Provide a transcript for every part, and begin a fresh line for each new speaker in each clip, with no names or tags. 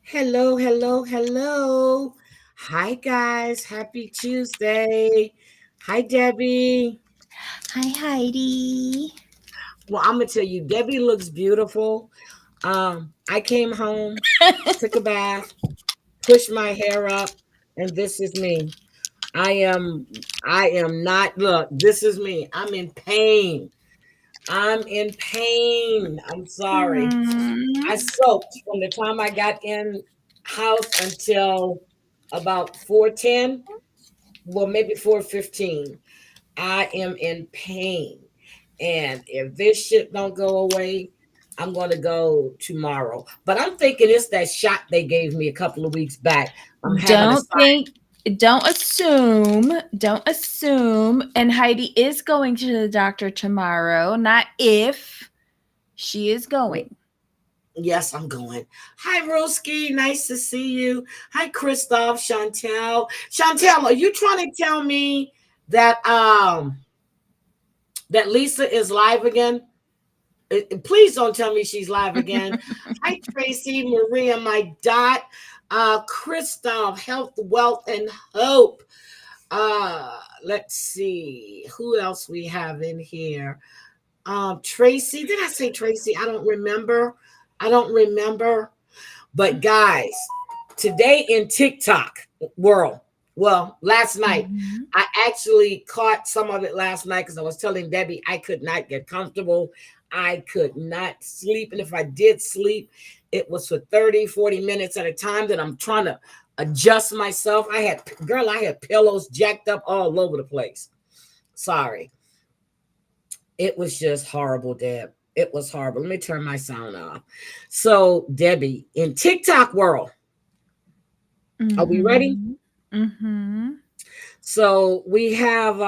Hello, hello, hello. Hi, guys. Happy Tuesday. Hi, Debbie.
Hi, Heidi.
Well, I'm going to tell you, Debbie looks beautiful. I came home, took a bath, pushed my hair up, and this is me. I am not, look, this is me. I'm in pain. I'm in pain. I'm sorry.
Hmm.
I soaked from the time I got in house until about 4:10, well maybe 4:15. I am in pain. And if this shit don't go away, I'm going to go tomorrow. But I'm thinking it's that shot they gave me a couple of weeks back. I'm having a
Don't
side.
think, don't assume, don't assume. And Heidi is going to the doctor tomorrow, not if she is going.
Yes, I'm going. Hi, Roski. Nice to see you. Hi, Christoph, Chantel. Chantel, are you trying to tell me that that Lisa is live again? Please don't tell me she's live again. Hi, Tracy, Maria, my dot, Christoph, health, wealth, and hope. Let's see who else we have in here. Tracy, did I say Tracy? I don't remember. I don't remember. But guys, today in TikTok world, well, last night,
Mhm.
I actually caught some of it last night because I was telling Debbie I could not get comfortable. I could not sleep. And if I did sleep, it was for 30, 40 minutes at a time that I'm trying to adjust myself. I had pillows jacked up all over the place. Sorry. It was just horrible, Deb. It was horrible. Let me turn my sound off. So, Debbie, in TikTok world, are we ready?
Mhm. Mhm.
So we have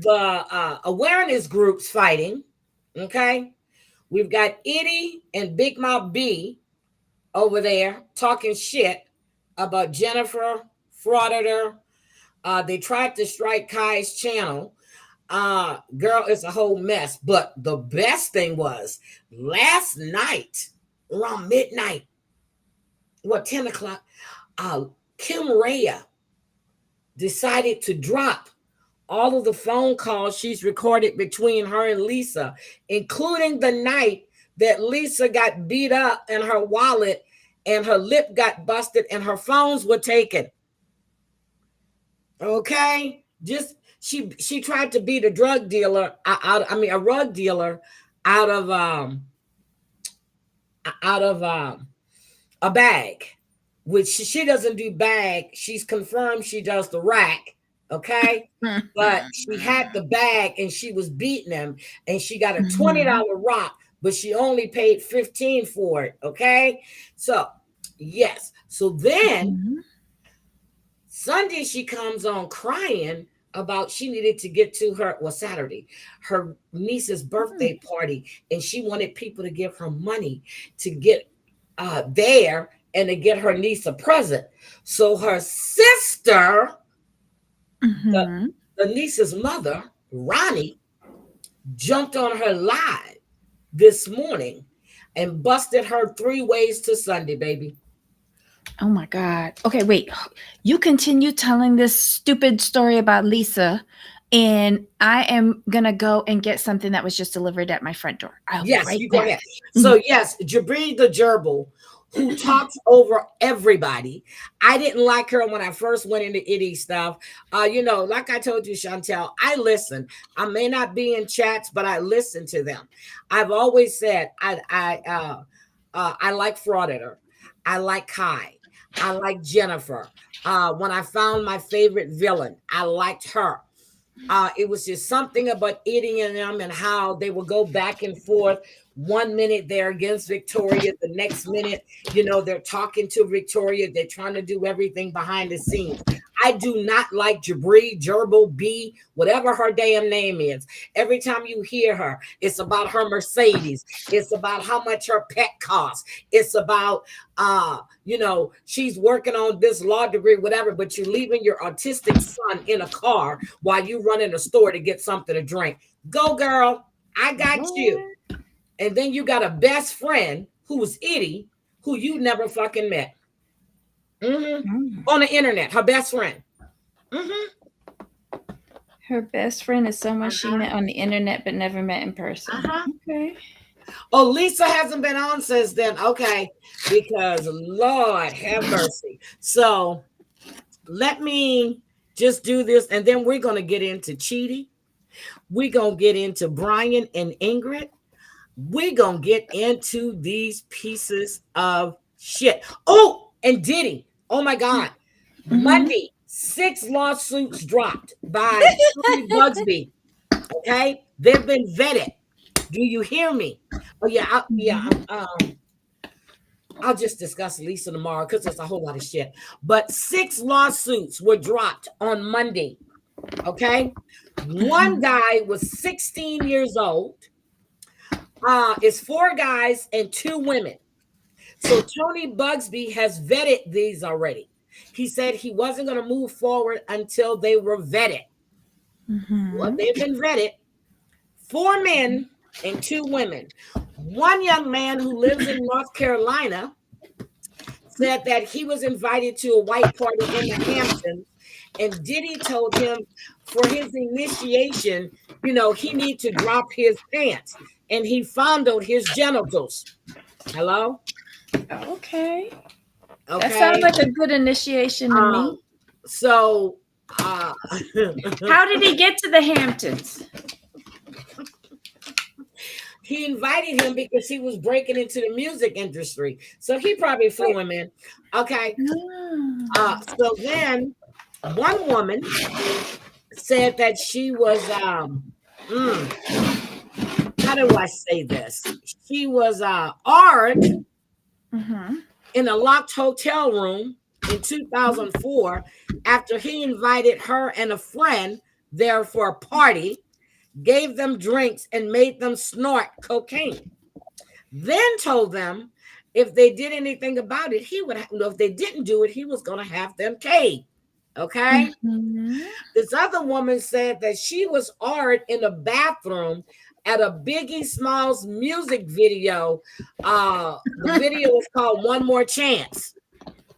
the awareness groups fighting. Okay, we've got Itty and Big Mouth B over there talking shit about Jennifer Frauditor. They tried to strike Kai's channel. Girl, it's a whole mess. But the best thing was last night around midnight, what 10 o'clock? Kim Rhea decided to drop all of the phone calls she's recorded between her and Lisa, including the night that Lisa got beat up and her wallet and her lip got busted and her phones were taken. Okay? Just she tried to beat a drug dealer out, I mean a rug dealer out of out of a bag, which she doesn't do bag. She's confirmed she does the rack. Okay. But she had the bag and she was beating him and she got a
Mhm.
$20 rock, but she only paid 15 for it. Okay. So, yes. So then
Mhm.
Sunday she comes on crying about she needed to get to her, well, Saturday, her niece's birthday party, and she wanted people to give her money to get there and to get her niece a present. So her sister, the,
Mhm.
the niece's mother, Ronnie, jumped on her live this morning and busted her 3 ways to Sunday, baby.
Oh my God. Okay, wait. You continue telling this stupid story about Lisa, and I am gonna go and get something that was just delivered at my front door. I'll be
Yes,
right
you go
back.
ahead. So yes, Jabri the gerbil, who talks over everybody. I didn't like her when I first went into itty stuff. Like I told you, Chantel, I listen. I may not be in chats, but I listen to them. I've always said I like Frauditor. I like Kai. I like Jennifer. When I found my favorite villain, I liked her. It was just something about eating in them and how they would go back and forth. 1 minute they're against Victoria, the next minute, they're talking to Victoria. They're trying to do everything behind the scenes. I do not like Jabri, Gerbil, B, whatever her damn name is. Every time you hear her, it's about her Mercedes. It's about how much her pet costs. It's about she's working on this law degree, whatever, but you're leaving your autistic son in a car while you run in a store to get something to drink. Go, girl. I got you.
What?
And then you got a best friend who was Itty, who you never fucking met.
Mm.
On the internet, her best friend. Mm-hmm.
Her best friend is someone she
Uh-huh.
met on the internet but never met in person.
Uh-huh.
Okay.
Oh, Lisa hasn't been on since then. Okay. Because Lord have mercy. So let me just do this, and then we're going to get into Chidi. We're going to get into Brian and Ingrid. We're going to get into these pieces of shit. Oh, and Diddy. Oh my God.
Mm-hmm.
Monday, 6 lawsuits dropped by Tony Bugsby. Okay. They've been vetted. Do you hear me? Oh yeah, I'll just discuss Lisa tomorrow because it's a whole lot of shit. But 6 lawsuits were dropped on Monday. Okay, one guy was 16 years old. It's 4 guys and 2 women. So Tony Bugsby has vetted these already. He said he wasn't going to move forward until they were vetted. Well,
Mm-hmm.
they've been vetted. 4 men and 2 women. One young man who lives in North Carolina said that he was invited to a white party in the Hamptons, and Diddy told him for his initiation, he need to drop his pants, and he fondled his genitals. Hello?
Okay. That sounds
Okay.
like a good initiation to me.
So uh
How did he get to the Hamptons?
he invited him because he was breaking into the music industry. So he probably flew him in. Okay. So then one woman said that she was how do I say this? She was art in a locked hotel room in 2004 after he invited her and a friend there for a party, gave them drinks and made them snort cocaine. Then told them if they did anything about it, he would if they didn't do it, he was going to have them paid. Okay.
Mm-hmm.
This other woman said that she was art in a bathroom at a Biggie Smalls music video. The video was called One More Chance.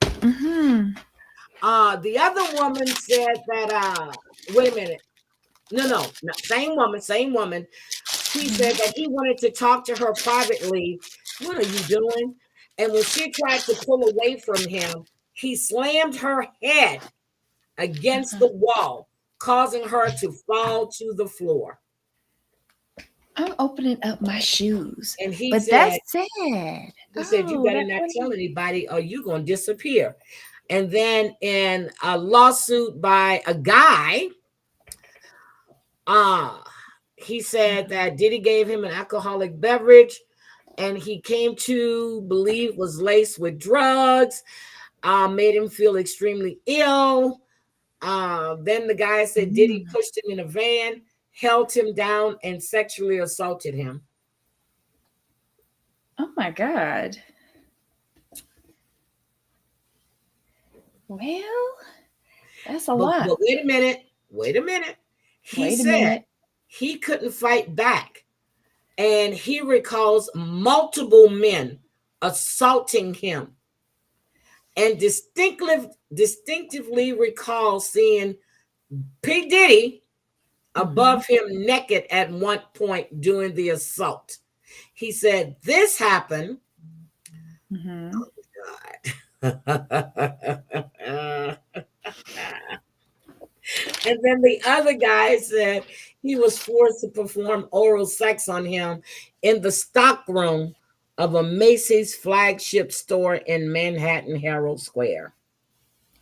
Mm-hmm.
The other woman said that wait a minute. No, same woman. He said that he wanted to talk to her privately. What are you doing? And when she tried to pull away from him, he slammed her head against the wall, causing her to fall to the floor.
I'm opening up my shoes.
And
But that's sad.
he said, you better not
that's
tell anybody or you're going to disappear. And then in a lawsuit by a guy, he said that Diddy gave him an alcoholic beverage and he came to believe was laced with drugs, made him feel extremely ill. Then the guy said Diddy pushed him in a van, held him down, and sexually assaulted him.
Oh my God. Well, that's a lot.
But wait a minute. He said he couldn't fight back. And he recalls multiple men assaulting him and distinctively recalls seeing P. Diddy above him naked at one point during the assault. He said this happened. Oh, God. And then the other guy said he was forced to perform oral sex on him in the stockroom of a Macy's flagship store in Manhattan Herald Square.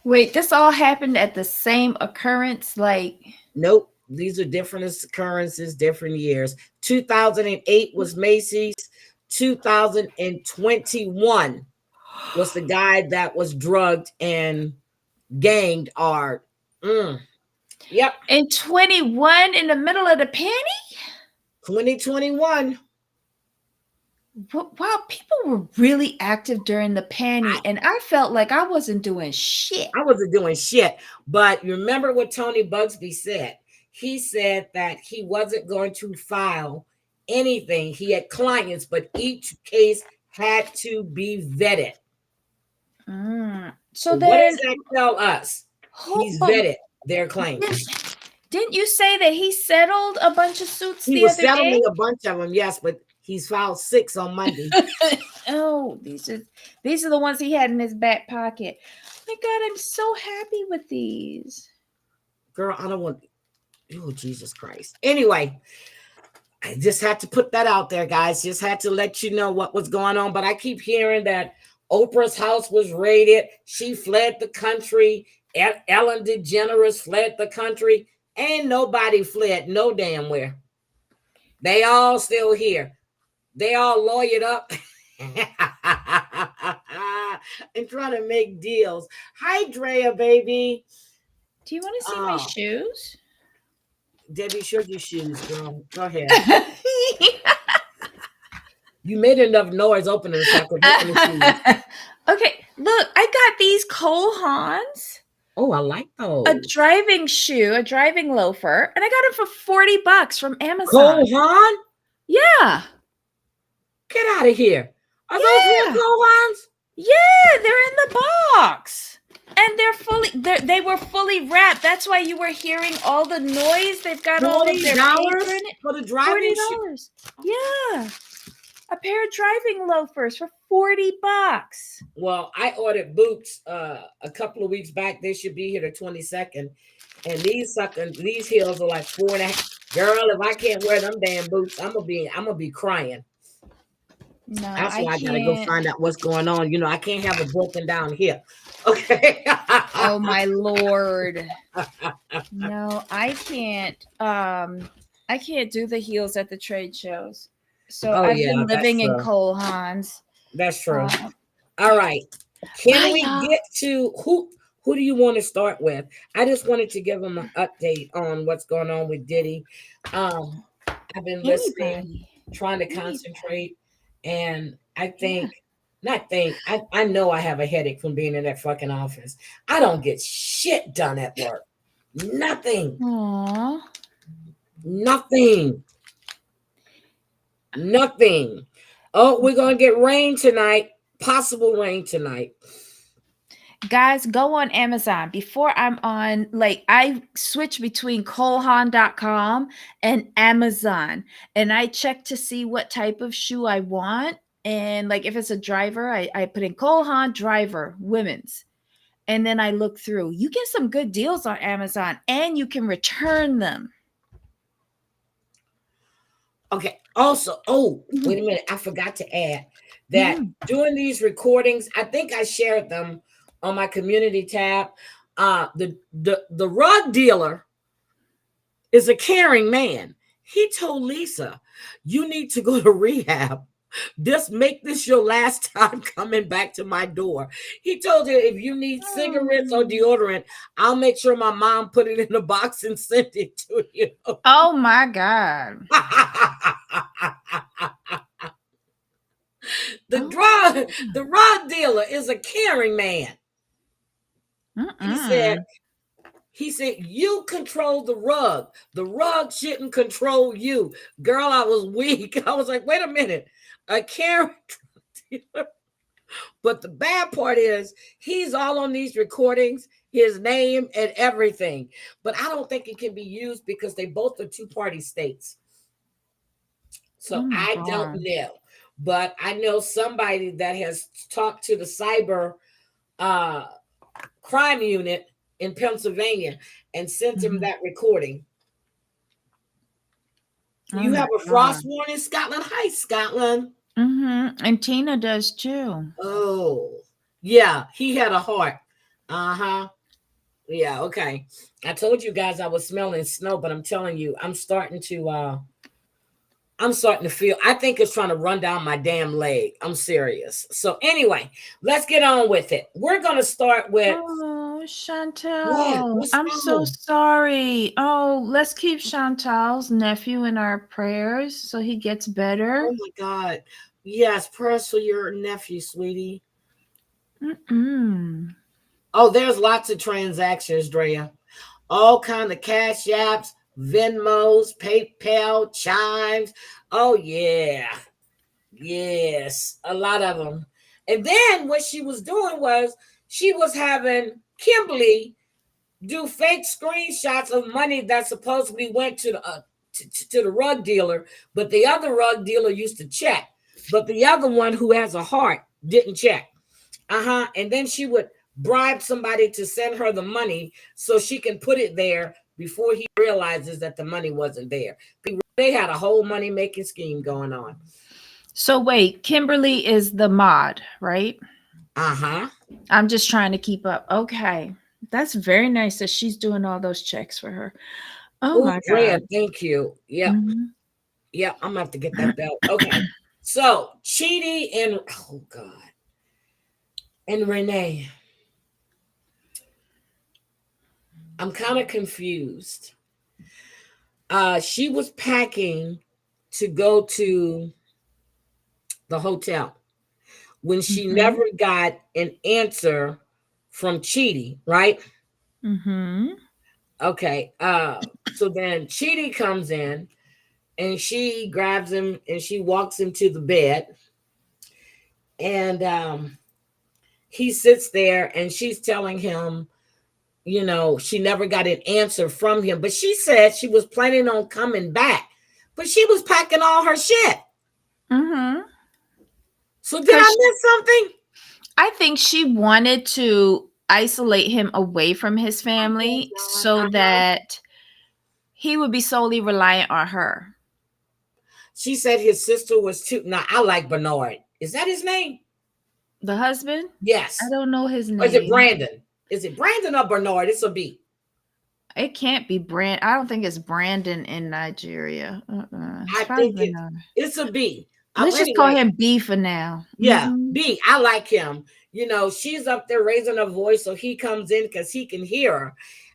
Wait, this all happened at the same occurrence?
Nope. These are different occurrences, different years. 2008 was Macy's. 2021 was the guy that was drugged and ganged Art. Yep.
In 21 in the middle of the panty?
2021.
Wow, people were really active during the panty, and I felt like I wasn't doing shit.
I wasn't doing shit. But you remember what Tony Bugsby said? He said that he wasn't going to file anything. He had clients, but each case had to be vetted.
So
What
then,
does that tell us? He's
but
vetted their claims.
didn't you say that he settled a bunch of suits
He
the
was
other day?
settling a bunch of them, yes, but he's filed 6 on Monday.
Oh, these are the ones he had in his back pocket. Oh my God, I'm so happy with these.
Girl, I don't want. Oh, Jesus Christ. Anyway, I just had to put that out there, guys. Just had to let you know what was going on. But I keep hearing that Oprah's house was raided. She fled the country. Ellen DeGeneres fled the country. Ain't nobody fled no damn where. They all still here. They all lawyered up and trying to make deals. Hi, Drea, baby.
Do you want to see my shoes?
Debbie, show your shoes, girl. Go ahead. You made enough noise opening so I could open the shoes.
Okay, look, I got these Cole Haans.
Oh, I like those.
A driving shoe, a driving loafer, and I got them for $40 from Amazon.
Cole Haan?
Yeah.
Get out of here. Are those real Cole Haans?
Yeah, they're in the box. And they were fully wrapped. That's why you were hearing all the noise. They've got all of their paper in it.
For the driving
$40. Yeah. A pair of driving loafers for $40.
Well, I ordered boots a couple of weeks back. They should be here the 22nd. And these heels are like 4.5. Girl, if I can't wear them damn boots, I'm gonna be crying.
No,
that's why I gotta go find out what's going on. You know, I can't have a broken down hip. Okay.
Oh my Lord. No, I can't. I can't do the heels at the trade shows. So I've been living in Cole Haans.
That's true. All right. Can we get to who do you want to start with? I just wanted to give them an update on what's going on with Diddy. I've been listening, trying to concentrate, and I know I have a headache from being in that fucking office. I don't get shit done at work. Nothing.
Aww.
Nothing. Oh, we're gonna get rain tonight. Possible rain tonight.
Guys, go on Amazon. Before I'm on, I switch between colehaan.com and Amazon, and I check to see what type of shoe I want. And if it's a driver, I put in Cole Haan driver, women's. And then I look through. You get some good deals on Amazon, and you can return them.
Okay. Also, wait a minute. I forgot to add that during these recordings, I think I shared them on my community tab. The rug dealer is a caring man. He told Lisa, you need to go to rehab. Make this your last time coming back to my door. He told her, if you need cigarettes or deodorant, I'll make sure my mom put it in a box and send it to you.
Oh my God.
The rug dealer is a caring man. He said, you control the rug. The rug shouldn't control you. Girl, I was weak. I was like, wait a minute. A caring dealer. But the bad part is he's all on these recordings, his name and everything. But I don't think it can be used because they both are two-party states. So I don't know. But I know somebody that has talked to the cyber crime unit in Pennsylvania and sent him that recording. You have a frost warning, Scotland? Hi, Scotland.
And Tina does too.
Oh, yeah. He had a heart. Yeah, okay. I told you guys I was smelling snow, but I'm telling you, I'm starting to feel, I think it's trying to run down my damn leg. I'm serious. So anyway, let's get on with it. We're going to start with.
Oh, Chantal. I'm so sorry. Oh, let's keep Chantal's nephew in our prayers so he gets better.
Oh my God. Yes, prayers for your nephew, sweetie. Oh, there's lots of transactions, Drea. All kind of Cash Apps, Venmos, PayPal, Chimes. Oh, yeah. Yes, a lot of them. And then what she was doing was she was having Kimberly do fake screenshots of money that supposedly went to the rug dealer, but the other rug dealer used to check, but the other one who has a heart didn't check. And then she would bribe somebody to send her the money so she can put it there before he realizes that the money wasn't there. They had a whole money making scheme going on.
So wait, Kimberly is the mod, right?
Uh-huh.
I'm just trying to keep up. Okay. That's very nice that she's doing all those checks for her. Oh
Oh,
my
Rhea,
God.
thank you. Yep.
Mhm.
Yep. I'm gonna have to get that belt. Okay. So Chidi and oh God. And Renee. I'm kind of confused. She was packing to go to the hotel when she
Mhm.
never got an answer from Chidi, right?
Mhm.
Okay. So then Chidi comes in and she grabs him and she walks him to the bed. And he sits there and she's telling him, she never got an answer from him. But she said she was planning on coming back, but she was packing all her shit.
Mhm.
So did I
Cuz
miss something?
I think she wanted to isolate him away from his family so
Uh-huh.
that he would be solely reliant on her.
She said his sister was too. Now I like Bernard. Is that his name?
The husband? I
Yes.
don't know his
Or is it
name.
Brandon? Is it Brandon or Bernard? It's a B.
It can't be Brand. I don't think it's Brandon in Nigeria. It's
I think
probably not.
it's a B.
Let's just call
Anyway,
him B for now.
yeah,
Mhm.
B. I like him. She's up there raising her voice, so he comes in because he can hear her.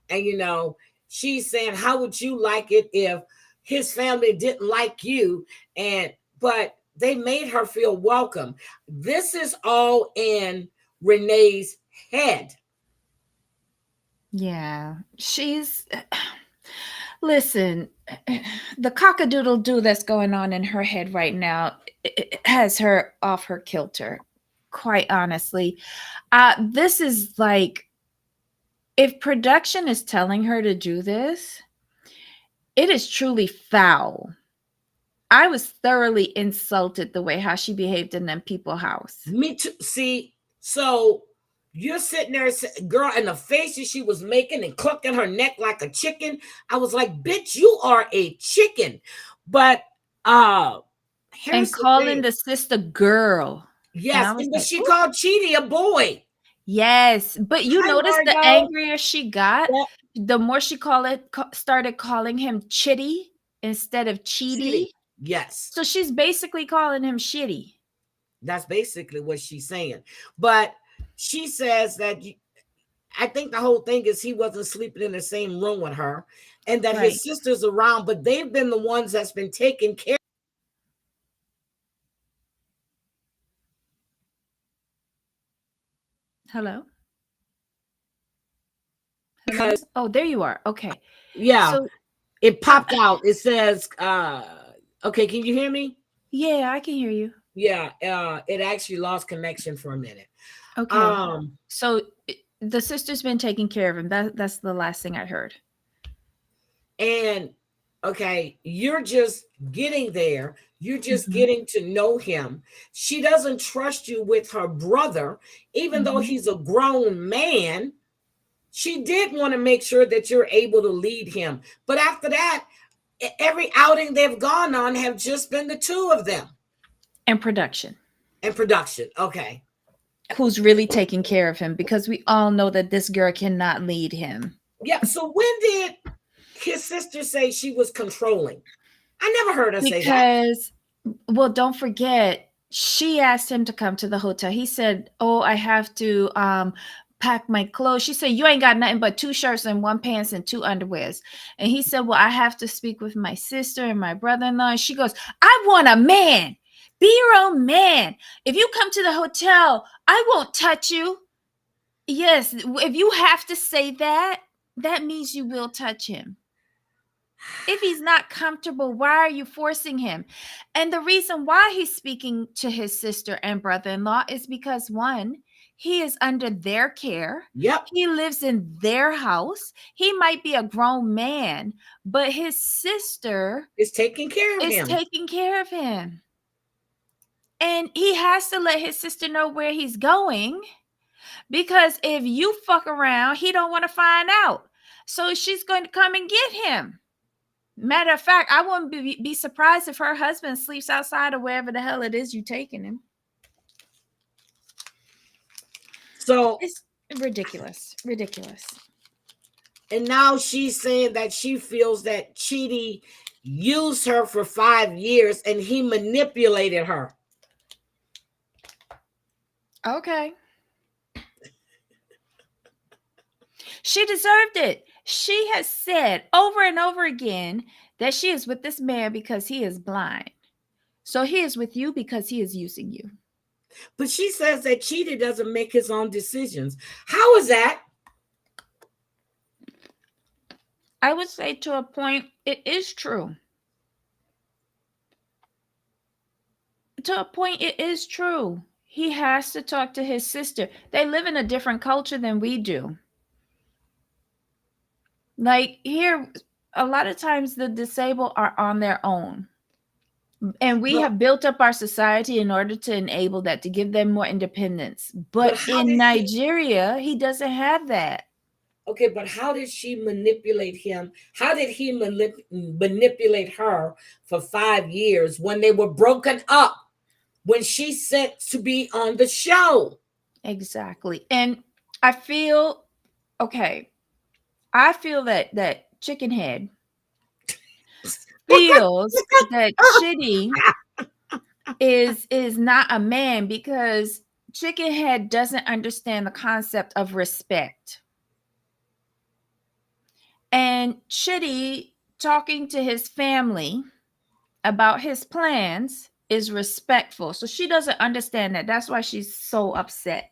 And she's saying, "How would you like it if his family didn't like you?" But they made her feel welcome. This is all in Renee's head.
Yeah, she's. Listen, the cockadoodle doo that's going on in her head right now has her off her kilter. Quite honestly, this is like if production is telling her to do this, it is truly foul. I was thoroughly insulted the way how she behaved in them people house.
Me too. See, so you're sitting there, girl, and the faces she was making and clucking her neck like a chicken. I was like, bitch, you are a chicken. But
And
here's the
calling
thing.
the sister girl. And I
Yes,
was
and but
like,
she
ooh,
called Chidi a boy.
yes. But you
Hi,
notice the
Margot.
angrier she got,
Yep,
the more she started calling him Chitty instead of Cheaty.
Chidi. Yes,
So she's basically calling him shitty.
that's basically what she's saying. But she says that I think the whole thing is he wasn't sleeping in the same room with her and that
Right.
his sister's around, but they've been the ones that's been taking care.
Hello? Hello?
Because
Oh, there you are. Okay.
yeah,
So,
it
uh,
popped out. It says, okay, can you hear me?
yeah, I can hear you.
Yeah, it actually lost connection for a minute.
Okay.
Um,
So the sister's been taking care of him. That's the last thing I heard.
and okay, you're just getting there. You're just
Mhm.
getting to know him. She doesn't trust you with her brother, even though
Mhm.
he's a grown man. She did want to make sure that you're able to lead him. But after that, every outing they've gone on have just been the two of them
And production.
and production. Okay.
Who's really taking care of him because we all know that this girl cannot lead him.
Yeah. So when did his sister say she was controlling? I never heard her say that.
Because well, don't forget, she asked him to come to the hotel. He said, "Oh, I have to pack my clothes." She said, "You ain't got nothing but two shirts and one pants and two underwears." And he said, "Well, I have to speak with my sister and my brother-in-law." And she goes, "I want a man. Be your own man. If you come to the hotel, I won't touch you." Yes, if you have to say that, that means you will touch him. If he's not comfortable, why are you forcing him? And the reason why he's speaking to his sister and brother-in-law is because one, he is under their care.
Yep.
He lives in their house. He might be a grown man, but his sister
It's taking care of
is
him.
taking care of him. And he has to let his sister know where he's going, because if you fuck around, he don't want to find out. So she's going to come and get him. Matter of fact, I wouldn't be surprised if her husband sleeps outside of wherever the hell it is you taking him.
So
it's ridiculous. Ridiculous.
And now she's saying that she feels that Chidi used her for 5 years and he manipulated her.
Okay. She deserved it. She has said over and over again that she is with this man because he is blind. So he is with you because he is using you.
But she says that Chidi doesn't make his own decisions. How is that?
I would say to a point, it is true. To a point, it is true. He has to talk to his sister. They live in a different culture than we do. Like here, a lot of times the disabled are on their own. And we have built up our society in order to enable that, to give them more independence. But in Nigeria, he doesn't have that.
Okay, but how did she manipulate him? How did he manipulate her for 5 years when they were broken up, when she sent to be on the show?
Exactly. And I feel, okay, I feel that Chicken Head feels that Chidi is not a man because Chicken Head doesn't understand the concept of respect. And Chidi talking to his family about his plans is respectful. So she doesn't understand that. That's why she's so upset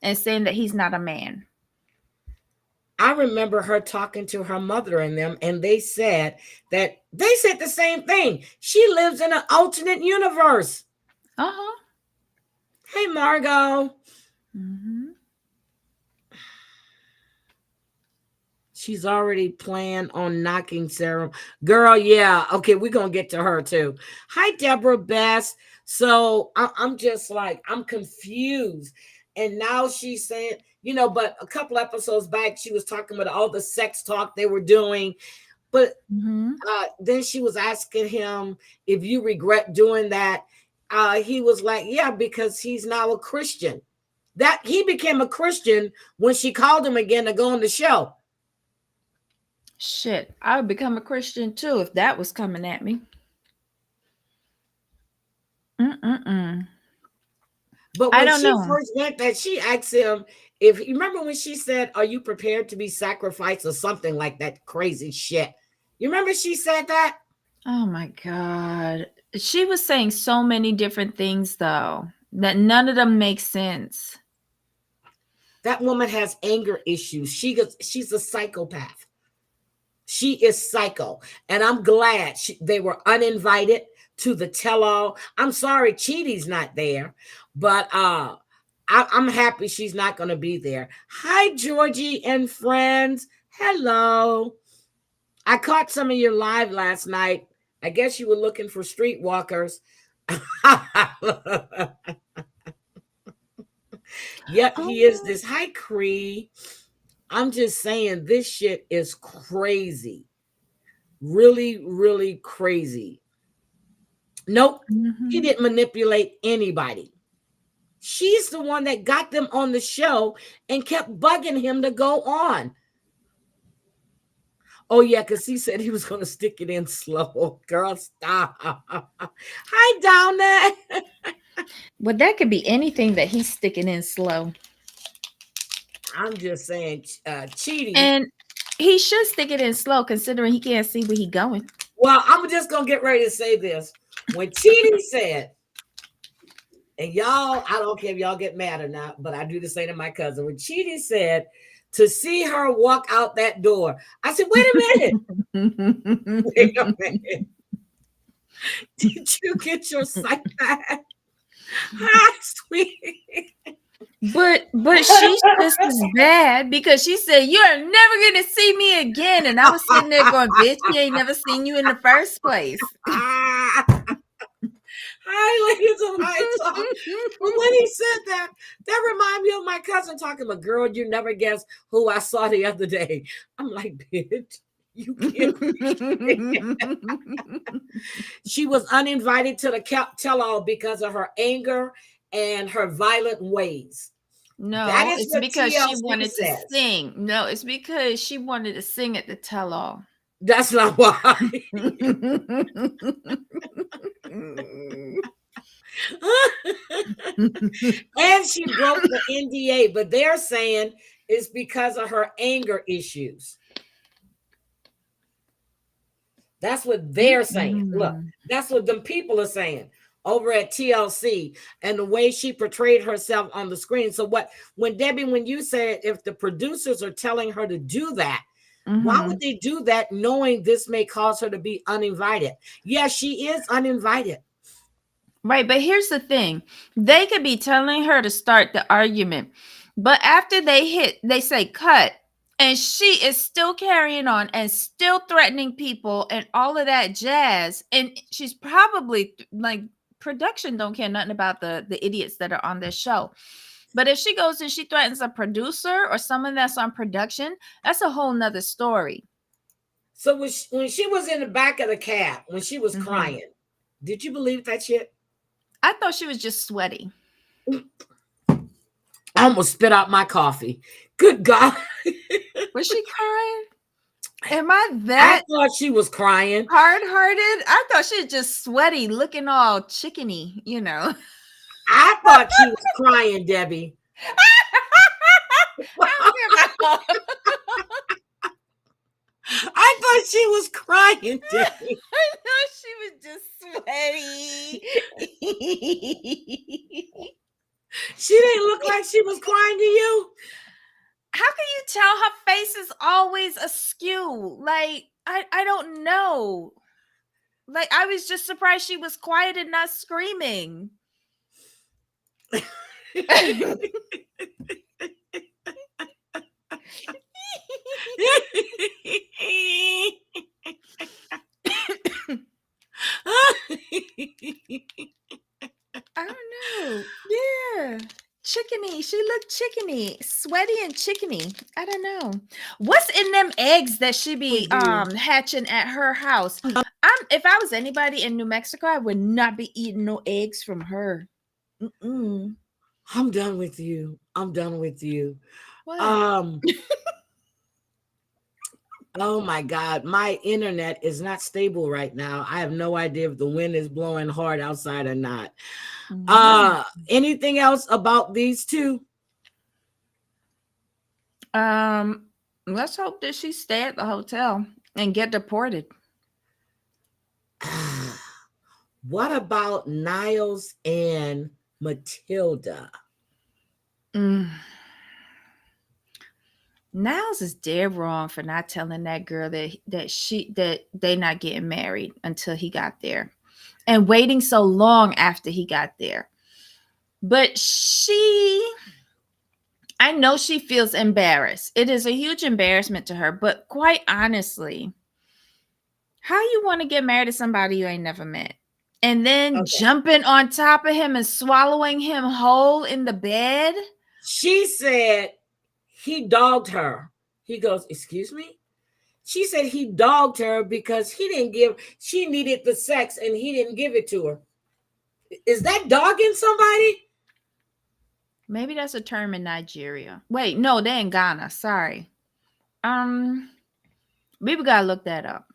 and saying that he's not a man.
I remember her talking to her mother and them, and they said the same thing. She lives in an alternate universe.
Uh-huh.
Hey, Margot.
Mm-hmm.
She's already planned on knocking Sarah. Girl, yeah. Okay, we're going to get to her too. Hi, Deborah Bess. So I'm just like, I'm confused. And now she's saying, but a couple episodes back, she was talking about all the sex talk they were doing. But then she was asking him if you regret doing that. He was like, yeah, because he's now a Christian. That he became a Christian when she called him again to go on the show.
Shit, I would become a Christian too if that was coming at me.
But when she first went that, she asked him if you remember when she said, "Are you prepared to be sacrificed?" or something like that crazy shit. You remember she said that?
Oh my God. She was saying so many different things though that none of them make sense.
That woman has anger issues. She's a psychopath. She is psycho. And I'm glad they were uninvited to the tell-all. I'm sorry Chidi's not there, but I'm happy she's not going to be there. Hi, Georgie and friends. Hello. I caught some of your live last night. I guess you were looking for streetwalkers. Yep, he is this. Hi, Cree. I'm just saying this shit is crazy. Really, really crazy. Nope. He didn't manipulate anybody. She's the one that got them on the show and kept bugging him to go on. Oh, yeah, because he said he was going to stick it in slow. Girl, stop. Hi, down there.
Well, that could be anything that he's sticking in slow.
I'm just saying, Chidi.
And he should stick it in slow considering he can't see where he's going.
Well, I'm just going to get ready to say this. When Chidi said And y'all, I don't care if y'all get mad or not, but I do the same to my cousin. When Chidi said to see her walk out that door, I said, wait a minute. Wait a minute. Did you get your sight back? Hi, sweetie.
But she's just as bad because she said, "You're never gonna see me again." And I was sitting there going, "Bitch, he ain't never seen you in the first place."
Hi, ladies of my talk. But when he said that, that reminded me of my cousin talking about, girl, you never guess who I saw the other day. I'm like, bitch, you can't. She was uninvited to the tell-all because of her anger and her violent ways. That
No,
is
it's
what
because she
TLC
wanted to
says.
sing. No, it's because she wanted to sing at the tell-all.
That's not why. And she broke the NDA, but they're saying it's because of her anger issues. That's what they're saying. Look, that's what them people are saying over at TLC and the way she portrayed herself on the screen. So when Debbie, when you said if the producers are telling her to do that, why would they do that knowing this may cause her to be uninvited? Yes, she is uninvited.
Right, but here's the thing. They could be telling her to start the argument, but after they say cut, and she is still carrying on and still threatening people and all of that jazz. And she's probably like, production don't care nothing about the idiots that are on this show. But if she goes and she threatens a producer or someone that's on production, that's a whole nother story.
So when she was in the back of the cab, when she was crying, did you believe that shit?
I thought she was just sweaty.
I almost spit out my coffee. Good God.
Was she crying? Am I that?
I thought she was crying.
Hard-hearted? I thought she was just sweaty, looking all chickeny, you know.
I thought she was crying, Debbie. I thought she was crying, Debbie.
I thought she was just sweaty.
She didn't look like she was crying to you.
How can you tell her face is always askew? Like, I don't know. Like, I was just surprised she was quiet and not screaming. I don't know. Yeah. Chickeny. She looked chickeny, sweaty and chickeny. I don't know. What's in them eggs that she be hatching at her house? If I was anybody in New Mexico, I would not be eating no eggs from her.
I'm done with you. I'm done with you.
What?
Oh my God, my internet is not stable right now. I have no idea if the wind is blowing hard outside or not. Anything else about these two?
Let's hope that she stay at the hotel and get deported.
What about Niles and Matilda?
Niles is dead wrong for not telling that girl that they not getting married until he got there, and waiting so long after he got there. But I know she feels embarrassed. It is a huge embarrassment to her. But quite honestly, how you want to get married to somebody you ain't never met, and then jumping on top of him and swallowing him whole in the bed?
She said he dogged her. He goes, excuse me? She said he dogged her because she needed the sex and he didn't give it to her. Is that dogging somebody?
Maybe that's a term in Nigeria. Wait, no, they're in Ghana. Sorry. We gotta look that up.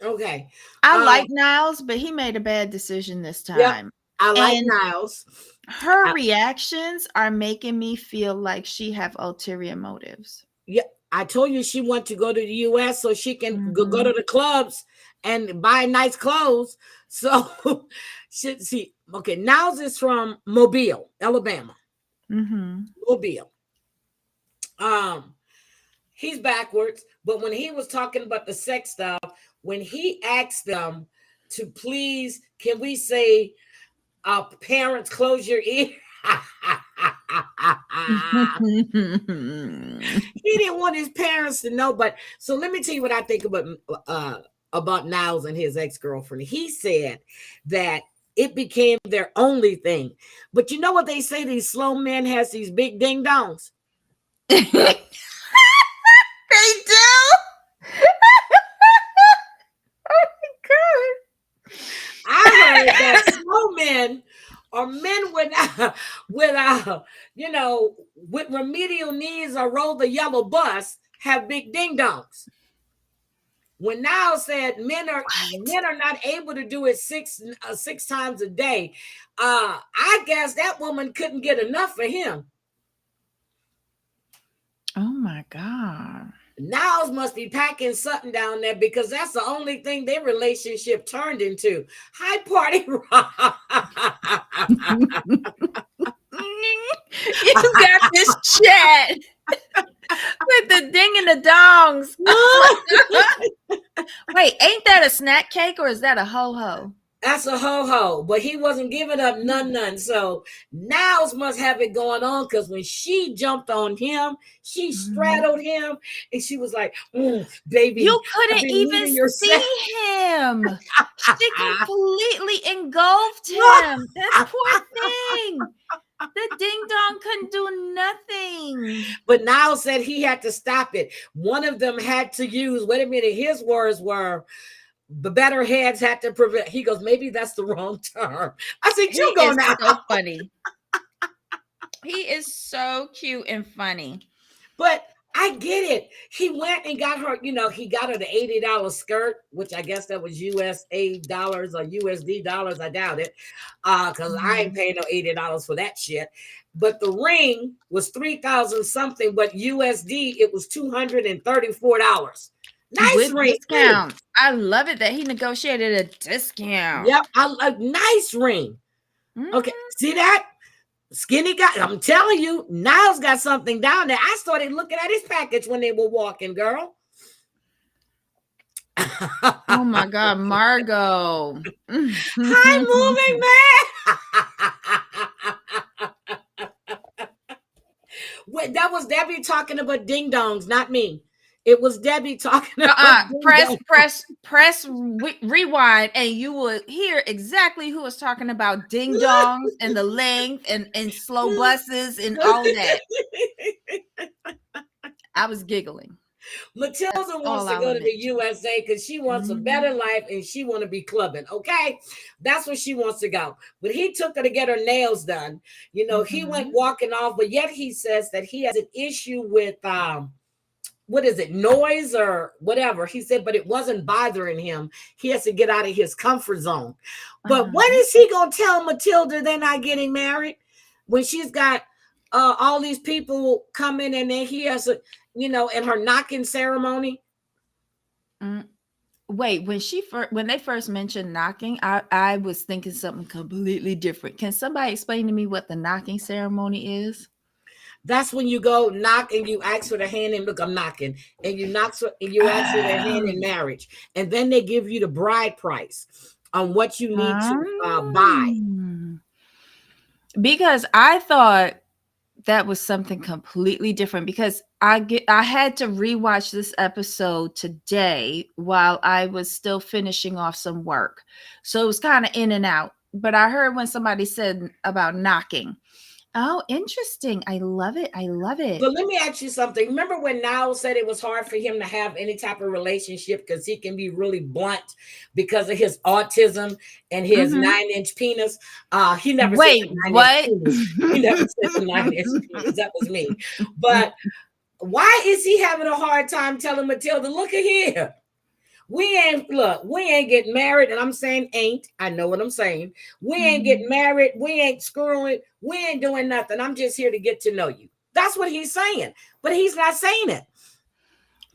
Okay.
I like Niles, but he made a bad decision this time.
Yeah, I like Niles.
Her reactions are making me feel like she have ulterior motives.
Yeah, I told you she wanted to go to the U.S. so she can go to the clubs and buying nice clothes. So should see. Okay, Niles is from Mobile, Alabama.
Mm-hmm.
Mobile. Um, he's backwards, but when he was talking about the sex stuff, when he asked them to please, can we say, parents, close your ear. He didn't want his parents to know. But so let me tell you what I think about Niles and his ex-girlfriend. He said that it became their only thing. But you know what they say? These slow men has these big ding dongs.
They do. Oh my god!
I heard that slow men or men with with remedial needs or roll the yellow bus have big ding dongs. When Now said men are not able to do it six times a day, I guess that woman couldn't get enough for him.
Oh my god!
Niles must be packing something down there because that's the only thing their relationship turned into. Hi, party rock.
You got this chat with the ding and the dongs. Wait, ain't that a snack cake or is that a ho ho?
That's a ho-ho, but he wasn't giving up none. So Niles must have it going on because when she jumped on him, she straddled him and she was like, baby,
You
I've
couldn't
been
even
needing your sex.
see him. She completely engulfed him. That poor thing. The ding dong couldn't do nothing.
But Niles said he had to stop it. One of them had to use, wait a minute, his words were, the better heads had to prevent. He goes, maybe that's the wrong term. I said,
He
you go
is
now.
so funny. He is so cute and funny.
But I get it. He went and got her, he got her the $80 skirt, which I guess that was USA dollars or USD dollars. I doubt it. Because I ain't paying no $80 for that shit. But the ring was 3,000 something, but USD, it was $234. Nice
With
ring.
discount. I love it that he negotiated a discount.
Yep. A nice ring. Okay. See that? Skinny guy. I'm telling you, Niles got something down there. I started looking at his package when they were walking, girl.
Oh my God, Margot.
Hi, moving man. Wait, that was Debbie talking about ding dongs, not me. It was Debbie talking about
press rewind, and you will hear exactly who was talking about ding dongs and the length and slow buses and all that. I was giggling.
Matilda wants to go to the USA because she wants a better life and she want to be clubbing. Okay, that's where she wants to go. But he took her to get her nails done. He went walking off, but yet he says that he has an issue with what is it, noise or whatever. He said, but it wasn't bothering him. He has to get out of his comfort zone. But when is he gonna tell Matilda they're not getting married when she's got all these people coming and then he has in her knocking ceremony?
Wait, when they first mentioned knocking, I was thinking something completely different. Can somebody explain to me what the knocking ceremony is?
That's when you go knock and you ask for the hand and look, I'm knocking, and you ask for their hand in marriage, and then they give you the bride price on what you need to buy.
Because I thought that was something completely different because I had to rewatch this episode today while I was still finishing off some work. So it was kind of in and out. But I heard when somebody said about knocking. Oh, interesting. I love it.
But let me ask you something. Remember when Niles said it was hard for him to have any type of relationship because he can be really blunt because of his autism and his 9-inch penis? He never said 9-inch penis. He never said the 9-inch penis. That was me. But why is he having a hard time telling Matilda, look at here? We ain't getting married, and I'm saying ain't. I know what I'm saying. We ain't getting married. We ain't screwing. We ain't doing nothing. I'm just here to get to know you. That's what he's saying, but he's not saying it.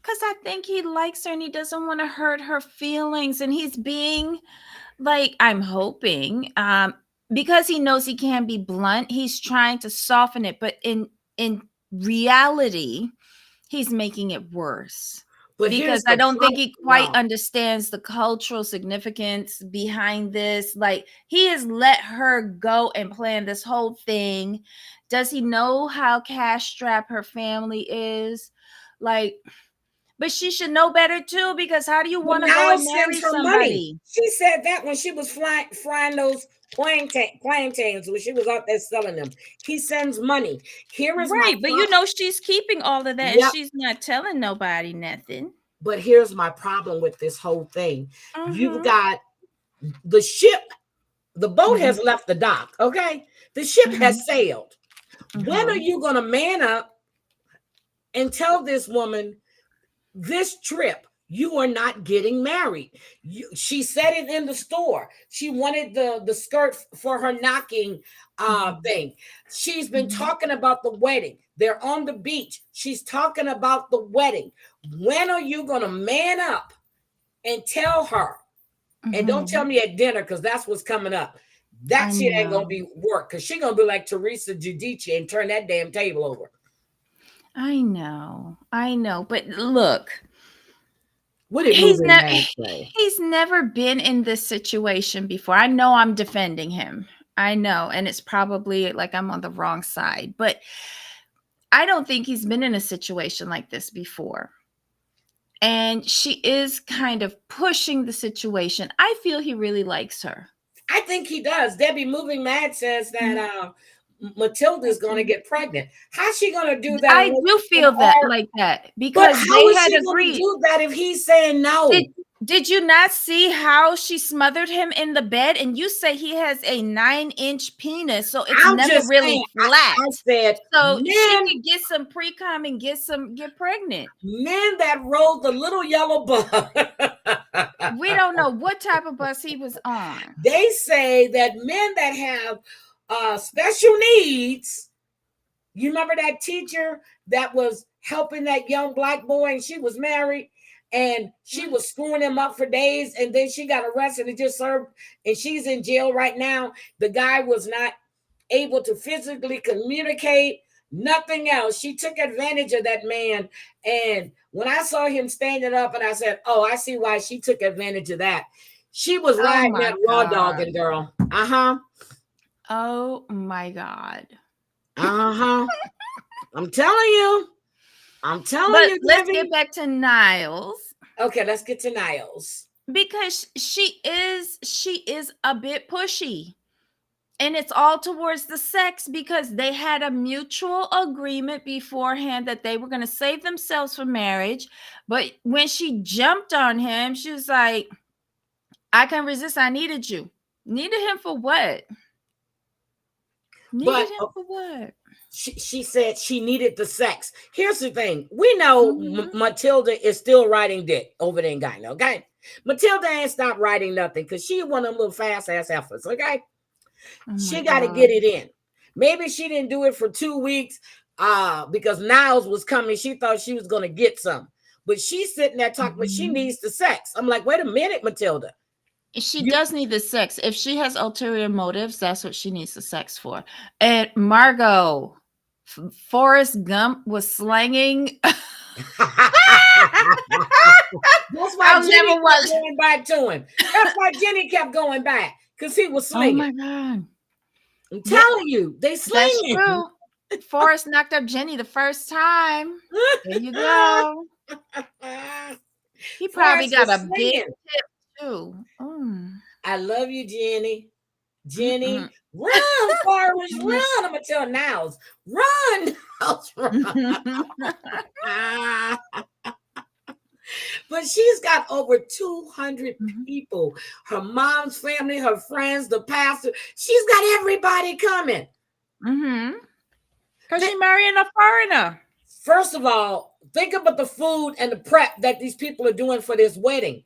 Because I think he likes her and he doesn't want to hurt her feelings. And he's being like, I'm hoping, because he knows he can't be blunt, he's trying to soften it. But in reality, he's making it worse.
But
Because
here's
I
the
don't think
problem,
he quite
y'all.
understands the cultural significance behind this. Like, he has let her go and plan this whole thing. Does he know how cash strapped her family is? Like, but she should know better too, because how do you
But
want to go and
Niles sends
marry
her money.
somebody?
She said that when she was frying those plantains when she was out there selling them. He sends money. Here is my
Right, but you
problem.
know she's keeping all of that and
Yep.
she's not telling nobody nothing.
But here's my problem with this whole thing. You've
Mm-hmm.
got the ship, the boat
Mm-hmm.
has left the dock. Okay. The ship
Mm-hmm.
has sailed. When are
Uh-huh.
you going to man up and tell this woman this trip you are not getting married? She said it in the store. She wanted the skirt for her knocking
Mm-hmm.
thing. She's been
Mm-hmm.
talking about the wedding. They're on the beach. She's talking about the wedding. When are you going to man up and tell her? And don't tell
Mm-hmm.
me at dinner, because that's what's coming up. That
I
shit ain't gonna
know.
be work, because she gonna be like Teresa Giudice and turn that damn table over.
I know. I know. But look,
What did moving man say?
he's never been in this situation before. I know I'm defending him. I know, and it's probably like I'm on the wrong side, but I don't think he's been in a situation like this before. And she is kind of pushing the situation. I feel he really likes her.
I think he does. Debbie Moving Mad says that Matilda is gonna get pregnant. How's she gonna do that
I
unless
do
she's
feel that
hard?
like that
But
because
how
they
is
had
she gonna
agreed.
do that if he's saying
Did
no?
did you not see how she smothered him in the bed? And you say he has a 9-inch penis, so it's
I'm
never
just
really
saying.
flat.
I said
So she could get some pre-cum and get pregnant.
men that rode the little yellow bus.
We don't know what type of bus he was on.
They say that men that have special needs, you remember that teacher that was helping that young black boy and she was married and she was screwing him up for days and then she got arrested and just served and she's in jail right now. The guy was not able to physically communicate, nothing else. She took advantage of that man. And when I saw him standing up and I said, oh, I see why she took advantage of that. She was
Oh
riding
my
that raw
God.
dogging girl. Uh-huh.
Oh my God.
Uh-huh. I'm telling you. I'm telling
But
you,
let's get
Debbie.
back to Niles
Okay, let's get to Niles.
because she is a bit pushy. And it's all towards the sex because they had a mutual agreement beforehand that they were going to save themselves for marriage. But when she jumped on him, she was like, I can resist. I needed you. Needed him for what? Needed
But
him for what?
she said she needed the sex. Here's the thing. We know
Mm-hmm.
Matilda is still riding dick over there in Guyana, okay? Matilda ain't stopped riding nothing because she one of them little fast ass efforts, okay?
Oh my
She got to
God.
get it in. Maybe she didn't do it for 2 weeks because Niles was coming. She thought she was going to get some. But she's sitting there talking, but she
Mm-hmm.
needs the sex. I'm like, wait a minute, Matilda.
She
You
does need the sex. If she has ulterior motives, that's what she needs the sex for. And Margot, Forrest Gump was slanging.
That's why
I'll
Jenny
never
kept
watch.
going back to him. That's why Jenny kept going back because he was
Oh
slinging.
my God.
I'm
Yeah,
telling you, they
that's
slinging.
true. Forrest knocked up Jenny the first time. There you go. He probably
Forrest
got
was
a big
slinging.
tip too. Mm.
I love you, Jenny.
Mm-mm.
Jenny, run, Forrest, run. I'm gonna tell Niles, run, Niles, run. But she's got over 200
Mhm.
people. Her mom's family, her friends, the pastor. She's got everybody coming.
Mhm. Cause
They,
she marrying a foreigner.
first of all, think about the food and the prep that these people are doing for this wedding.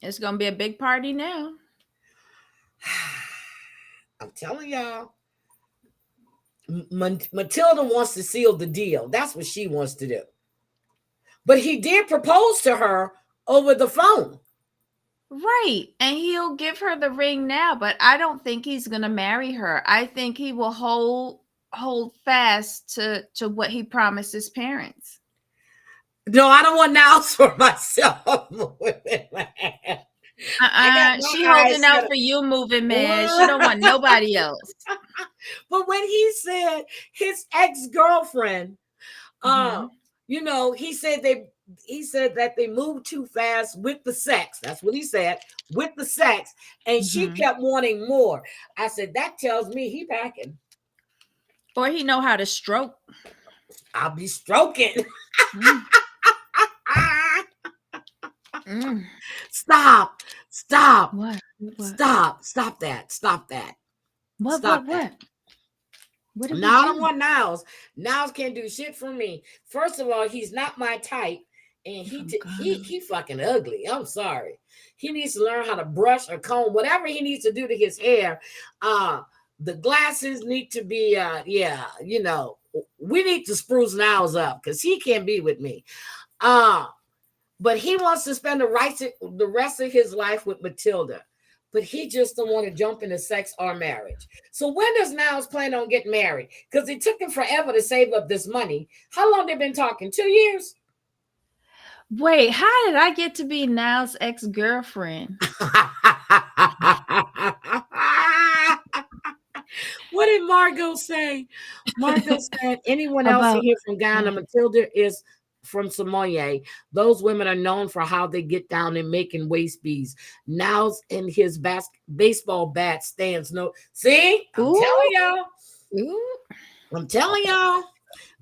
It's gonna be a big party now.
I'm telling y'all, Matilda wants to seal the deal. That's what she wants to do. But he did propose to her over the phone.
Right. And he'll give her the ring now, but I don't think he's going to marry her. I think he will hold fast to what he promised his parents.
No, I don't want Niles for myself. I got my
She
eyes
holding out
set
for you, moving man. She don't
up.
want nobody else.
But when he said his ex-girlfriend, uh,
Mm-hmm.
he said that they moved too fast with the sex. That's what he said, with the sex, and she
Mm-hmm.
kept wanting more. I said that tells me he packing.
Or he know how to stroke.
I'll be stroking.
Mm. Mm.
Stop, stop,
What? What?
stop that, stop that,
What?
stop
What?
that.
What? What did we
Now I don't
do?
want Niles. Niles can't do shit for me. First of all, he's not my type, and
Oh God.
he fucking ugly. I'm sorry. He needs to learn how to brush or comb, whatever he needs to do to his hair. Uh, the glasses need to be yeah, we need to spruce Niles up because he can't be with me. Uh, but he wants to spend the rest of his life with Matilda. But he just don't want to jump into sex or marriage. So when does Niles plan on getting married? Because it took him forever to save up this money. How long they been talking? 2 years?
Wait, how did I get to be Niles' ex-girlfriend?
What did Margot say? Margot said, anyone else in
About
here from Ghana?
what?
Matilda is from Samoye. Those women are known for how they get down and making waist beads. Now's in his baseball bat stands. No, see, I'm telling
Ooh,
y'all.
ooh.
I'm telling y'all.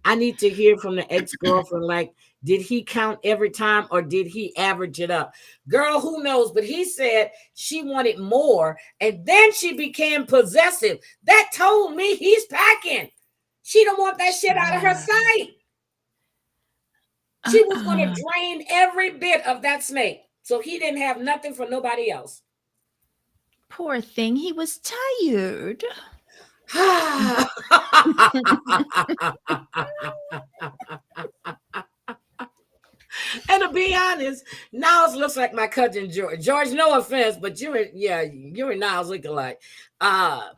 I need to hear from the ex-girlfriend. Like, did he count every time or did he average it up? Girl, who knows? But he said she wanted more and then she became possessive. That told me he's packing. She don't want that shit out of her sight. She was going to
Uh-uh.
drain every bit of that snake. So he didn't have nothing for nobody else.
Poor thing, he was tired.
And to be honest, Niles looks like my cousin George. George, no offense, but you and Niles look alike. Uh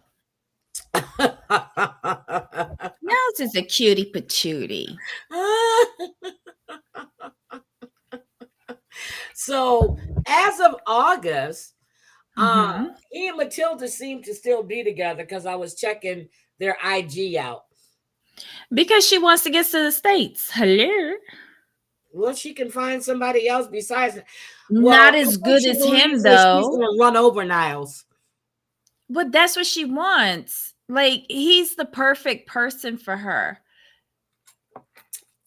Niles is a cutie patootie.
so as of August,
Mm-hmm.
he and Matilda seem to still be together because I was checking their IG out.
Because she wants to get to the States. Hello.
Well, she can find somebody else besides.
Not
Well, I
as
think
good
she
as him,
believes that she's
though.
going to run over Niles.
But that's what she wants. Like, he's the perfect person for her.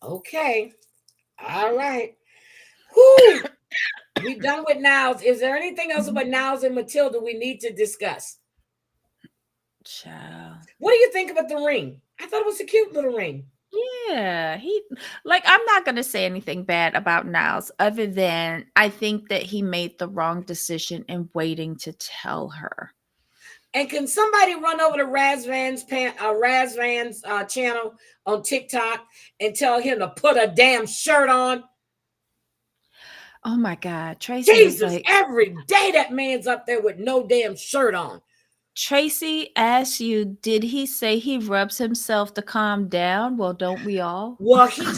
Okay. All right. Whoo. We done with Niles. Is there anything else about Niles and Matilda we need to discuss?
Child.
What do you think about the ring? I thought it was a cute little ring.
Yeah, I'm not going to say anything bad about Niles other than I think that he made the wrong decision in waiting to tell her.
And can somebody run over to Razvan's channel on TikTok and tell him to put a damn shirt on?
Oh my God. Tracy was
Jesus,
like,
every day that man's up there with no damn shirt on.
Tracy asked you, did he say he rubs himself to calm down? Well, don't we all?
Well, he was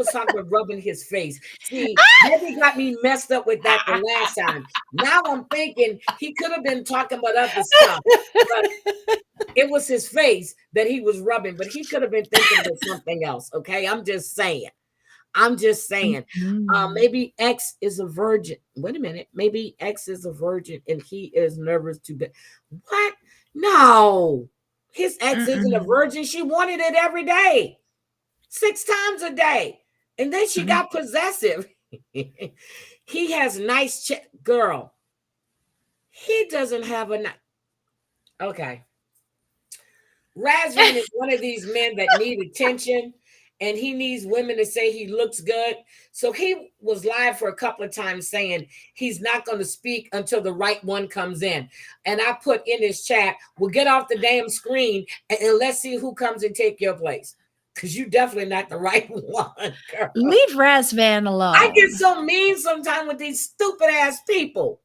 talking about rubbing his face. See, Debbie got me messed up with that the last time. Now I'm thinking he could have been talking about other stuff, but it was his face that he was rubbing, but he could have been thinking about something else. Okay, I'm just saying.
Mhm.
Maybe X is a virgin. Wait a minute. Maybe X is a virgin and he is nervous to be. What? No. His ex isn't a
Mm-mm.
virgin. She wanted it every day, 6 times a day. And then she
Mm.
got possessive. He has nice girl. He doesn't have a okay. Razvan is one of these men that need attention and he needs women to say he looks good. So he was live for a couple of times saying he's not going to speak until the right one comes in. And I put in his chat, well, get off the damn screen and let's see who comes and take your place. because you definitely not the right one, girl.
Leave Razvan
I get
alone.
so mean sometimes with these stupid ass people.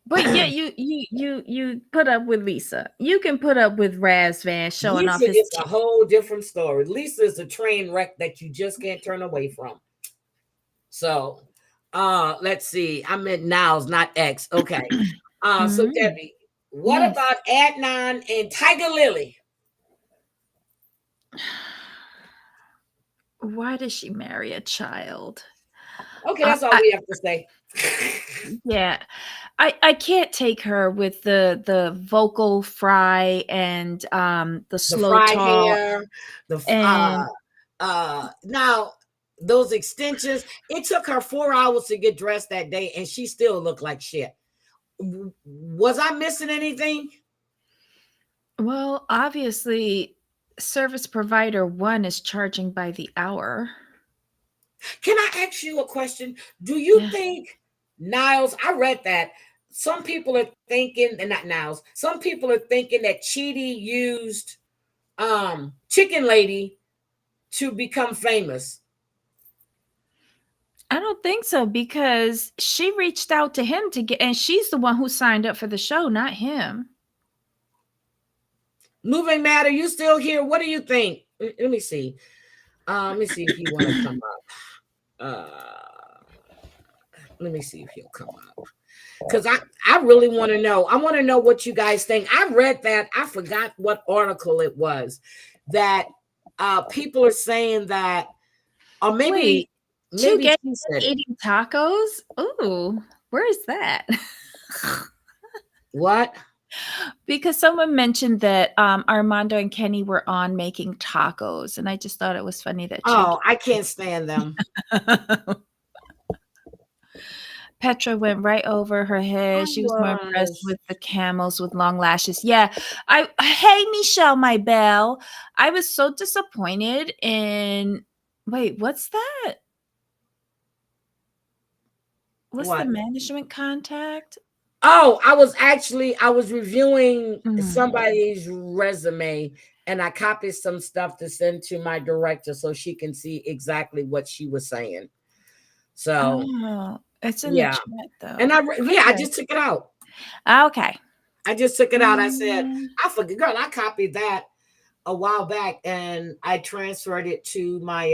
But yeah, you put up with Lisa. You can put up with Razvan showing off
Lisa
his
is a whole different story. Lisa is a train wreck that you just can't turn away from. So, let's see. I meant Niles, not X. Okay. So
Mm,
Debbie, what
yes.
about Adnan and Tiger Lily?
Why does she marry a child?
Okay, that's all
I
we have to say.
yeah. I can't take her with the vocal fry and the
The
slow
fried
talk
hair, the
and
now those extensions. It took her 4 hours to get dressed that day, and she still looked like shit. Was I missing anything?
well, obviously service provider 1 is charging by the hour.
Can I ask you a question? Do you
Yeah.
think Niles? I read that some people are thinking, and not Niles. Some people are thinking that Chidi used Chicken Lady to become famous.
I don't think so because she reached out to him to get, and she's the one who signed up for the show, not him.
Moving Matter, you still here? What do you think? Let me see. Let me see if you want to come up. Let me see if he'll come up. Because I really want to know. I want to know what you guys think. I read that. I forgot what article it was that people are saying that, or
Wait, two
maybe
gay
she
men
said it.
eating tacos? Ooh, where is that?
What?
Because someone mentioned that Armando and Kenny were on making tacos, and I just thought it was funny that two.
Oh, I can't stand them.
Petra went right over her
I
head. She was more impressed
was.
with the camels with long lashes. Yeah. Hey Michelle, my belle. I was so disappointed in wait, what's that? What's the
What?
management contact?
Oh, I was reviewing
Mm.
somebody's resume and I copied some stuff to send to my director so she can see exactly what she was saying. So,
Oh, it's in the
yeah.
chat
And
though.
I
Okay.
just took it out.
Okay.
I just took it out. I said,
Mm,
I forget, girl, I copied that a while back and I transferred it to my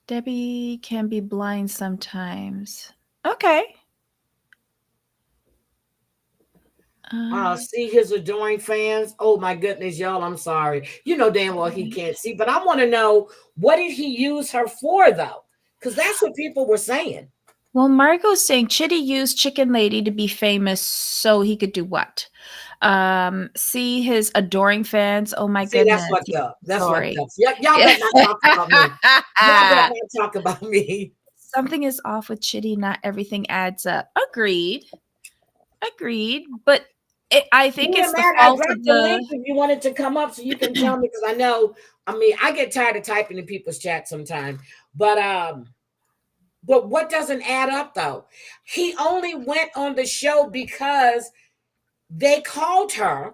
Debbie can be blind sometimes. Okay. Uh,
see his adoring fans. Oh my goodness, y'all. I'm sorry. You know damn well he can't see, but I want to know what did he use her for though? Because that's what people were saying.
well, Margot's saying Chitty used Chicken Lady to be famous so he could do what? See his adoring fans. Oh my
See, that's
goodness.
fucked
Yeah,
up. That's fucked
sorry.
up. Y'all better not talk about me. Y'all better not talk about me.
Something is off with Chitty. Not everything adds up. Agreed. Agreed. But I think
Me and
it's the
Matt, I
fault of
dropped the
the.
link if you wanted to come up so you can tell me because I know. I mean, I get tired of typing in people's chat sometimes, but what doesn't add up though? He only went on the show because they called her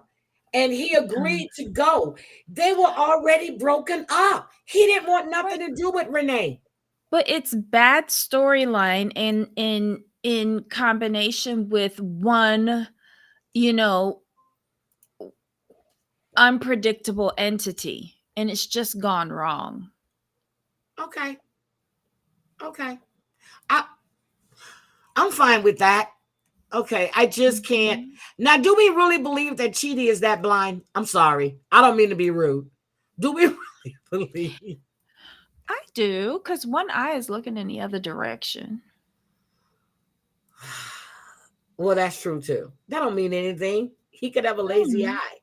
and he
um,
agreed to go. They were already broken up. He didn't want nothing
right.
to do with Renee.
But it's bad storyline in combination with one, you know, unpredictable entity, and it's just gone wrong.
Okay. Okay. I, I'm fine with that. Okay. I just can't.
Mhm.
Now, do we really believe that Chidi is that blind? I'm sorry. I don't mean to be rude. Do we really believe?
I do, because one eye is looking in the other direction.
Well, that's true too. That don't mean anything. He could have a lazy
Mhm.
eye.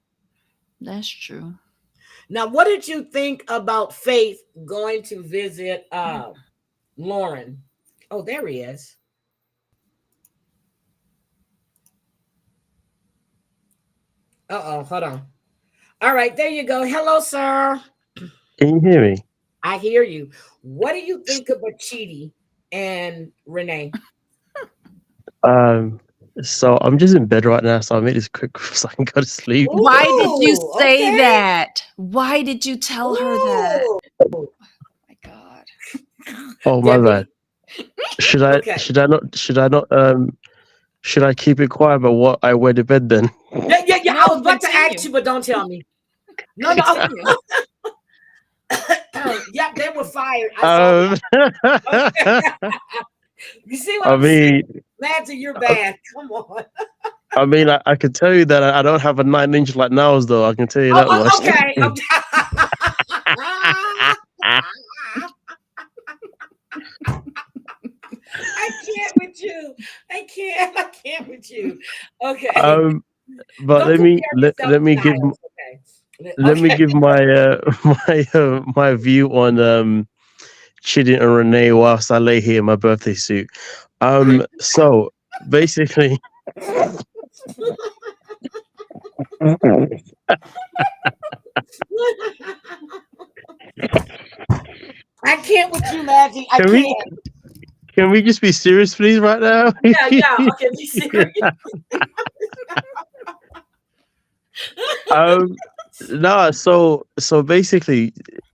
That's true.
Now, what did you think about Faith going to visit Lauren? Oh, there he is. Uh-oh, hold on. All right, there you go. Hello, sir.
Can you hear me?
I hear you. What do you think about Chidi and Renee?
Um, So I'm just in bed right now, so I made this quick so I can go to sleep.
Why did you
Ooh,
say
okay.
that? Why did you tell her that?
Ooh,
Oh my God.
Oh my bad.
Debbie.
Should I
Okay.
should I keep it quiet about what I wear to bed then?
Yeah. I
No,
was about to ask
continue.
you, but don't tell me. No, no.
Continue.
Yep, they were fired. I saw
um,
that. Okay. You see what
I
I'm saying?
mean
Imagine you're bad. Come on.
I can tell you that I don't have a 9 inch like Niles though. I can tell you that much.
Okay. Okay. I can't with you. I can't. I can't with you. Okay.
um, but
Don't compare yourself
let
to
me give
Niles.
let me
Okay.
give my my view on Chidi and Renee whilst I lay here in my birthday suit. So basically,
I can't with you, Maggie. I
can we
can't.
can we just be serious, please, right now?
Yeah. Okay, be serious.
um, no. So basically,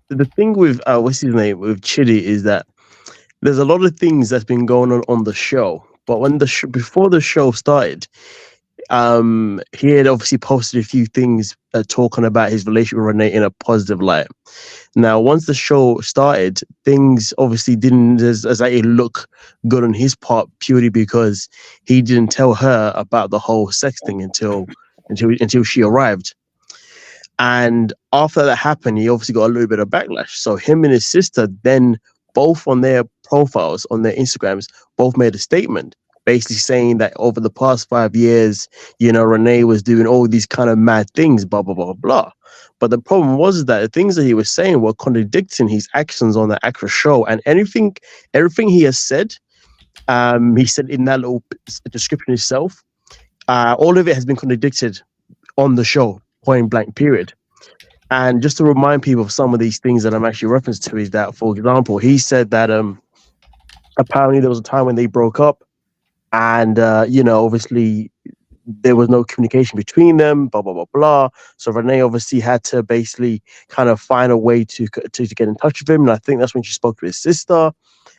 the thing with what's his name with Chidi is that there's a lot of things that's been going on the show, but when before the show started, he had obviously posted a few things talking about his relationship with Renee in a positive light. Now, once the show started, things obviously didn't as like it look good on his part purely because he didn't tell her about the whole sex thing until she arrived. And after that happened, he obviously got a little bit of backlash. So him and his sister then both on their profiles, on their Instagrams, both made a statement basically saying that over the past 5 years, Renee was doing all these kind of mad things, blah, blah, blah, blah. But the problem was that the things that he was saying were contradicting his actions on the actual show. And everything he has said, he said in that little description itself, all of it has been contradicted on the show, point blank, period. And just to remind people of some of these things that I'm actually referenced to is that, for example, he said that apparently there was a time when they broke up, and obviously there was no communication between them, blah blah blah blah. So Renee obviously had to basically kind of find a way to get in touch with him, and I think that's when she spoke to his sister.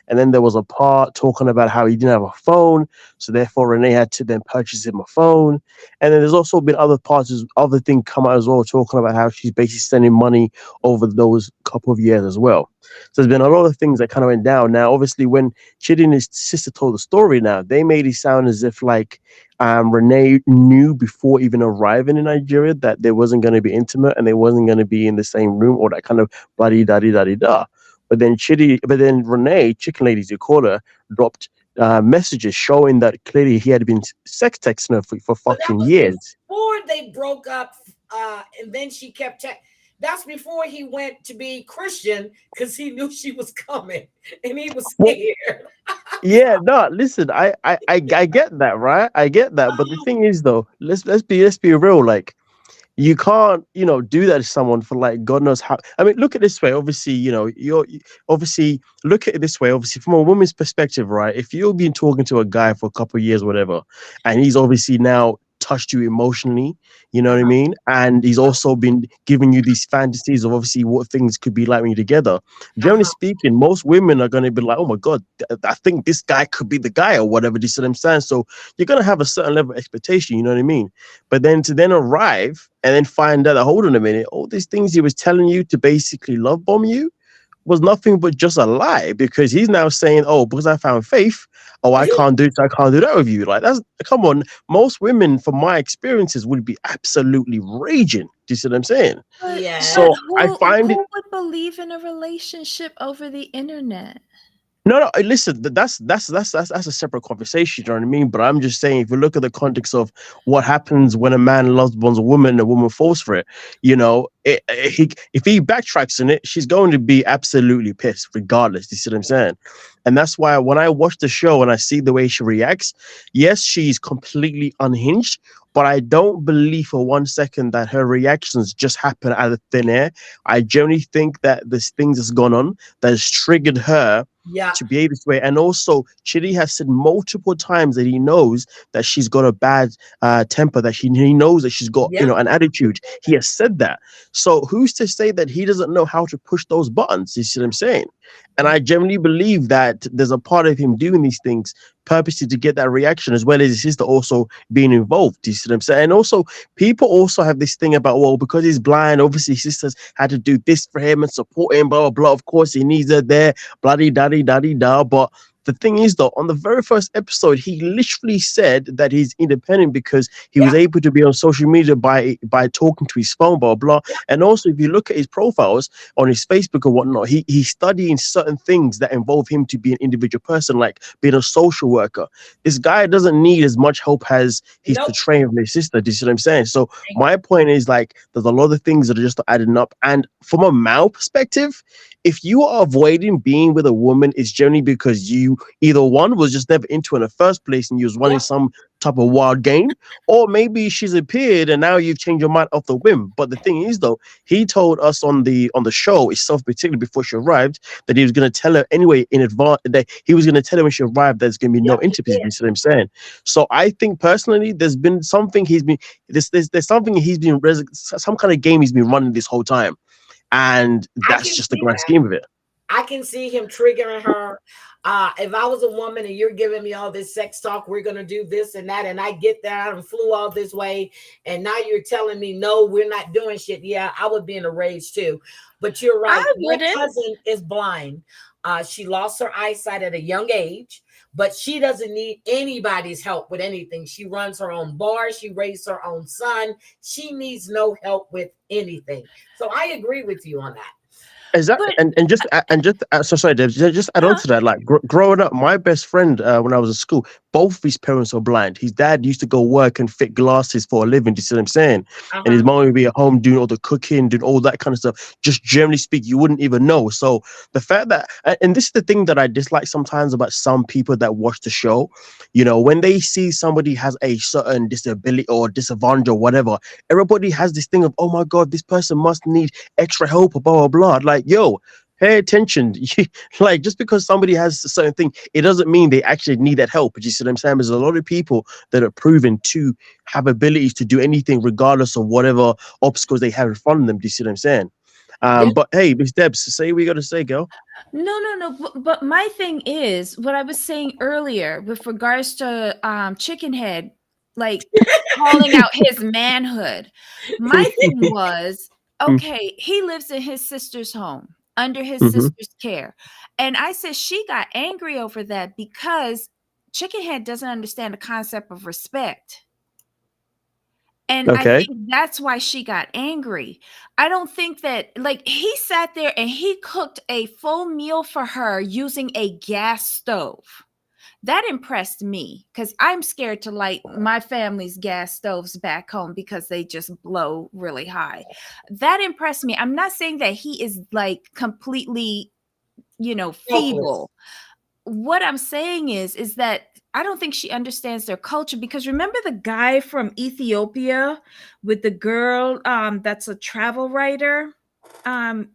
And then there was a part talking about how he didn't have a phone, so therefore Renee had to then purchase him a phone. And then there's also been other parts, other things come out as well, talking about how she's basically sending money over those couple of years as well. So there's been a lot of things that kind of went down. Now, obviously, when Chidi and his sister told the story, now they made it sound as if like Renee knew before even arriving in Nigeria that they wasn't going to be intimate and they wasn't going to be in the same room or that kind of buddy daddy daddy da. But then Renee, chicken lady, as you call her, dropped messages showing that clearly he had been sex texting her for
But that
fucking
was
years.
before they broke up, and then she kept. That's before he went to be Christian because he knew she was coming and he was
Well,
scared.
yeah, no, listen, I get that, right? I get that, but the thing is, though, let's be real. Like, you can't, do that to someone for like God knows how. I mean, look at it this way. Obviously, obviously look at it this way. Obviously, from a woman's perspective, right? If you've been talking to a guy for a couple of years, whatever, and he's obviously now touched you emotionally, you know what I
Uh-huh.
mean? And he's also been giving you these fantasies of obviously what things could be like when you're together. Generally
Uh-huh.
speaking, most women are going to be like, oh my God, I think this guy could be the guy or whatever. Do you see what I'm saying? So you're going to have a certain level of expectation, you know what I mean? But then to then arrive and then find out that, hold on a minute, all these things he was telling you to basically love bomb you was nothing but just a lie, because he's now saying, oh, because I found faith, oh, I can't do it, I can't do that with you. Like, that's, come on. Most women, from my experiences, would be absolutely raging. Do you see what I'm saying?
Yeah.
But
So I find it.
who would believe in a relationship over the internet?
No, listen, that's a separate conversation, you know what I mean? But I'm just saying, if you look at the context of what happens when a man loves bonds a woman falls for it, if he backtracks in it, she's going to be absolutely pissed, regardless. You see what I'm saying? And that's why when I watch the show and I see the way she reacts, yes, she's completely unhinged, but I don't believe for 1 second that her reactions just happen out of thin air. I generally think that there's things that's gone on that has triggered her
Yeah.
to behave this way. And also, Chidi has said multiple times that he knows that she's got a bad temper, that he knows that she's got,
Yeah.
an attitude. He has said that. So who's to say that he doesn't know how to push those buttons? You see what I'm saying? And I genuinely believe that there's a part of him doing these things purposely to get that reaction, as well as his sister also being involved. You see what I'm saying? And also, people also have this thing about, well, because he's blind, obviously his sisters had to do this for him and support him, blah, blah, blah. Of course, he needs her there, bloody daddy, daddy, da. But the thing is, though, on the very first episode, he literally said that he's independent because he was
Yeah.
able to be on social media by talking to his phone, blah, blah. And also, if you look at his profiles on his Facebook and whatnot, he's studying certain things that involve him to be an individual person, like being a social worker. This guy doesn't need as much help as he's
Nope.
portraying from his sister. Do you see what I'm saying? So my point is, like, there's a lot of things that are just adding up. And from a male perspective, if you are avoiding being with a woman, it's generally because you either one was just never into her in the first place and you was running
Yeah.
some type of wild game, or maybe she's appeared and now you've changed your mind off the whim. But the thing is, though, he told us on the show itself, particularly before she arrived, that he was going to tell her anyway in advance, that he was going to tell her when she arrived there's going to be no
Yeah.
intimacy. You see what I'm saying? So I think personally, there's been something he's been there's something he's been some kind of game he's been running this whole time, and
I
that's
can
just the
see
grand
that.
scheme of it.
I can see him triggering her. If I was a woman and you're giving me all this sex talk, we're going to do this and that, and I get there and flew all this way, and now you're telling me, no, we're not doing shit. Yeah, I would be in a rage too. But you're right.
I
My
wouldn't.
cousin is blind. She lost her eyesight at a young age, but she doesn't need anybody's help with anything. She runs her own bar. She raised her own son. She needs no help with anything. So I agree with you on that.
Exactly,
But
and just so sorry, Deb, just add on
uh,
to that. Like growing up, my best friend when I was at school, both his parents were blind. His dad used to go work and fit glasses for a living. Do you see what I'm saying? And his
Uh-huh.
mom would be at home doing all the cooking, doing all that kind of stuff. Just generally speak, you wouldn't even know. So the fact that, and this is the thing that I dislike sometimes about some people that watch the show, when they see somebody has a certain disability or disadvantage or whatever, everybody has this thing of, oh my God, this person must need extra help or blah, blah, blah. Like, yo, pay attention. Like, just because somebody has a certain thing, it doesn't mean they actually need that help. You see what I'm saying? There's a lot of people that are proven to have abilities to do anything regardless of whatever obstacles they have in front of them. Do you see what I'm saying?
Yeah.
But hey, Miss Debs, say what you got to say, girl.
no. But my thing is what I was saying earlier with regards to Chicken Head, like calling out his manhood. My thing was, okay, he lives in his sister's home under his
Mhm.
sister's care. And I said she got angry over that because Chicken Head doesn't understand the concept of respect. And I
Okay.
think that's why she got angry. I don't think that, like, he sat there and he cooked a full meal for her using a gas stove. That impressed me because I'm scared to light my family's gas stoves back home because they just blow really high. That impressed me. I'm not saying that he is like completely,
Helpless.
feeble. What I'm saying is that I don't think she understands their culture because remember the guy from Ethiopia with the girl that's a travel writer?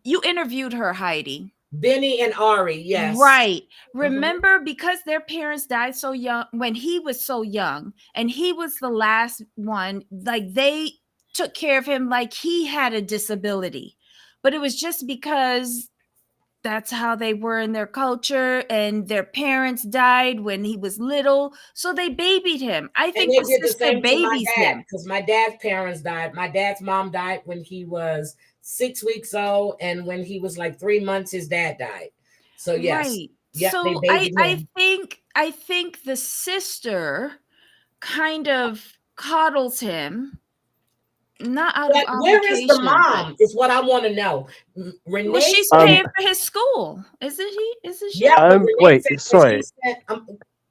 You interviewed her, Heidi.
Benny and Ari, yes.
Right.
Mhm.
Remember, because their parents died so young when he was so young, and he was the last one, like they took care of him like he had a disability. But it was just because that's how they were in their culture, and their parents died when he was little. So they babied him. I
And
think
they
the
did the
sister
same to my
babies
dad
him.
because my dad's parents died. My dad's mom died when he was 6 weeks old, and when he was like 3 months, his dad died. So yes,
Right.
yep, they
So I
babied
I
him.
think I think the sister kind of coddles him, not out of
But where is the
obligation, but
mom? Is what I want to know.
well,
Renee
she's
said,
Um,
paying for his school, isn't he? Isn't she?
yeah, but Renee
wait,
said when she
sorry.
said,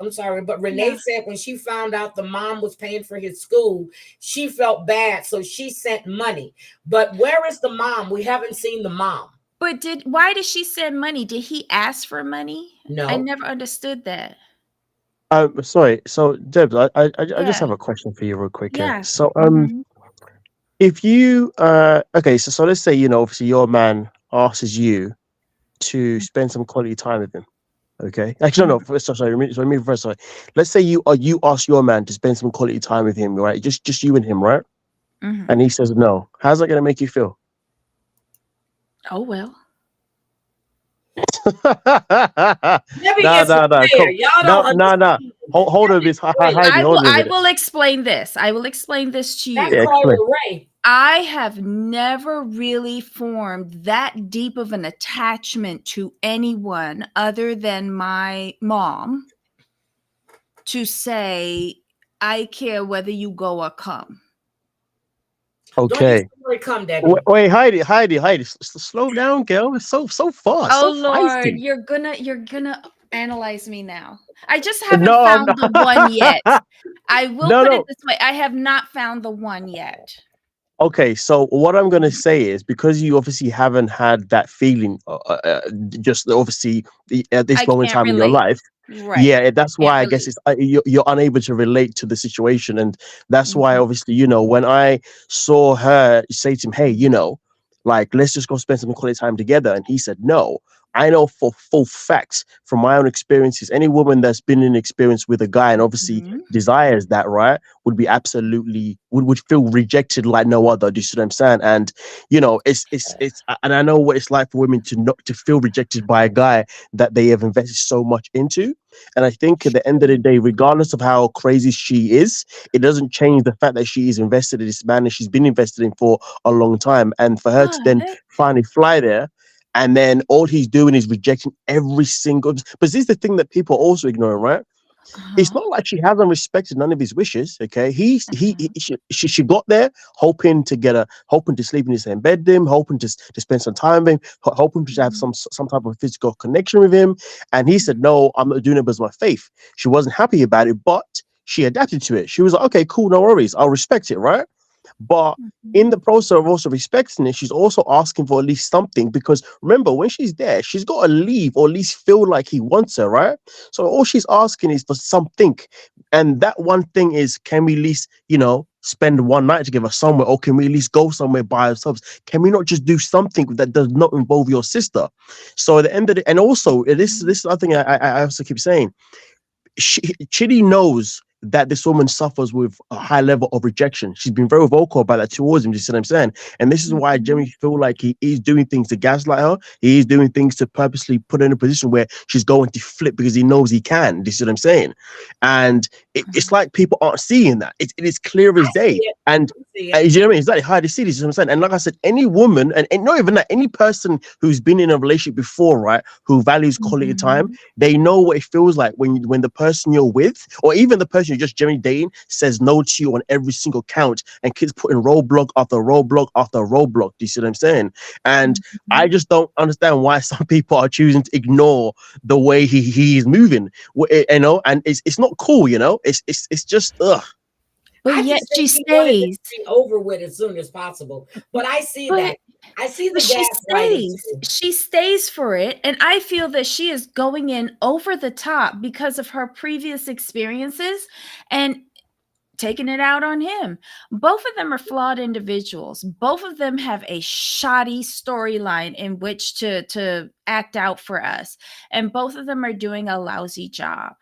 I'm sorry, but Renee
Yeah.
said when she found out the mom was paying for his school, she felt bad, so she sent money. But where is the mom? We haven't seen the mom.
But why did she send money? Did he ask for money? I
No.
never understood that.
Sorry. So, Debs, I just
Yeah.
have a question for you, real quick. Yeah.
Yeah.
So,
Mhm.
if you, okay, so let's say obviously your man asks you to spend some quality time with him. Okay. Actually, no,
Mhm.
no. First, sorry. Let me first. Sorry. Let's say you ask your man to spend some quality time with him, right? Just you and him, right?
Mhm.
And he says no. How's that gonna make you feel?
Oh well.
Let me
No,
get some
no, no.
clear.
Come.
Y'all don't
No, no, no.
understand.
Hold on,
That's
Miss
Ray.
Heidi. Hold on a
I
minute.
will explain this. I will explain this to
That's
Yeah,
you.
explain.
Carla Ray.
I have never really formed that deep of an attachment to anyone other than my mom to say, I care whether you go or come.
Don't use
Okay.
the word come,
Wait,
Debbie.
wait, Heidi. Slow down, girl. It's so fast,
Oh
so
Lord,
feisty.
you're gonna analyze me now. I just haven't
No, no,
found the one yet. I will
no,
put it
no.
this way. I have not found the one yet.
Okay, so what I'm gonna say is because you obviously haven't had that feeling, just obviously at this
I
moment in
can't
time in your
relate.
life,
Right.
yeah, that's
Can't
why I guess
relate.
it's you're unable to relate to the situation, and that's why
Mhm.
obviously when I saw her say to him, hey, like let's just go spend some quality time together, and he said no. I know for full facts from my own experiences, any woman that's been in experience with a guy and obviously
Mhm.
desires that, right, would be absolutely would feel rejected like no other. Do you see what I'm saying? And it's and I know what it's like for women to not to feel rejected by a guy that they have invested so much into. And I think at the end of the day, regardless of how crazy she is, it doesn't change the fact that she is invested in this man and she's been invested in for a long time. And for her to then
But
finally fly there, and then all he's doing is rejecting every single. But this is the thing that people are also ignoring, right? It's
uh-huh.
not like she hasn't respected none of his wishes. Okay,
Mhm.
she got there hoping to get hoping to sleep in the same bed with him, hoping to spend some time with him, hoping to have
Mhm.
some type of physical connection with him. And he said, "No, I'm not doing it because of my faith." She wasn't happy about it, but she adapted to it. She was like, "Okay, cool, no worries, I'll respect it, right?" But in
Mhm.
the process of also respecting it, she's also asking for at least something because remember, when she's there, she's got to leave or at least feel like he wants her, right? So all she's asking is for something. And that one thing is, can we at least, spend one night together somewhere, or can we at least go somewhere by ourselves? Can we not just do something that does not involve your sister? So at the end of the, and also this other thing I also keep saying, Chidi knows that this woman suffers with a high level of rejection. She's been very vocal about that towards him. You see what I'm saying? And this is why I
Mhm.
generally feel like he is doing things to gaslight her. He is doing things to purposely put her in a position where she's going to flip because he knows he can. You see what I'm saying? And it's
Mhm.
like people aren't seeing that. It is clear
I
as
see
day.
it.
And
I see it.
you know what I mean? Exactly how they see this. Is what I'm saying. And like I said, any woman, and not even that, any person who's been in a relationship before, right, who values quality time,
Mhm.
they know what it feels like when the person you're with, or even the person you're just generally dating, says no to you on every single count, and keeps putting roadblock after roadblock after roadblock. Do you see what I'm saying? And I
Mhm.
just don't understand why some people are choosing to ignore the way he is moving. And it's not cool. It's just ugh.
But
I
yet
just
she
think he wanted this
stays.
thing over with as soon as possible. But I see
But
that. I see
but
the
she
gaslighting
stays.
too.
She stays for it, and I feel that she is going in over the top because of her previous experiences and taking it out on him. Both of them are flawed individuals. Both of them have a shoddy storyline in which to act out for us, and both of them are doing a lousy job.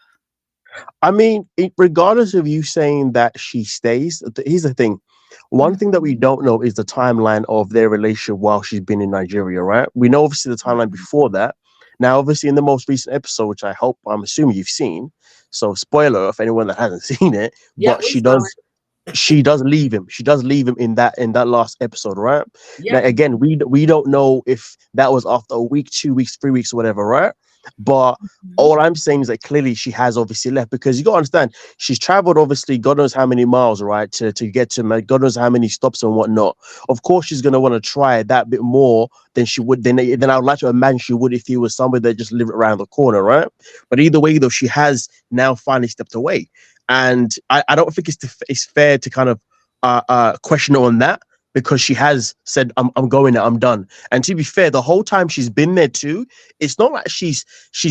I mean, regardless of you saying that she stays, here's the thing. One thing that we
Mhm.
don't know is the timeline of their relationship while she's been in Nigeria, right? We know obviously the timeline
Mhm.
before that. Now, obviously, in the most recent episode, which I'm assuming you've seen, so spoiler if anyone that hasn't seen it,
Yeah,
but
we saw
she does leave him. She does leave him in that last episode, right?
it.
Now,
Yep.
again, we don't know if that was after a week, 2 weeks, 3 weeks, or whatever, right? But
Mhm.
all I'm saying is that clearly she has obviously left, because you got to understand she's traveled obviously God knows how many miles, right, to get to God knows how many stops and whatnot. Of course, she's gonna want to try that bit more than she would than I would like to imagine she would if he was somebody that just lived around the corner, right? But either way, though, she has now finally stepped away, and I don't think it's fair to kind of question her on that, because she has said I'm going there, I'm done. And to be fair, the whole time she's been there too, it's not like she's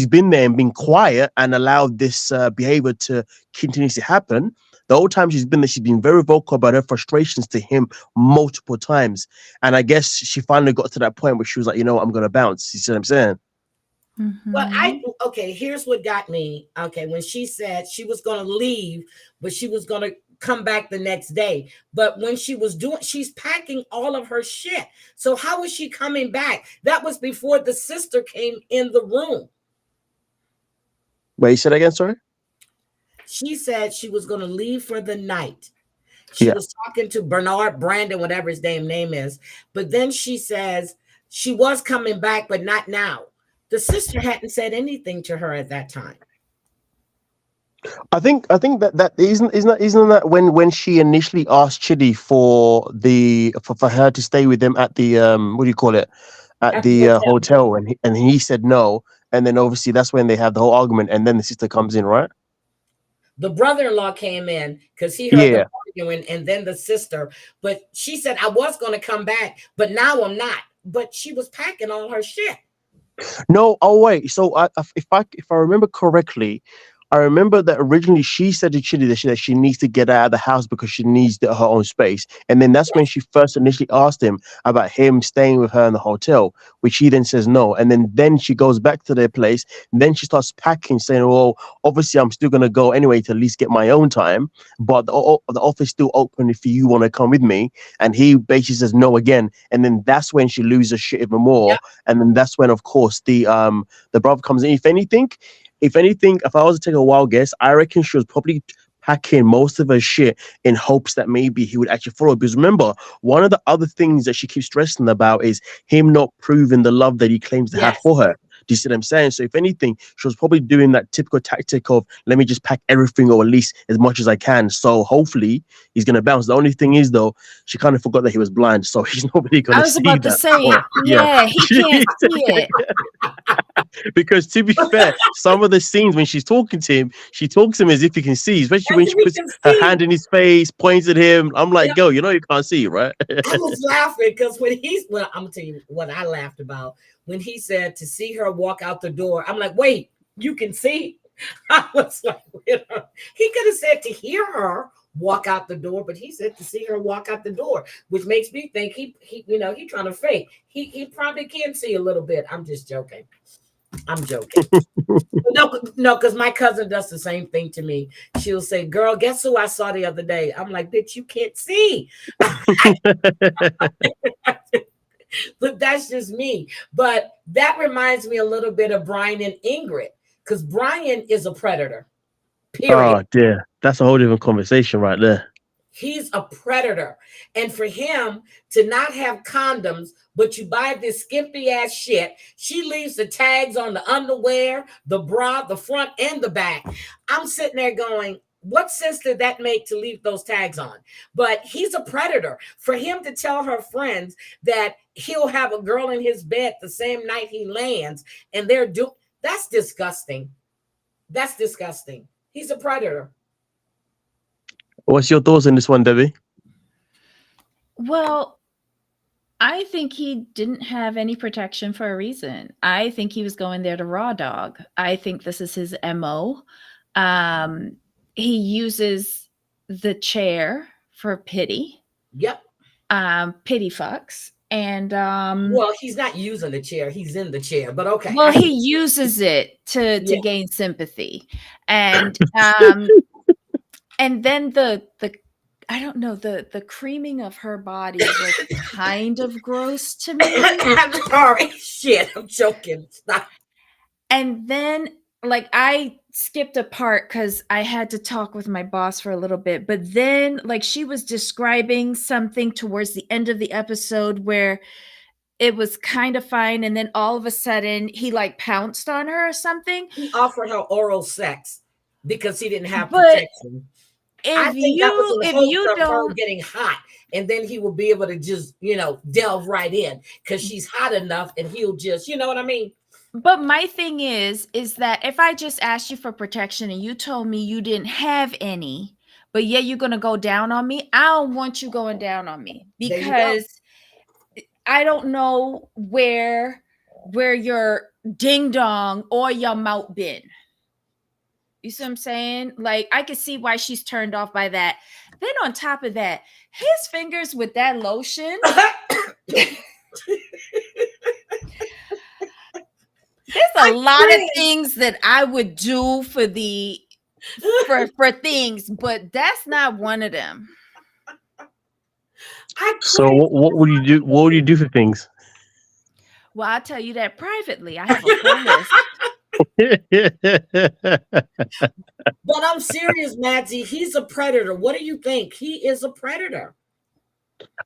been there and been quiet and allowed this behavior to continuously happen. The whole time she's been there, she's been very vocal about her frustrations to him multiple times. And I guess she finally got to that point where she was like, you know what, I'm gonna bounce. You see what I'm saying?
But
Mhm.
okay, here's what got me. Okay, when she said she was going to leave, but she was going to come back the next day. But when she was doing, she's packing all of her shit. So how was she coming back? That was before the sister came in the room.
Wait, you said again, sorry?
She said she was going to leave for the night. She
Yeah.
was talking to Bernard Brandon, whatever his damn name is. But then she says she was coming back, but not now. The sister hadn't said anything to her at that time.
I think that isn't that when she initially asked Chidi for her to stay with them at the what do you call it, at
At the
the
hotel.
hotel, and he said no, and then obviously that's when they have the whole argument, and then the sister comes in, right?
The brother-in-law came in because he heard them
Yeah.
arguing, and then the sister. But she said, I was going to come back, but now I'm not. But she was packing all her shit.
No, oh wait. So if I remember correctly, I remember that originally she said to Chidi that she needs to get out of the house because she needs her own space. And then that's when
Yes.
she first initially asked him about him staying with her in the hotel, which he then says no. And then she goes back to their place. And then she starts packing, saying, "Well, obviously I'm still gonna go anyway to at least get my own time, but the office still open if you want to come with me." And he basically says no again. And then that's when she loses shit even more.
Yep.
And then that's when, of course, the brother comes in. If anything, if I was to take a wild guess, I reckon she was probably packing most of her shit in hopes that maybe he would actually follow. Because remember, one of the other things that she keeps stressing about is him not proving the love that he claims to have
Yes.
for her. Do you see what I'm saying? So if anything, she was probably doing that typical tactic of let me just pack everything or at least as much as I can. So hopefully he's gonna bounce. The only thing is though, she kind of forgot that he was blind, so he's not really
I
gonna
was
see
about to
that.
say,
But yeah.
yeah, he can't see it.
Because to be fair, some of the scenes when she's talking to him, she talks to him as if he can see, especially
As
when she
if we
puts
can
her
see.
hand in his face, points at him. I'm like,
Yep.
girl, you know you can't see, right?
I was laughing because well, I'm gonna tell you what I laughed about when he said to see her walk out the door. I'm like, wait, you can see? I was like, he could have said to hear her walk out the door, but he said to see her walk out the door, which makes me think he trying to fake. He probably can see a little bit. I'm just joking. I'm joking. No, no, because my cousin does the same thing to me. She'll say, "Girl, guess who I saw the other day?" I'm like, "Bitch, you can't see." But that's just me. But that reminds me a little bit of Brian and Ingrid, because Brian is a predator. Period.
Oh dear, that's a whole different conversation right there.
He's a predator. And for him to not have condoms, but you buy this skimpy ass shit, she leaves the tags on the underwear, the bra, the front and the back. I'm sitting there going, what sense did that make to leave those tags on? But he's a predator. For him to tell her friends that he'll have a girl in his bed the same night he lands, and that's disgusting. That's disgusting. He's a predator.
What's your thoughts on this one, Debbie?
Well, I think he didn't have any protection for a reason. I think he was going there to raw dog. I think this is his MO. Um, he uses the chair for pity,
Yep.
pity fucks. And
Well, he's not using the chair; he's in the chair. But okay,
well,
I
he
hear.
uses it to
Yeah,
gain sympathy. And and then the I don't know, the creaming of her body was kind of gross to me.
I'm sorry. Shit, I'm joking. Stop.
And then, like, I skipped a part because I had to talk with my boss for a little bit. But then, like, she was describing something towards the end of the episode where it was kind of fine, and then all of a sudden he like pounced on her or something.
He offered her oral sex because he didn't have
But
protection. I think that was in
if
hopes
you
of her
don't,
getting hot, and then he will be able to just, delve right in because she's hot enough, and he'll just, you know what I mean?
but my thing is that if I just asked you for protection and you told me you didn't have any, but yeah, you're gonna go down on me, I don't want you going down on me
There you go.
because I don't know where your ding dong or your mouth been. You see what I'm saying? Like, I could see why she's turned off by that. Then on top of that, his fingers with that lotion. There's a lot of things that I would do for things, but that's not one of them.
So what would you do? What would you do for things?
Well, I'll tell you that privately. I have a full list.
But I'm serious, Madsy. He's a predator. What do you think? He is a predator.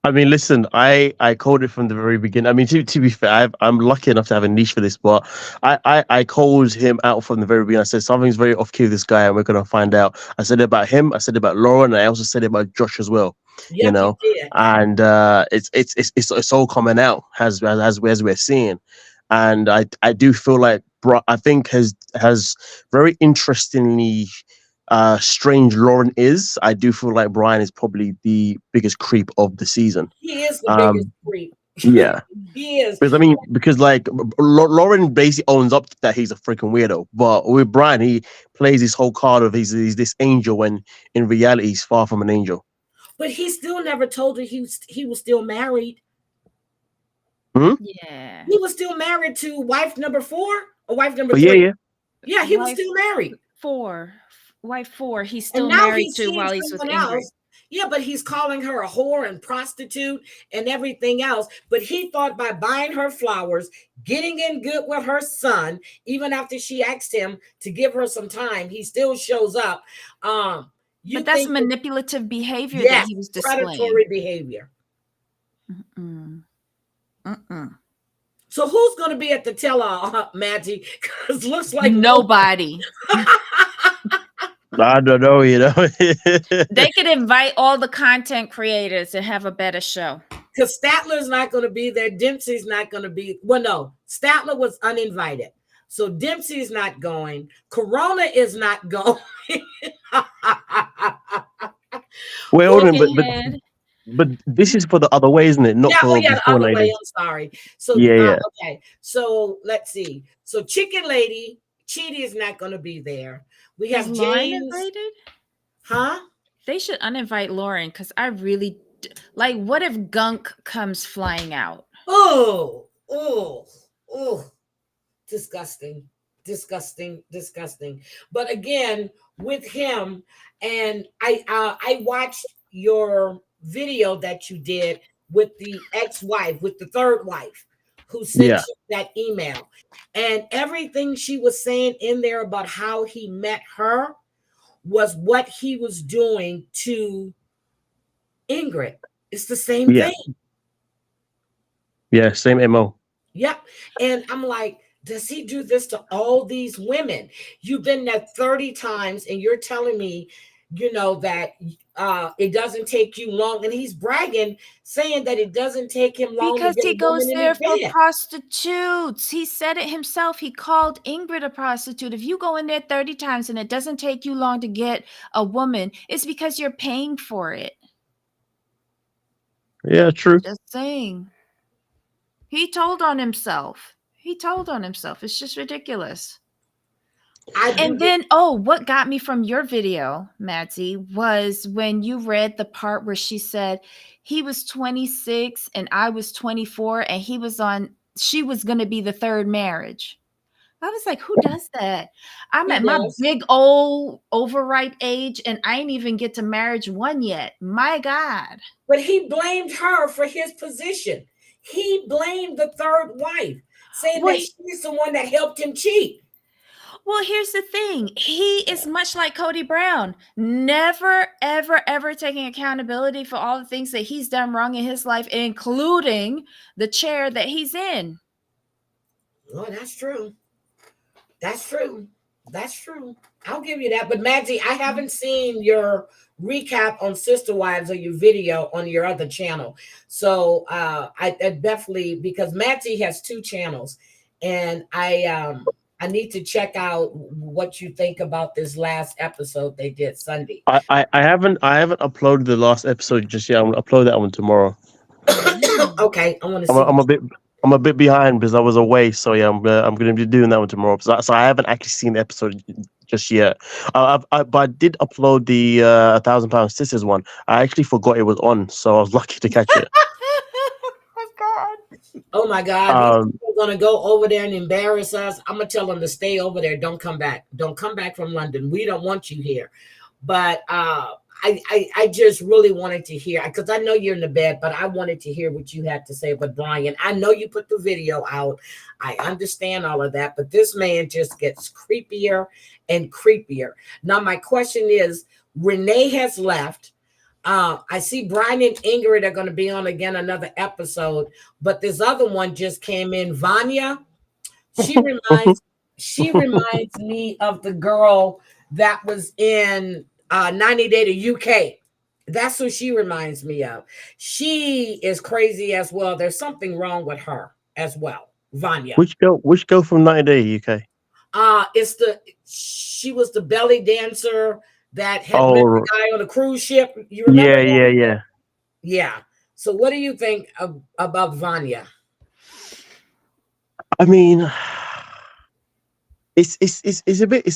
I mean, listen, I called it from the very beginning. I mean, to be fair, I'm lucky enough to have a niche for this, but I called him out from the very beginning. I said something's very off key with this guy, and we're gonna find out. I said it about him. I said it about Lauren. And I also said it about Josh as well.
Yep, you did.
And it's all coming out as we're seeing, and I do feel like I think has very interestingly. Strange Lauren is, I do feel like Brian is probably the biggest creep of the season.
He is the biggest creep.
Yeah.
He is.
Because like Lauren basically owns up that he's a freaking weirdo. But with Brian, he plays this whole card of he's this angel when in reality he's far from an angel.
But he still never told her he was still married.
Yeah.
He was still married to wife number 4 or wife number 3. Yeah, he was still married.
Wife 4, he's still married to while he's with Ingrid.
Yeah, but he's calling her a whore and prostitute and everything else. But he thought by buying her flowers, getting in good with her son, even after she asked him to give her some time, he still shows up.
But that's manipulative behavior that he was displaying.
Predatory behavior. So who's going to be at the tell-all, Maggie? Because looks like
nobody.
I don't know,
They could invite all the content creators and have a better show.
Because Statler's not going to be there. Dempsey's not going to be. Well, no, Statler was uninvited. So Dempsey's not going. Corona is not going.
Wait, hold on, but this is for the other way, isn't it? Not for
the other way. I'm sorry. So okay. So let's see. So Chicken Lady, Chidi is not going to be there. We have James. Invited? Huh?
They should uninvite Lauren because I really like. What if gunk comes flying out?
Oh, disgusting. But again, with him, and I watched your video that you did with the ex-wife, with the third wife, who sent you that email. And everything she was saying in there about how he met her was what he was doing to Ingrid. It's the same thing.
Yeah, same MO.
Yep. And I'm like, does he do this to all these women? You've been there 30 times and you're telling me, that it doesn't take you long. And he's bragging, saying that it doesn't take him long
because
to get
he goes there for prostitutes. He said it himself. He called Ingrid a prostitute. If you go in there 30 times and it doesn't take you long to get a woman, it's because you're paying for it.
Yeah, true.
Just saying. He told on himself. It's just ridiculous. And then, what got me from your video, Madsy, was when you read the part where she said he was 26 and I was 24 and she was going to be the third marriage. I was like, who does that? I'm at my big old overripe age and I ain't even get to marriage 1 yet. My God.
But he blamed her for his position. He blamed the third wife, saying that she's the one that helped him cheat.
Well, here's the thing. He is much like Cody Brown, never, ever, ever taking accountability for all the things that he's done wrong in his life, including the chair that he's in.
Oh, that's true. That's true. That's true. I'll give you that. But Maggie, I haven't seen your recap on Sister Wives or your video on your other channel. So I definitely, because Maggie has two channels, and I need to check out what you think about this last episode they did Sunday.
I haven't uploaded the last episode just yet. I'm gonna upload that one tomorrow.
Okay, I want to
I'm
see
a, I'm
what
a bit I'm a bit behind because I was away. So yeah, I'm gonna be doing that one tomorrow. So I haven't actually seen the episode just yet. But I did upload the 1,000 Pound Sisters one. I actually forgot it was on, so I was lucky to catch it.
Oh, God.
Oh my God, these
Um,
people are gonna go over there and embarrass us. I'm gonna tell them to stay over there. Don't come back. Don't come back from London. We don't want you here. But I just really wanted to hear, because I know you're in the bed, but I wanted to hear what you had to say about Brian. I know you put the video out. I understand all of that, but this man just gets creepier and creepier. Now, my question is, Renee has left. I see Brian and Ingrid are going to be on again another episode, but this other one just came in. Vanya, she reminds me of the girl that was in 90 Day to UK. That's who she reminds me of. She is crazy as well. There's something wrong with her as well. Vanya.
which girl from 90 Day UK?
She was the belly dancer that had met the
Oh
guy on a cruise ship. You remember
yeah,
that?
yeah.
Yeah. So what do you think about Vanya?
I mean, it's a bit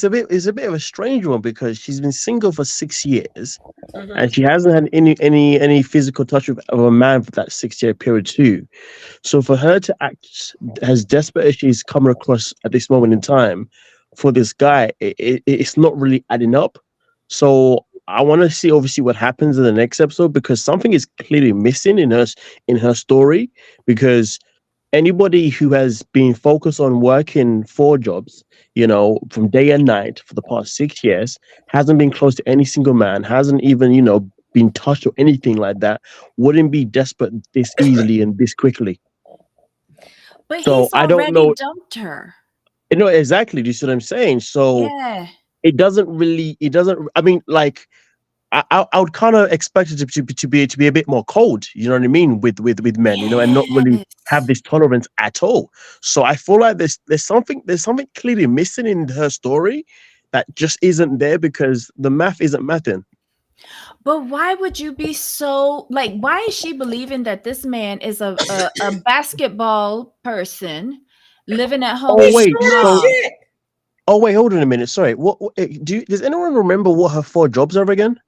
of a strange one because she's been single for 6 years
Mhm.
and she hasn't had any physical touch with a man for that 6 year period too. So for her to act as desperate as she's coming across at this moment in time for this guy, it's not really adding up. So I want to see obviously what happens in the next episode because something is clearly missing in her story because anybody who has been focused on working 4 jobs, from day and night for the past 6 years, hasn't been close to any single man, hasn't even, been touched or anything like that, wouldn't be desperate this easily and this quickly.
But
So
he's
I don't
already
know.
dumped her.
Exactly. Do you see what I'm saying? So
Yeah.
I mean, like, I would kind of expect it to be a bit more cold, you know what I mean, with men, and not really
Yes.
have this tolerance at all. So I feel like there's something clearly missing in her story that just isn't there because the math isn't mathing.
But why would you be so like? Why is she believing that this man is a basketball person living at home
Oh
He's
with his
wait,
sure as
so
mom?
shit.
hold on a minute. Sorry, does anyone remember what her 4 jobs are again?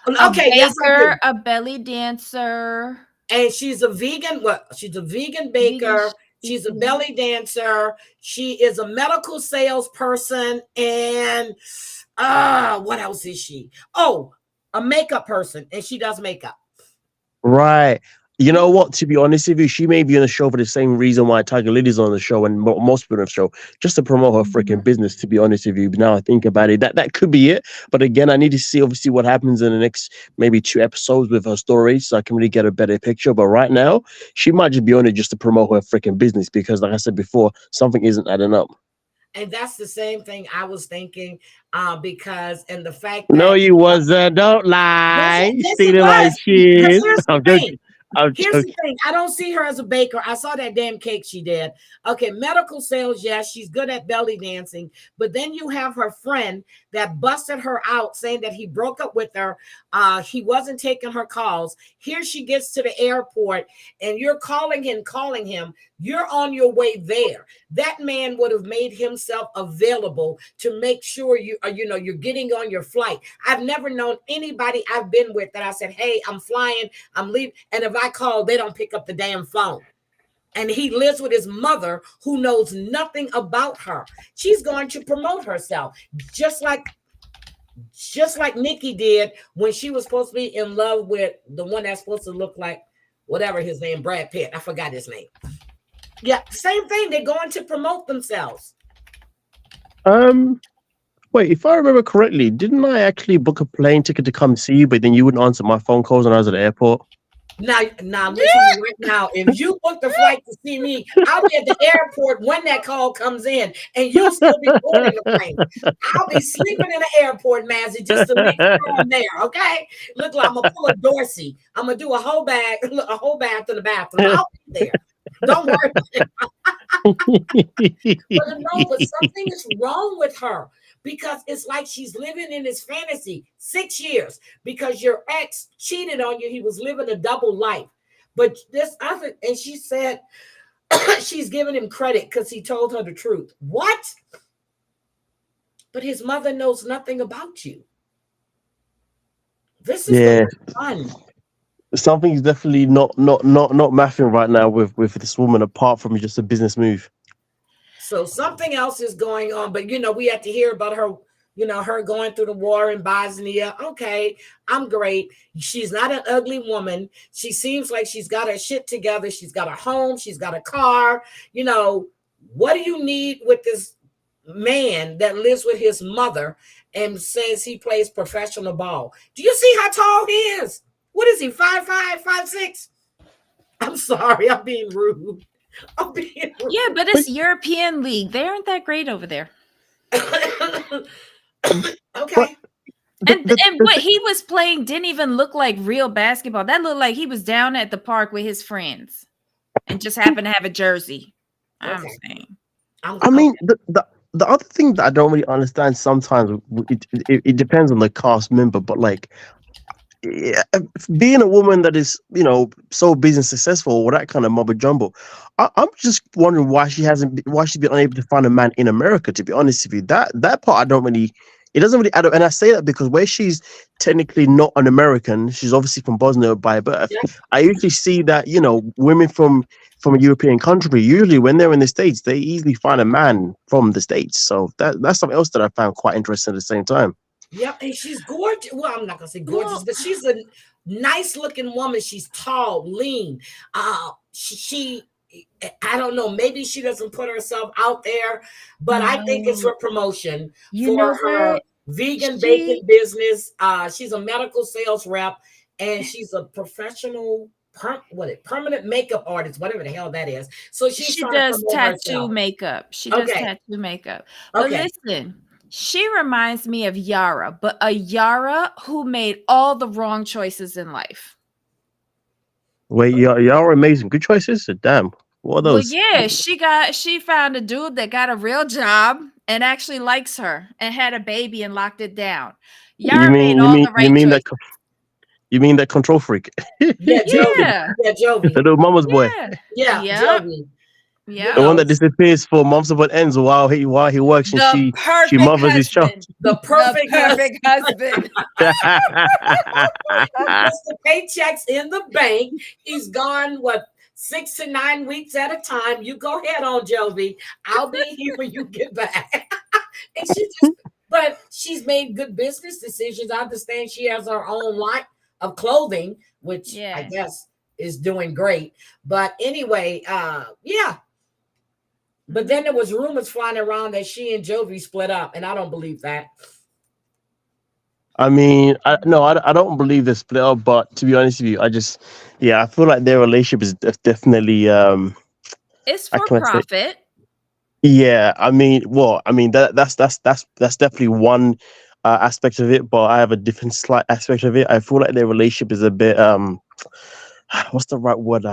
A
Okay, yes, I do.
baker, a belly dancer.
And she's a vegan. Well, she's a vegan baker. She's a belly dancer. She is a medical salesperson. And what else is she? Oh, a makeup person. And she does makeup.
Right. You know what? To be honest with you, she may be on the show for the same reason why Tiger Lily's on the show and most people on the show, just to promote her freaking business. To be honest with you, but now I think about it, that could be it. But again, I need to see obviously what happens in the next maybe 2 episodes with her story, so I can really get a better picture. But right now, she might just be on it just to promote her freaking business because, like I said before, something isn't adding up.
And that's the same thing I was thinking, because and the fact
No,
that
you wasn't. Don't
yes,
lie.
yes, it
Stealing my
was. Because
shit.
here's the
I'm
thing.
joking. I'm
Here's the
joking.
thing. I don't see her as a baker. I saw that damn cake she did. Okay, medical sales, yes, she's good at belly dancing. But then you have her friend that busted her out saying that he broke up with her. He wasn't taking her calls. Here she gets to the airport and you're calling him. You're on your way there. That man would have made himself available to make sure you're getting on your flight. I've never known anybody I've been with that I said, hey, I'm flying, I'm leaving. And if I call, they don't pick up the damn phone. And he lives with his mother who knows nothing about her. She's going to promote herself just like Nikki did when she was supposed to be in love with the one that's supposed to look like whatever his name, Brad Pitt. I forgot his name. Yeah, same thing. They're going to promote themselves.
Um, Wait, if I remember correctly, didn't I actually book a plane ticket to come see you, but then you wouldn't answer my phone calls when I was at the airport?
Now, listen to me right now. If you book the flight to see me, I'll be at the airport when that call comes in, and you'll still be boarding the plane. I'll be sleeping in the airport, Mazzy, just to make sure I'm there. Okay? Look like I'm gonna pull a Dorsey. I'm gonna do a whole bag, a whole bath in the bathroom. I'll be there. Don't worry. But no, but something is wrong with her because it's like she's living in this fantasy 6 years because your ex cheated on you. He was living a double life. But this other, and she said she's giving him credit because he told her the truth. What? But his mother knows nothing about you. This is
Yeah,
fun.
something's definitely not mathing right now with this woman, apart from just a business move.
So something else is going on, but we have to hear about her, her going through the war in Bosnia. Okay, I'm great. She's not an ugly woman. She seems like she's got her shit together. She's got a home, she's got a car. What do you need with this man that lives with his mother and says he plays professional ball? Do you see how tall he is? What is he, 5'5", 5'6"? I'm sorry, I'm being rude.
Yeah, but it's European League. They aren't that great over there.
Okay.
And what he was playing didn't even look like real basketball. That looked like he was down at the park with his friends and just happened to have a jersey. I'm saying.
I mean, the other thing that I don't really understand sometimes, it depends on the cast member, but like, yeah, being a woman that is, so business successful or that kind of mumbo jumbo, I'm just wondering why why she's been unable to find a man in America. To be honest with you, that part I don't really, it doesn't really add up. And I say that because where she's technically not an American, she's obviously from Bosnia by birth.
Yeah.
I usually see that women from a European country, usually when they're in the States, they easily find a man from the States. So that's something else that I found quite interesting at the same time.
Yep, and she's gorgeous. Well, I'm not gonna say gorgeous, but she's a nice looking woman. She's tall, lean. She I don't know, maybe she doesn't put herself out there, but I think it's for promotion for her vegan bacon business. She's a medical sales rep and she's a professional permanent makeup artist, whatever the hell that is. So she
does tattoo makeup. She does tattoo makeup. But listen, she reminds me of Yara, but a Yara who made all the wrong choices in life.
Wait, y'all made some good choices? Damn. What are those?
Well, yeah, she found a dude that got a real job and actually likes her and had a baby and locked it down. Yara made all the right choices.
You mean that control freak?
Yeah, Jovi. Yeah, Jovi.
The little mama's boy.
Yeah, Jovi.
Yeah,
the one that disappears for months upon ends while he works and she mothers his child.
The perfect husband. Just the paychecks in the bank. He's gone 6 to 9 weeks at a time. You go ahead on Jovi. I'll be here when you get back. And but she's made good business decisions. I understand she has her own line of clothing, which I guess is doing great. But anyway, yeah. But then there was rumors flying around that she and Jovi split up, and I don't believe that.
I mean, I don't believe they split up. But to be honest with you, I feel like their relationship is definitely
it's for profit.
Yeah, I mean, that's definitely one aspect of it, but I have a different slight aspect of it. I feel like their relationship is a bit what's the right word?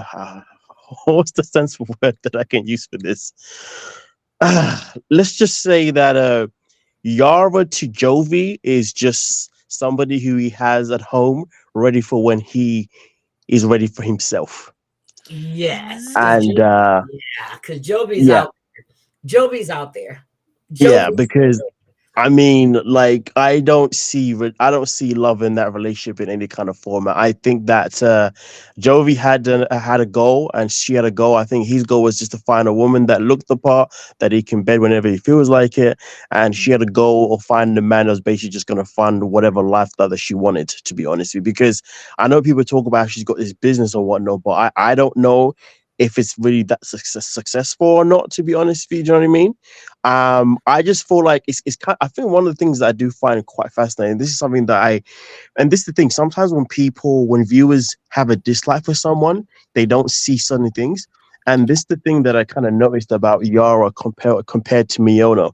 What's the sensible word that I can use for this? Let's just say that Yara to Jovi is just somebody who he has at home, ready for when he is ready for himself.
Yes,
and
because Jovi's out. Jovi's out there.
Because I mean, like, I don't see love in that relationship in any kind of format. I think that Jovi had a goal and she had a goal. I think his goal was just to find a woman that looked the part, that he can bed whenever he feels like it. And she had a goal of finding a man that was basically just going to fund whatever lifestyle that she wanted, to be honest with you. Because I know people talk about she's got this business or whatnot, but I don't know if it's really that successful or not. To be honest, with you, do you know what I mean? I just feel like it's kind. I think one of the things that I do find quite fascinating. This is something that and this is the thing. Sometimes when viewers have a dislike for someone, they don't see certain things. And this is the thing that I kind of noticed about Yara compared to Miona.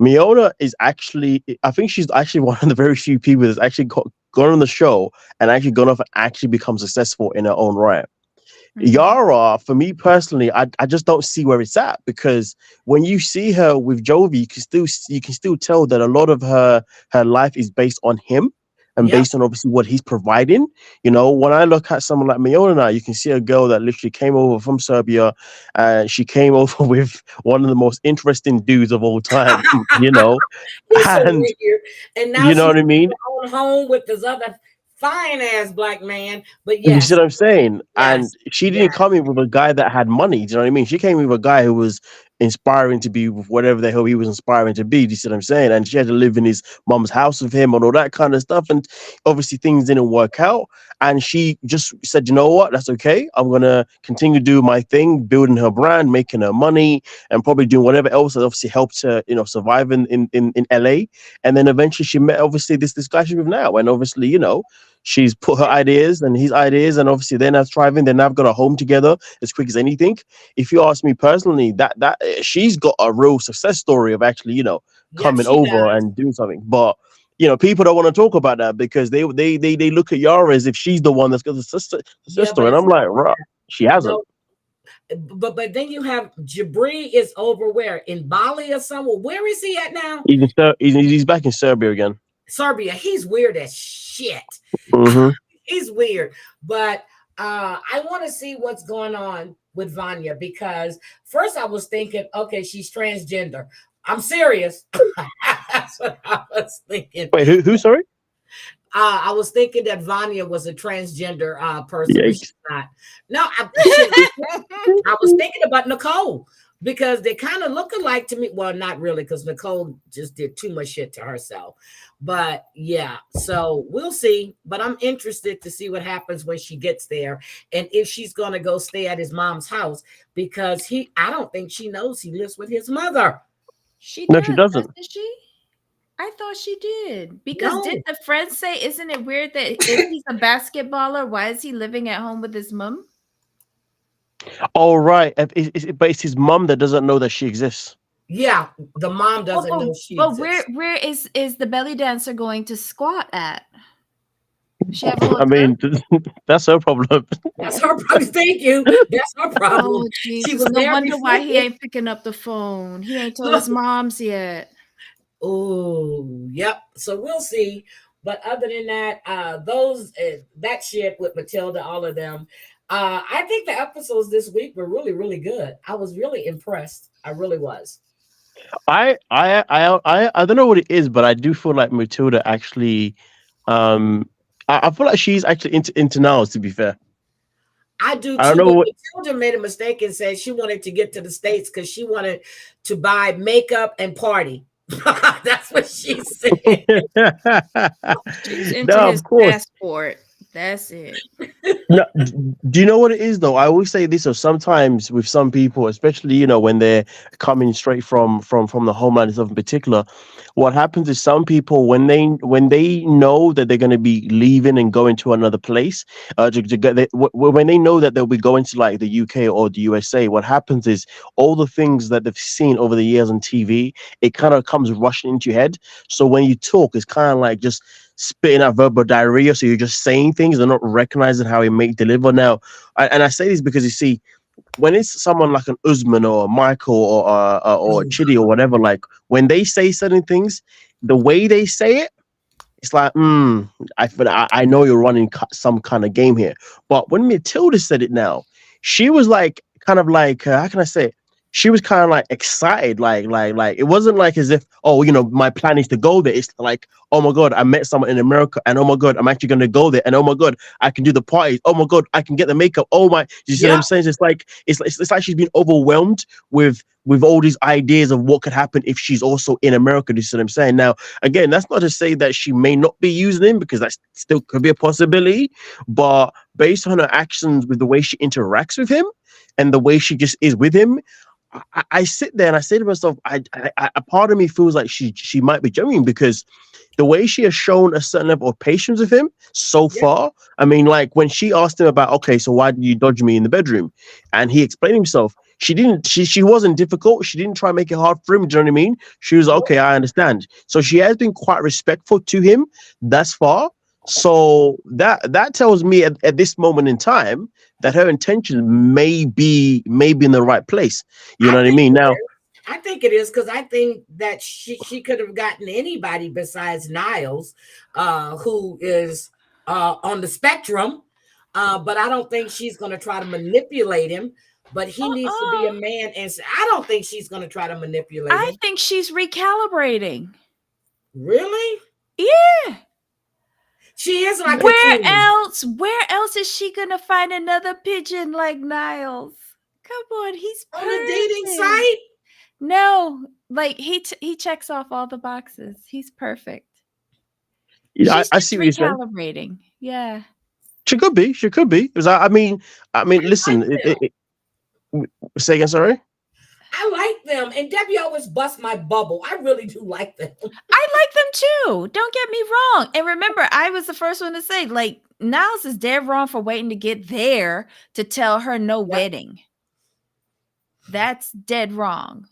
Miona is actually, I think she's actually one of the very few people that's actually gone on the show and actually gone off and actually become successful in her own right. Yara, for me personally, I just don't see where it's at, because when you see her with Jovi, you can still tell that a lot of her life is based on him and
Yep.
based on obviously what he's providing. You know, when I look at someone like Miona now, you can see a girl that literally came over from Serbia, and she came over with one of the most interesting dudes of all time. You know,
He's so
and
weird. And now
you know
she's
what I mean.
on home with this other fine ass black man. But
You see
yes,
what I'm saying? And
yes,
she
yes,
didn't come in with a guy that had money. Do you know what I mean? She came with a guy who was inspiring to be whatever the hell he was inspiring to be. Do you see what I'm saying? And she had to live in his mom's house with him and all that kind of stuff. And obviously things didn't work out. And she just said, you know what? That's okay. I'm going to continue to do my thing, building her brand, making her money, and probably doing whatever else that obviously helped her, you know, survive in LA. And then eventually she met obviously this guy she's with now. And obviously, you know, she's put her ideas and his ideas, and obviously they're now thriving. They're now got a home together as quick as anything. If you ask me personally, that she's got a real success story of actually, you know,
yep,
coming
she
over
does.
and doing something. But you know, people don't want to talk about that because they look at Yara as if she's the one that's got the
Yeah,
sister,
but
and
it's
I'm
not
like, right, she hasn't.
no. But then you have Jabri is over where in Bali or somewhere. Where is he at now?
He's back in Serbia again.
Serbia. He's weird as shit.
Hmm.
He's weird. But I want to see what's going on with Vanya, because first I was thinking, okay, she's transgender. I'm serious. That's what I was thinking.
Wait, who? Sorry.
I was thinking that Vanya was a transgender person, but she's
Yikes.
not. No, I was thinking about Nicole, because they kind of look alike to me. Well, not really, because Nicole just did too much shit to herself. But yeah, so we'll see. But I'm interested to see what happens when she gets there, and if she's going to go stay at his mom's house, because I don't think she knows he lives with his mother.
She
No, she
does,
doesn't.
doesn't she? I thought she did. Because did
No.
the friend say, isn't it weird that if he's a basketballer, why is he living at home with his mom?
Oh, right. But it's his mum that doesn't know that she exists.
Yeah, the mom
Oh,
doesn't know she
but
exists.
where is the belly dancer going to squat at? She have a
I
hotel?
mean, that's her problem.
That's her problem. Thank you. That's her problem.
Oh
She
Jesus!
was
No
there
wonder why he
before.
ain't picking up the phone. He ain't told his moms yet.
Oh, yep. So we'll see. But other than that, that shit with Matilda, all of them. I think the episodes this week were really, really good. I was really impressed. I really was.
I don't know what it is, but I do feel like Matilda actually, um, I feel like she's actually into Niles. To be fair,
I do
I don't
too,
know
but
what.
Matilda made a mistake and said she wanted to get to the States because she wanted to buy makeup and party. That's what she said.
She's into
No,
his
of course.
passport. That's it.
No, do you know what it is though? I always say this. So sometimes with some people, especially when they're coming straight from the homeland and stuff in particular, what happens is some people when they know that they're going to be leaving and going to another place, to get when they know that they'll be going to like the UK or the USA, what happens is all the things that they've seen over the years on TV, it kind of comes rushing into your head. So when you talk, it's kind of like just spitting out verbal diarrhea. So you're just saying things, they're not recognizing how it may deliver. Now, and I say this because you see, when it's someone like an Usman or Michael or Chidi or whatever, like when they say certain things, the way they say it, it's like, I know you're running some kind of game here. But when Matilda said it now, she was like, kind of like, how can I say it? She was kind of like excited, like it wasn't like as if, oh, my plan is to go there. It's like, oh my god, I met someone in America, and oh my god, I'm actually gonna go there, and oh my god, I can do the parties. Oh my god, I can get the makeup. Oh my, you see what I'm
Yep.
saying? It's like she's been overwhelmed with all these ideas of what could happen if she's also in America. You see what I'm saying? Now, again, that's not to say that she may not be using him, because that still could be a possibility. But based on her actions with the way she interacts with him, and the way she just is with him, I sit there and I say to myself, a part of me feels like she might be genuine because the way she has shown a certain level of patience with him so
Yeah.
far. I mean, like when she asked him about, okay, so why did you dodge me in the bedroom? And he explained himself. She didn't, she wasn't difficult. She didn't try to make it hard for him. Do you know what I mean? She was like,
Nope.
okay, I understand. So she has been quite respectful to him thus far. So that tells me at this moment in time that her intentions may be in the right place. You
I
know what I
think
mean?
it
Now,
is. I think it is because I think that she could have gotten anybody besides Niles, who is on the spectrum. But I don't think she's going to try to manipulate him. But he needs to be a
Uh-uh.
man, and I don't think she's going to try to manipulate
I
him.
think she's recalibrating.
Really,
Yeah.
she is like a
Where
team
else? Where else is she gonna find another pigeon like Niles? Come on, he's
on a dating
perfect.
site.
No, like he checks off all the boxes. He's perfect.
you know,
She's
I
just
see what you're saying.
recalibrating. Yeah.
She could be. She could be. Because I mean,
I like
listen.
them.
Say again. Sorry.
I like them, and Debbie always busts my bubble. I really do like them.
I like them too. Don't get me wrong. And remember, I was the first one to say, like, Niles is dead wrong for waiting to get there to tell her no
Yep.
wedding. That's dead wrong.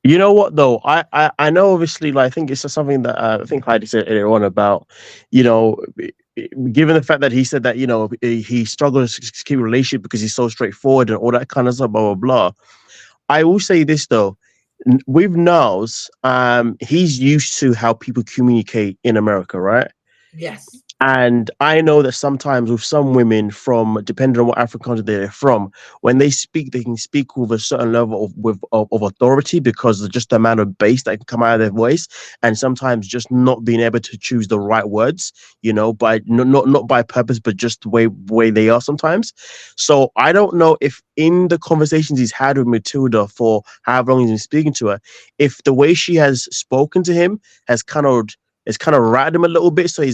You know what though? I know obviously. Like, I think it's just something that I think Heidi said earlier on about, you know, given the fact that he said that he struggles to keep a relationship because he's so straightforward and all that kind of stuff. Blah blah blah. I will say this though, with Niles, he's used to how people communicate in America, right?
Yes.
And I know that sometimes with some women from, depending on what African country they're from, when they speak, they can speak with a certain level of authority because of just the amount of bass that can come out of their voice, and sometimes just not being able to choose the right words, by not by purpose, but just the way they are sometimes. So I don't know if in the conversations he's had with Matilda for however long he's been speaking to her, if the way she has spoken to him has kind of it's kind of rattled him a little bit. So he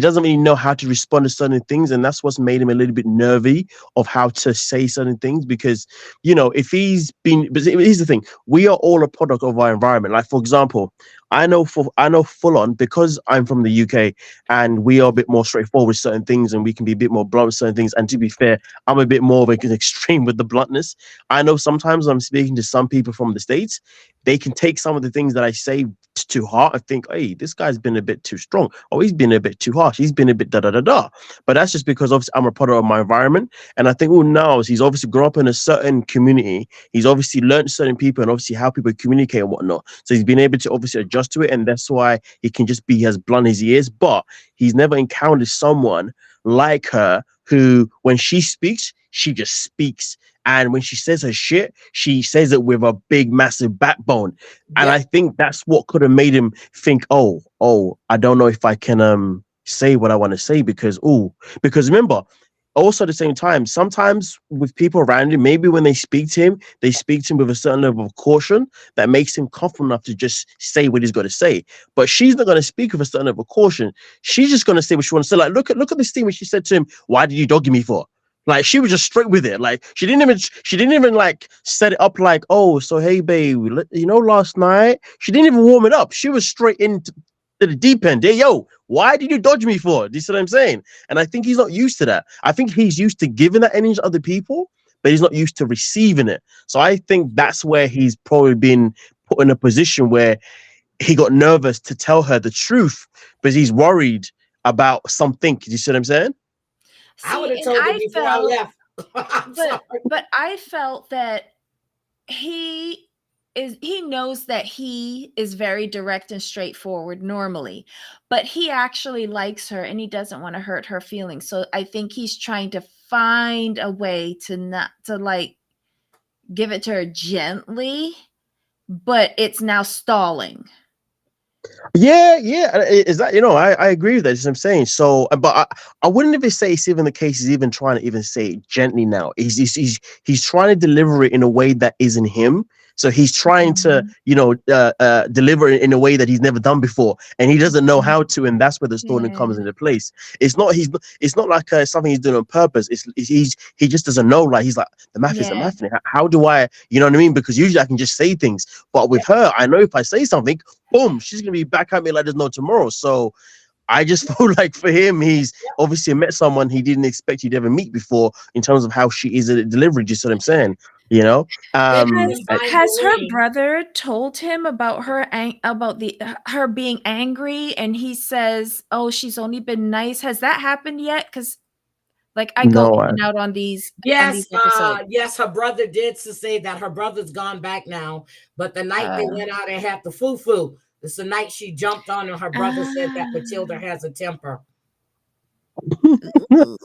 doesn't really know how to respond to certain things, and that's what's made him a little bit nervy of how to say certain things. Because if he's been, but here's the thing: we are all a product of our environment. Like, for example, I know full on, because I'm from the UK and we are a bit more straightforward with certain things, and we can be a bit more blunt with certain things. And to be fair, I'm a bit more of an extreme with the bluntness. I know sometimes I'm speaking to some people from the States, they can take some of the things that I say to heart and think, hey, this guy's been a bit too strong, or he's been a bit too harsh, he's been a bit da da da da. But that's just because obviously I'm a product of my environment. And I think all now is he's obviously grown up in a certain community. He's obviously learned certain people and obviously how people communicate and whatnot. So he's been able to obviously adjust to it. And that's why he can just be as blunt as he is. But he's never encountered someone like her who, when she speaks, she just speaks. And when she says her shit, she says it with a big, massive backbone. And I
Yep.
think that's what could have made him think, I don't know if I can say what I want to say because remember, also at the same time, sometimes with people around him, maybe when they speak to him, they speak to him with a certain level of caution that makes him confident enough to just say what he's got to say. But she's not going to speak with a certain level of caution. She's just going to say what she wants to say. Like, look at this thing when she said to him, "Why did you dog me for?" Like, she was just straight with it. Like, she didn't even like set it up like, oh, so hey babe, last night. She didn't even warm it up. She was straight into the deep end. Hey, yo, why did you dodge me for? Do you see what I'm saying? And I think he's not used to that. I think he's used to giving that energy to other people, but he's not used to receiving it. So I think that's where he's probably been put in a position where he got nervous to tell her the truth because he's worried about something. Do you see what I'm saying?
I
See,
would have
and
told her
I
before I
felt,
left. I'm
but
sorry.
I felt that he knows that he is very direct and straightforward normally, but he actually likes her and he doesn't want to hurt her feelings. So I think he's trying to find a way to not to like give it to her gently, but it's now stalling.
Yeah, yeah. Is that I agree with that. That's what I'm saying. So, but I wouldn't even say it's even the case. He's even trying to even say it gently now. He's trying to deliver it in a way that isn't him. So he's trying to,
Mhm.
deliver it in a way that he's never done before, and he doesn't know how to, and that's where the story
Yeah.
comes into place. It's not like something he's doing on purpose. He just doesn't know. Like he's like, the math is the
Yeah.
math. How do I, you know what I mean? Because usually I can just say things, but with her, I know if I say something, boom, she's gonna be back at me like there's no tomorrow. So I just feel like for him, he's obviously met someone he didn't expect he'd ever meet before in terms of how she is at delivery. Just what I'm saying, you know.
Maybe
Um,
he
Has
uh,
find
has her
Doreen.
brother told him about about the her being angry, and he says, "Oh, she's only been nice." Has that happened yet? Because like I go
no,
in and out on
Yes,
these episodes.
yes, her brother did to say that her brother's gone back now. But the night they
Uh,
went out and had the foo-foo, it's the night she jumped on and her brother said that Matilda
ah,
has a temper.
ooh.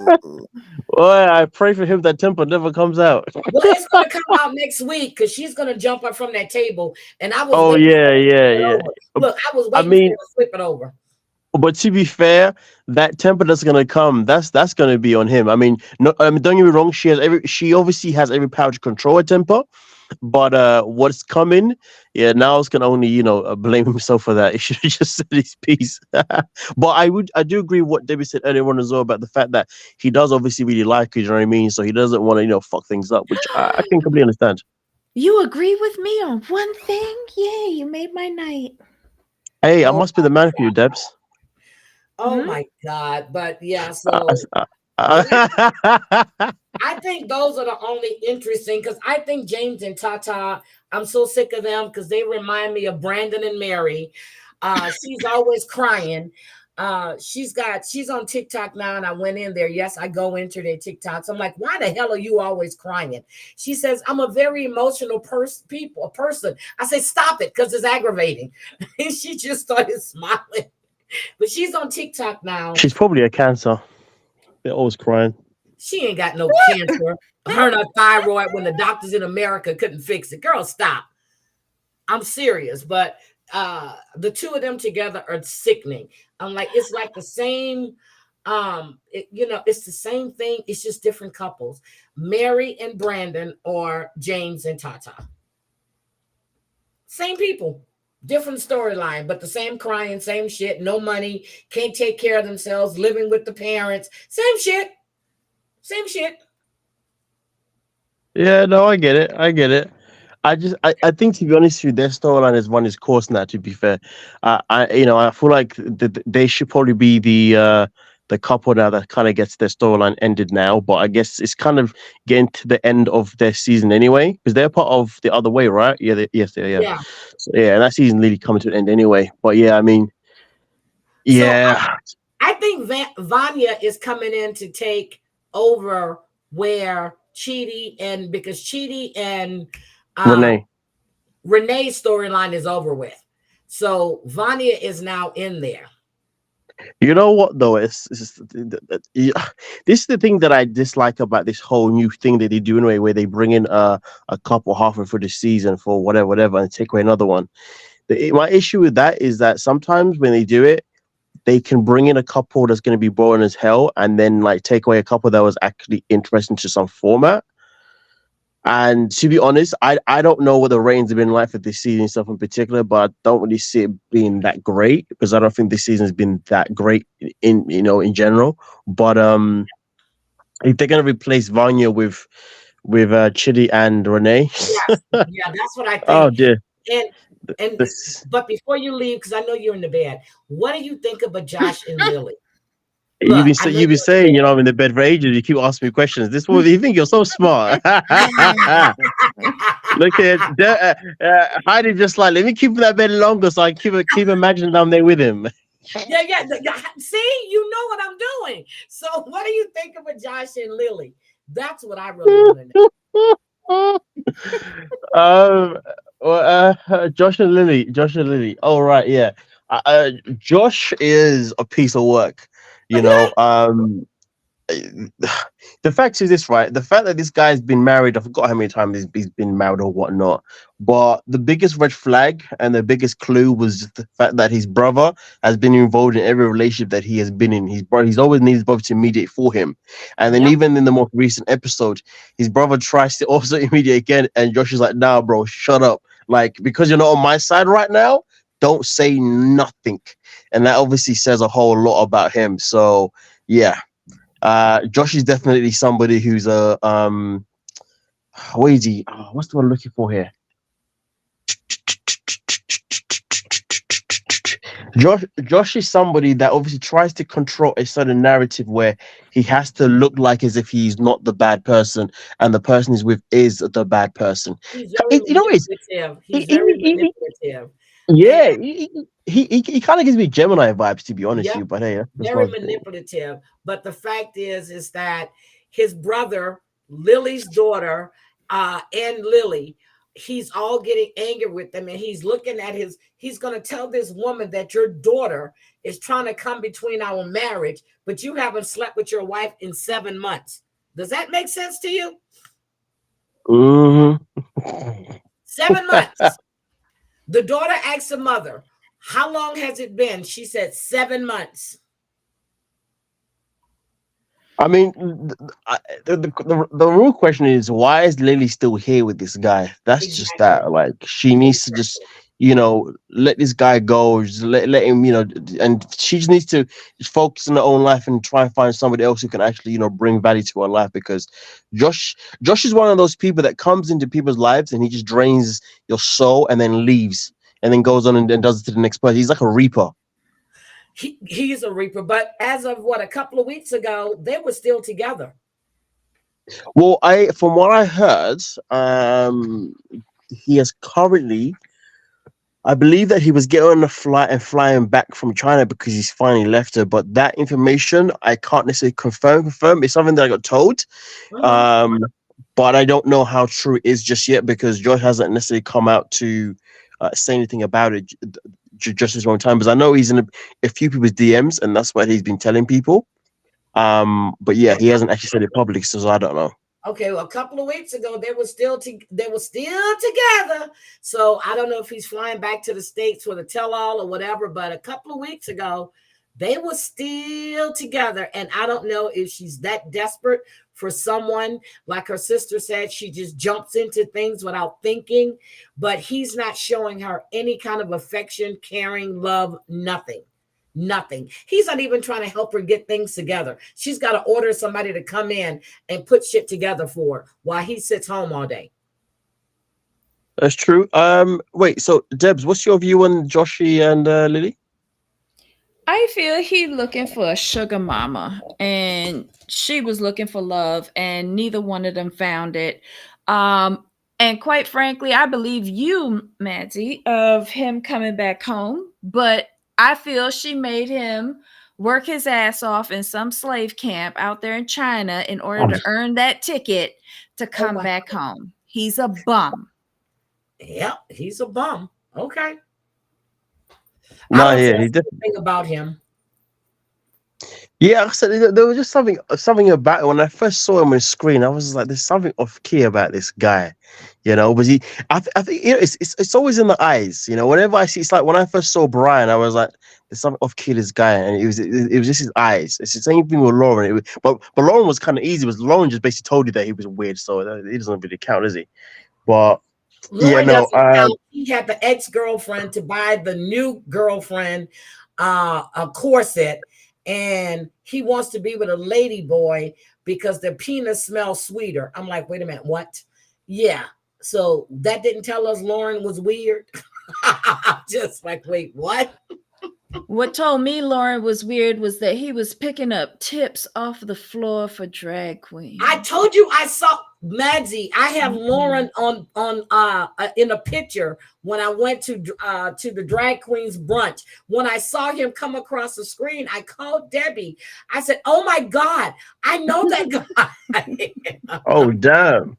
Boy, I pray for him that temper never comes out.
Well, it's gonna come out next week because she's gonna jump up from that table. And I was
Oh
waiting
yeah,
for her to
yeah,
flip it
yeah.
over. Look, I was
I
waiting for
mean,
her to flip it over.
but to be fair, that temper that's gonna come, that's gonna be on him. I mean, no, don't get me wrong. She obviously has every power to control her temper. But what's coming? Yeah, Niles can only blame himself for that. He should have just said his piece. But I do agree with what Debbie said earlier on as well about the fact that he does obviously really like her. You know what I mean? So he doesn't want to fuck things up, which I can completely understand.
You agree with me on one thing? Yay, you made my night.
Hey, I
Oh
must be the man for you, Debs.
oh
Hmm?
my God. But yeah,
Uh,
so what I think those are the only interesting because I think James and Tata, I'm so sick of them because they remind me of Brandon and Mary. She's always crying. She's on TikTok now, and I went in there. Yes, I go into their TikToks. I'm like, why the hell are you always crying? She says, I'm a very emotional person. I say, stop it, because it's aggravating. And she just started smiling. But she's on TikTok now.
She's probably a cancer. They're always crying.
She ain't got no cancer. Her and her thyroid when the doctors in America couldn't fix it. Girl, stop. I'm serious. But the two of them together are sickening. I'm like, it's like the same, it's the same thing. It's just different couples. Mary and Brandon or James and Tata. Same people. Different storyline, but the same crying, same shit, no money, can't take care of themselves, living with the parents. Same shit. Same shit.
Yeah, no, I get it. I get it. I think to be honest with you, their storyline has run its course now. To be fair, I feel like they should probably be the couple now that kind of gets their storyline ended now. But I guess it's kind of getting to the end of their season anyway, because they're part of the other way, right? Yeah, yes, yeah.
Yeah.
So, yeah, and that season really coming to an end anyway. But yeah, I mean,
So
yeah,
I think Vanya is coming in to take over where Chidi and because Chidi and uh,
Renee.
Renee's storyline is over with. So Vanya is now in there.
You know what though? This is the thing that I dislike about this whole new thing that they do anyway, where they bring in a couple halfway through the season for whatever, and take away another one. My issue with that is that sometimes when they do it, they can bring in a couple that's going to be boring as hell, and then like take away a couple that was actually interesting to some format. And to be honest, I don't know what the ratings have been like for this season stuff in particular, but I don't really see it being that great because I don't think this season has been that great in general. But if they're gonna replace Vanya with Chidi and Renee,
Yes. Yeah, that's what I
oh
think.
dear,
And and
this
but before you leave, because I know you're in the bed, what do you think about Josh and Lily?
you've
Look,
been
I know
you've been
you're in
saying I'm in the bed for ages. You keep asking me questions. This one you think you're so smart. Look at Heidi just like let me keep that bed longer so I keep imagining I'm there with him.
yeah, yeah, yeah. See, you know what I'm doing. So, what do you think of a Josh and Lily? That's what I really want to know.
um, Josh and Lily. Oh right, yeah. Josh is a piece of work. You know, the fact is this, right? The fact that this guy's been married, I forgot how many times he's been married or whatnot. But the biggest red flag and the biggest clue was just the fact that his brother has been involved in every relationship that he has been in. His brother, he's always needed his brother to mediate for him. And then
Yep.
even in the most recent episode, his brother tries to also mediate again, and Josh is like, "Nah, bro, shut up. Like, because you're not on my side right now, don't say nothing." And that obviously says a whole lot about him. So yeah. Josh is definitely somebody who's a what is he? Oh, what's the one I'm looking for here? Josh is somebody that obviously tries to control a certain narrative where he has to look like as if he's not the bad person and the person he's with is the bad person.
He's very
You know, it's
manipulative.
he,
He's very
he,
manipulative. And
yeah, he kind of gives me Gemini vibes, to be honest with
yep,
you. But hey, that's
very
one thing.
manipulative. But the fact is that his brother, Lily's daughter, and Lily, he's all getting angry with them, and he's looking at his. He's going to tell this woman that your daughter is trying to come between our marriage, but you haven't slept with your wife in 7 months. Does that make sense to you?
Hmm.
7 months. The daughter asked the mother, "How long has it been?" She said, 7 months.
I mean, the real question is, why is Lily still here with this guy? That's just
Exactly.
that. Like, she needs to just,
Exactly.
let this guy go. Just let him, and she just needs to just focus on her own life and try and find somebody else who can actually, bring value to her life. Because Josh, Josh is one of those people that comes into people's lives and he just drains your soul and then leaves and then goes on and does it to the next person. He's like a reaper.
He's a reaper, but as of what, a couple of weeks ago, they were still together.
Well, from what I heard, he has currently, I believe that he was getting on a flight and flying back from China because he's finally left her. But that information I can't necessarily confirm. It's something that I got told.
Uh-huh.
Um, but I don't know how true it is just yet because Joy hasn't necessarily come out to say anything about it just this wrong time. Because I know he's in a few people's DMs, and that's what he's been telling people. But yeah, he hasn't actually said it publicly, so I don't know.
Okay, well, a couple of weeks ago, they were still together. So I don't know if he's flying back to the States for the tell-all or whatever, but a couple of weeks ago, they were still together. And I don't know if she's that desperate for someone. Like her sister said, she just jumps into things without thinking, but he's not showing her any kind of affection, caring, love, nothing. Nothing. He's not even trying to help her get things together. She's got to order somebody to come in and put shit together for her while he sits home all day.
That's true. Wait. So, Debs, what's your view on Joshi and Lily?
I feel he looking for a sugar mama, and she was looking for love, and neither one of them found it. And quite frankly, I believe you, Maddie, of him coming back home, but I feel she made him work his ass off in some slave camp out there in China in order to earn that ticket to
Oh,
come
wow.
back home. He's a bum.
Yep, he's a bum. Okay. I
No,
don't
yeah,
trust anything about him.
yeah. I said there was just something about it. When I first saw him on the screen, I was like, "There's something off key about this guy," Was he? I think it's always in the eyes. Whenever I see, it's like when I first saw Brian, I was like, "There's something off key this guy," and it was just his eyes. It's the same thing with Lauren. But Lauren was kind of easy. Was Lauren just basically told you that he was weird, so it doesn't really count, does he? But yeah,
Lauren
no.
doesn't count. He had the ex-girlfriend to buy the new girlfriend a corset, and he wants to be with a lady boy because their penis smells sweeter. I'm like, wait a minute, what? Yeah. So that didn't tell us Lauren was weird. Just like, wait, what?
What told me Lauren was weird was that he was picking up tips off the floor for drag queens.
I told you I saw Madsy. I have Lauren on in a picture when I went to the drag queens brunch. When I saw him come across the screen, I called Debbie. I said, "Oh my God, I know that guy."
Oh damn.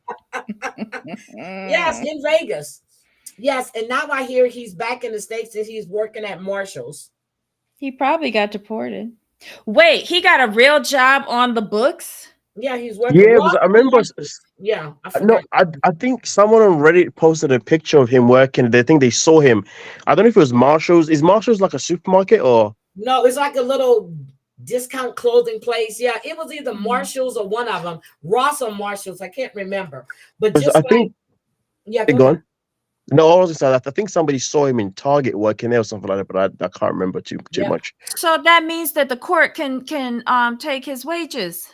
Yes, in Vegas. Yes, and now I hear he's back in the States and he's working at Marshall's.
He probably got deported. Wait, he got a real job on the books?
Yeah, he's working.
Yeah,
Ross
because I
don't
remember.
like this. Yeah, I
No,
forgot.
I think someone on Reddit posted a picture of him working. They think they saw him. I don't know if it was Marshalls. Is Marshalls like a supermarket or?
No, it's like a little discount clothing place. Yeah, it was either
Mhm.
Marshalls or one of them. Ross or Marshalls. I can't remember. But
Because
just
I
like,
think
yeah,
they
go ahead.
gone. No, I was gonna say that. I think somebody saw him in Target working there or something like that, but I can't remember too
Yeah.
much.
So that means that the court can take his wages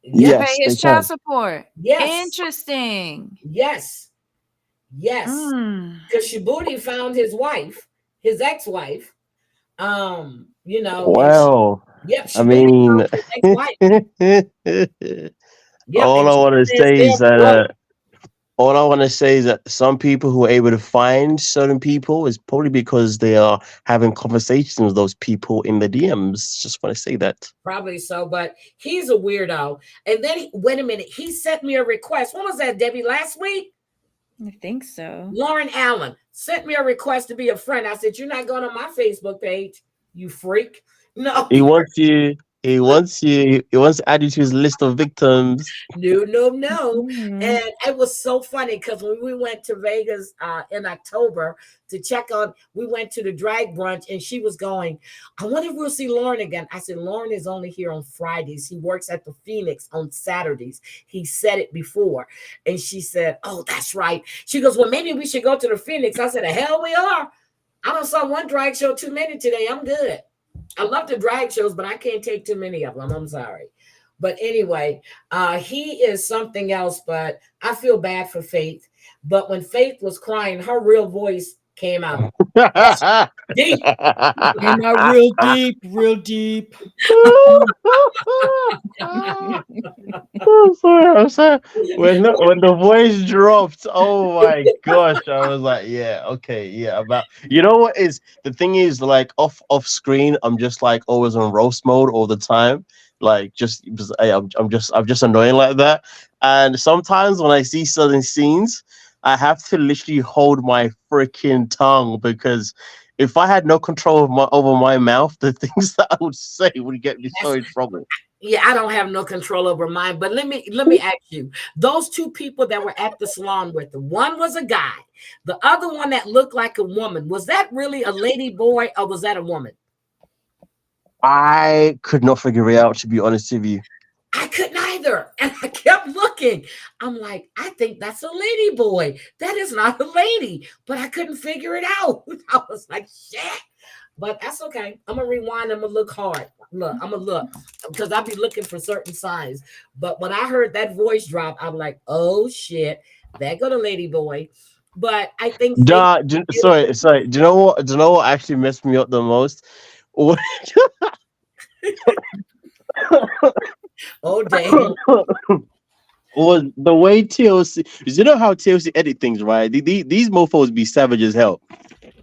to
Yep.
pay
Yes, they
his child
can.
support.
Yes.
Interesting.
Yes. Yes.
Mm.
Because Shibuti found his wife, his ex-wife. And
Well,
yep,
I
Shibuti
mean,
found his ex-wife. Yep,
all
and
I
she
want to
says
say
they're
is that
broke.
all I want to say is that some people who are able to find certain people is probably because they are having conversations with those people in the DMs. Just want to say that.
Probably so, but he's a weirdo. And then wait a minute, he sent me a request. When was that, Debbie? Last week?
I think so.
Lauren Allen sent me a request to be a friend. I said, "You're not going on my Facebook page, you freak." No,
He wants you. He wants you. He wants to add you to his list of victims.
no, no, no.
Mhm.
And it was so funny because when we went to Vegas in October to check on, we went to the drag brunch and she was going, "I wonder if we'll see Lauren again." I said, "Lauren is only here on Fridays. He works at the Phoenix on Saturdays." He said it before. And she said, "Oh, that's right." She goes, "Well, maybe we should go to the Phoenix." I said, "The hell we are. I don't saw one drag show too many today. I'm good. I love the drag shows, but I can't take too many of them. I'm sorry." But anyway, he is something else, but I feel bad for Faith. But when Faith was crying, her real voice came out. That's deep.
Came out real deep, real deep.
I'm sorry. I'm sorry. When the voice dropped, oh my gosh, I was like, yeah, okay, yeah. About you know what is the thing is like off screen, I'm just like always on roast mode all the time. Like I'm just annoying like that. And sometimes when I see certain scenes, I have to literally hold my freaking tongue because if I had no control of over my mouth, the things that I would say would get me so
That's,
in trouble.
yeah, I don't have no control over mine. But let me ask you: those two people that were at the salon with them, one was a guy, the other one that looked like a woman. Was that really a lady boy or was that a woman?
I could not figure it out, to be honest with you.
I couldn't either. And I kept looking. I'm like, I think that's a lady boy. That is not a lady. But I couldn't figure it out. I was like, shit. But that's okay. I'm gonna rewind. I'm gonna look hard. Look, I'm gonna look because I'll be looking for certain signs. But when I heard that voice drop, I'm like, oh shit, there go the lady boy. But I think Faith is
Sorry,
beautiful.
sorry. Do you know what? Do you know what actually messed me up the most?
Oh dang.
Was the way TLC? 'Cause you know how TLC edit things, right? These mofos be savage as hell,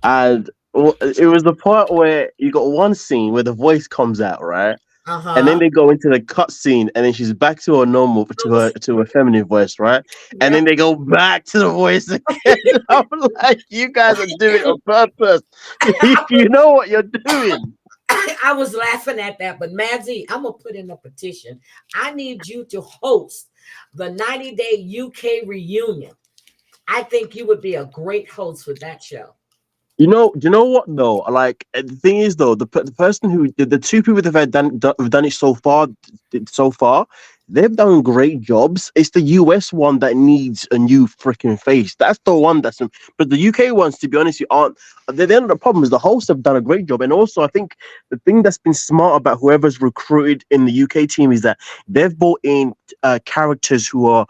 and it was the part where you got one scene where the voice comes out, right? And then
Uh-huh.
they go into the cut scene, and then she's back to her normal, to her feminine voice, right? And then
Yep.
they go back to the voice again. I'm like, you guys are doing it on purpose. You know what you're doing.
I was laughing at that, but Madsy, I'm gonna put in a petition. I need you to host the 90-day UK reunion. I think you would be a great host for that show.
Do you know what though? Like the thing is though, the person who the two people that have who've done it so far, they've done great jobs. It's the US one that needs a new freaking face. That's the one but the UK ones, to be honest, you aren't. The end of the problem is the hosts have done a great job, and also I think the thing that's been smart about whoever's recruited in the UK team is that they've brought in characters who are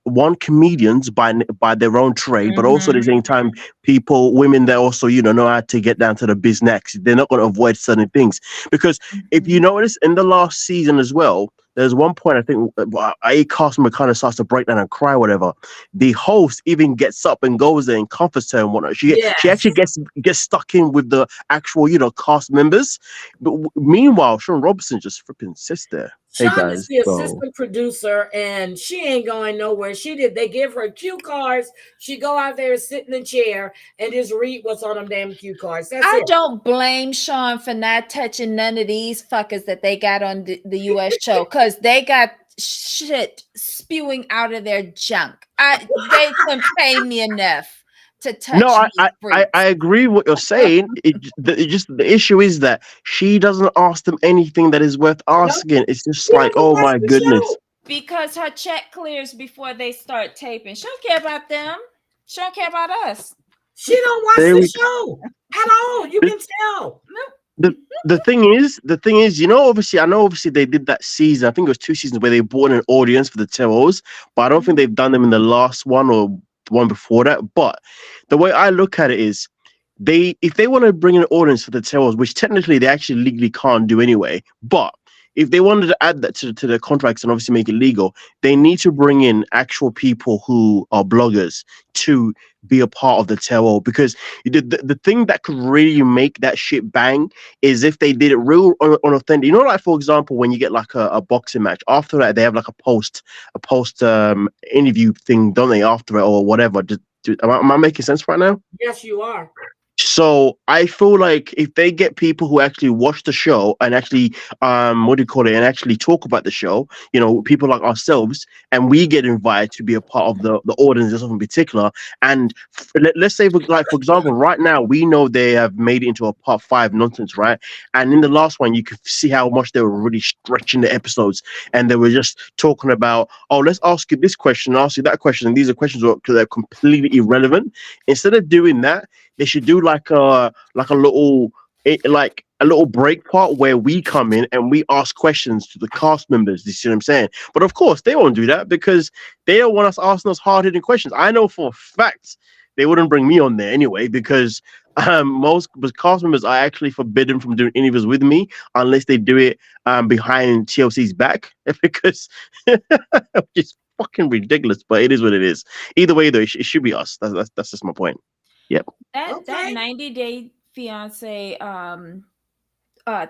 one comedians by their own trade, but also at the
Mhm.
same time women that also know how to get down to the biz next. They're not going to avoid certain things because if you
Mhm.
notice in the last season as well, there's one point I think a cast member kind of starts to break down and cry, whatever. The host even gets up and goes there and comforts her and whatnot. She
Yes.
actually gets stuck in with the actual cast members. But meanwhile, Sean Robinson just flipping sits there. Hey
Sean is
guys,
the
so
assistant producer, and she ain't going nowhere. They give her cue cards. She go out there, sit in the chair, and just read what's on them damn cue cards. That's
I
it.
don't blame Sean for not touching none of these fuckers that they got on the US show because they got shit spewing out of their junk. They couldn't pay me enough to
no,
touch these
I
freaks.
agree with what you're saying. It just the issue is that she doesn't ask them anything that is worth
No,
asking. It's just
she
like,
doesn't
oh
watch
my
the
goodness.
show.
Because her check clears before they start taping. She don't care about them. She don't care about us.
She don't watch
There
the
we
show at all. You
the
can tell.
the the thing is, obviously, I know obviously they did that season. I think it was 2 seasons where they brought in an audience for the Terrors, but I don't think they've done them in the last one or the one before that. But the way I look at it is, if they want to bring in an audience for the Terrors, which technically they actually legally can't do anyway, but if they wanted to add that to their contracts and obviously make it legal, they need to bring in actual people who are bloggers to be a part of the terror, because the thing that could really make that shit bang is if they did it real on authentic. Like for example, when you get like a boxing match, after that they have like a post interview thing, don't they? After it or whatever. Am I making sense right now?
Yes, you are.
So I feel like if they get people who actually watch the show and actually what do you call it, and actually talk about the show, people like ourselves, and we get invited to be a part of the audience in particular. And let's say for example, right now we know they have made it into a part 5 nonsense, right? And in the last one you could see how much they were really stretching the episodes, and they were just talking about, oh, let's ask you this question, ask you that question, and these are questions that are completely irrelevant. Instead of doing that, they should do like a little break part where we come in and we ask questions to the cast members. You see what I'm saying? But of course, they won't do that because they don't want us asking us hard-hitting questions. I know for a fact they wouldn't bring me on there anyway, because most cast members are actually forbidden from doing interviews with me unless they do it behind TLC's back, because it's fucking ridiculous. But it is what it is. Either way, though, it should be us. That's just my point. Yep.
That
Okay.
90-Day Fiance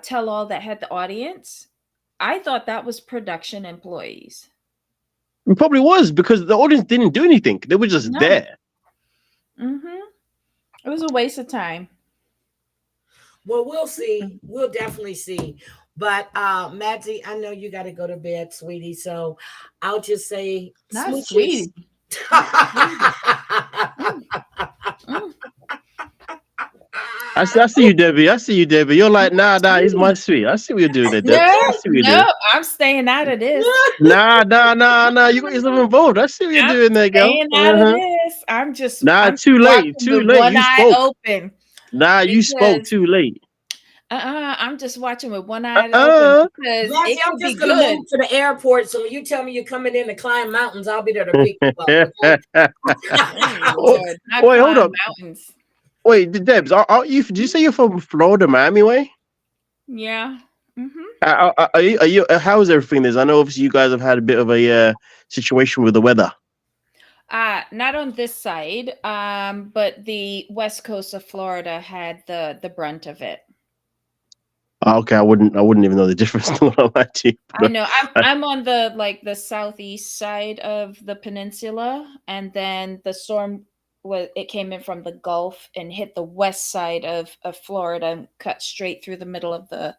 tell all that had the audience, I thought that was production employees.
It probably was because the audience didn't do anything. They were just
No.
there.
It was a waste of time.
Well, we'll see. We'll definitely see. But Madsy, I know you got to go to bed, sweetie. So I'll just say,
Not
smooches.
sweetie.
I see you, Debbie. I see you, Debbie. You're like, nah, he's my sweet. I see what you're doing there, Debbie. I see what you're doing.
I'm staying out of this.
Nah. You got yourself involved. I see what you're doing there, girl.
Staying out of this. I'm
Too late.
watching
Too
with
late.
one
You
eye
spoke.
open.
You spoke too late.
I'm just watching with one eye open because
Madsy,
it
I'm
could
just
be
going to
good.
move to the airport. So when you tell me you're coming in to climb mountains, I'll be there to pick you up. Okay?
Lord, not
Wait, hold
climb
up.
mountains.
Wait, Debs, did you say you're from Florida, Miami way?
Yeah.
Are you? How is everything there? I know obviously you guys have had a bit of a situation with the weather.
Not on this side, but the west coast of Florida had the brunt of it.
Okay, I wouldn't even know the difference.
I know. I'm on the southeast side of the peninsula, and then the storm it came in from the Gulf and hit the west side of Florida and cut straight through the middle of the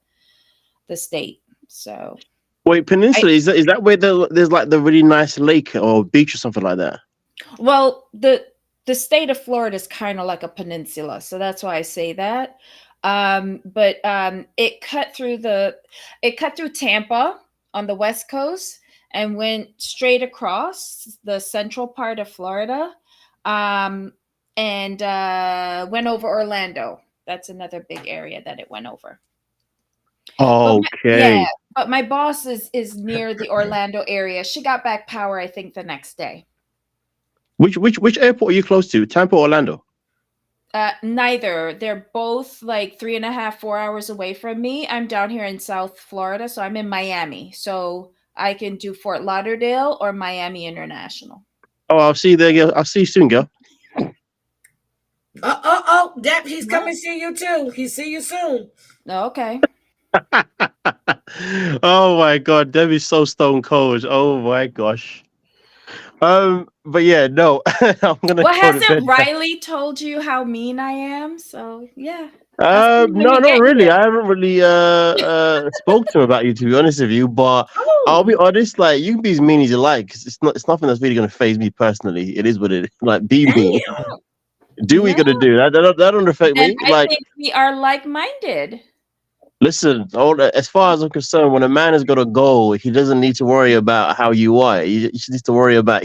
state. So
wait, peninsula, is that where there's like the really nice lake or beach or something like that?
Well, the state of Florida is kind of like a peninsula, so that's why I say that. But it cut through Tampa on the west coast and went straight across the central part of Florida, and went over Orlando. That's another big area that it went over.
Okay.
But my boss is near the Orlando area. She got back power, I think, the next day.
Which airport are you close to? Tampa or Orlando?
Neither. They're both like 3.5, 4 hours away from me. I'm down here in South Florida, so I'm in Miami. So I can do Fort Lauderdale or Miami International.
Oh, I'll see you there, girl. I'll see you soon, girl.
Deb, he's coming to see you too. He see you soon.
Okay.
Oh my god, Debbie's so stone cold. Oh my gosh. But yeah, no, I'm gonna
Well,
go to
hasn't
bed.
Riley told you how mean I am? So yeah, I'll see you when
No,
you
not
get
really.
here.
I haven't really spoke to him about you, to be honest with you. But I'll be
Oh,
honest, like you can be as mean as you like. 'Cause it's nothing that's really gonna phase me personally. It is what it is. Like, be mean.
Damn.
Do what you
yeah.
gotta do. That don't affect
Then
me.
I
Like,
think we are like-minded.
listen, as far as I'm concerned, when a man has got a goal, he doesn't need to worry about how you are. He just needs to worry about,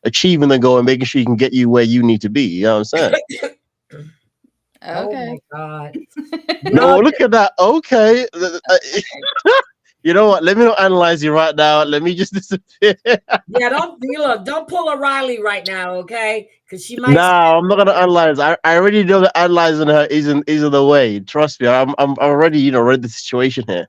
achieving the goal and making sure he can get you where you need to be. You know what I'm saying?
Oh my
Okay.
God.
No,
Y'all,
look at that. Okay. You know what? Let me not analyze you right now. Let me just disappear.
yeah, don't pull a Riley right now, okay? Because she might
No, I'm not gonna analyze. I already know that analyzing her isn't the way. Trust me. I'm already, read the situation here.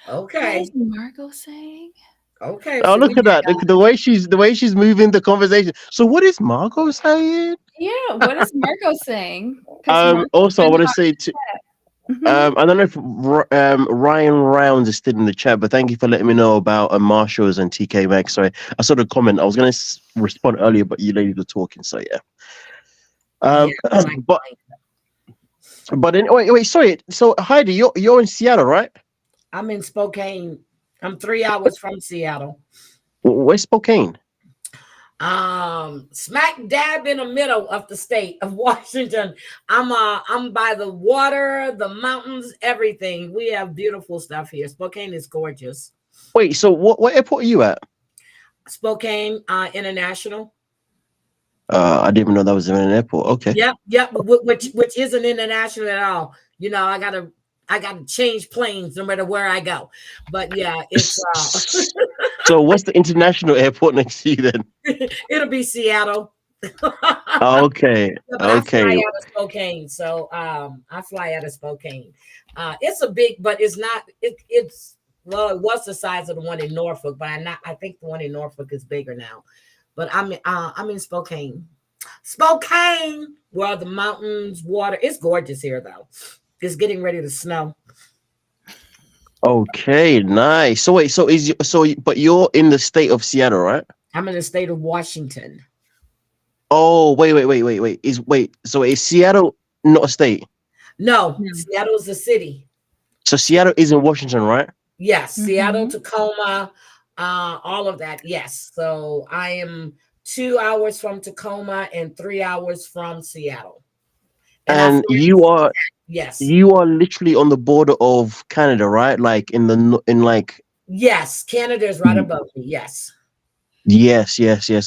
What
okay.
is Margot saying?
Okay,
Oh,
so
look
we
at that. The way she's moving the conversation. So what is Margot saying?
Yeah, what is Margot saying? Because Margot
Also, I
turned
want
it
to
on
say
in
to
the chat.
I don't know if Ryan Rounds is still in the chat, but thank you for letting me know about Marshalls and TK Maxx. Sorry, I saw the comment. I was going to respond earlier, but you ladies were talking, so yeah.
yeah,
Um,
like
but then wait, sorry. So Heidi, you're in Seattle, right?
I'm in Spokane. I'm 3 hours from Seattle.
Where's Spokane?
Smack dab in the middle of the state of Washington. I'm by the water, the mountains, everything. We have beautiful stuff here. Spokane is gorgeous.
Wait, so what airport are you at?
Spokane International.
I didn't even know that was in an airport. Okay.
Yep, which isn't international at all. I gotta change planes no matter where I go. But yeah, it's
So what's the international airport next to you then?
it'll be Seattle.
Okay,
Yeah, but I fly
okay.
out of Spokane, so I fly out of Spokane. It's a big, but it's not. It's well, it was the size of the one in Norfolk, but I think the one in Norfolk is bigger now. But I'm in Spokane, Spokane, where the mountains, water. It's gorgeous here, though. It's getting ready to snow.
Okay, nice. So wait, but you're in the state of Seattle, right?
I'm in the state of Washington.
Oh, wait. So is Seattle not a state?
No, Seattle is a city.
So Seattle is in Washington, right?
Yes, Seattle,
Mhm.
Tacoma, all of that. Yes. So I am 2 hours from Tacoma and 3 hours from Seattle. And I fly
And you are
yes.
you are literally on the border of Canada, right? Like
Yes. Canada is right above me. Yes.
yes.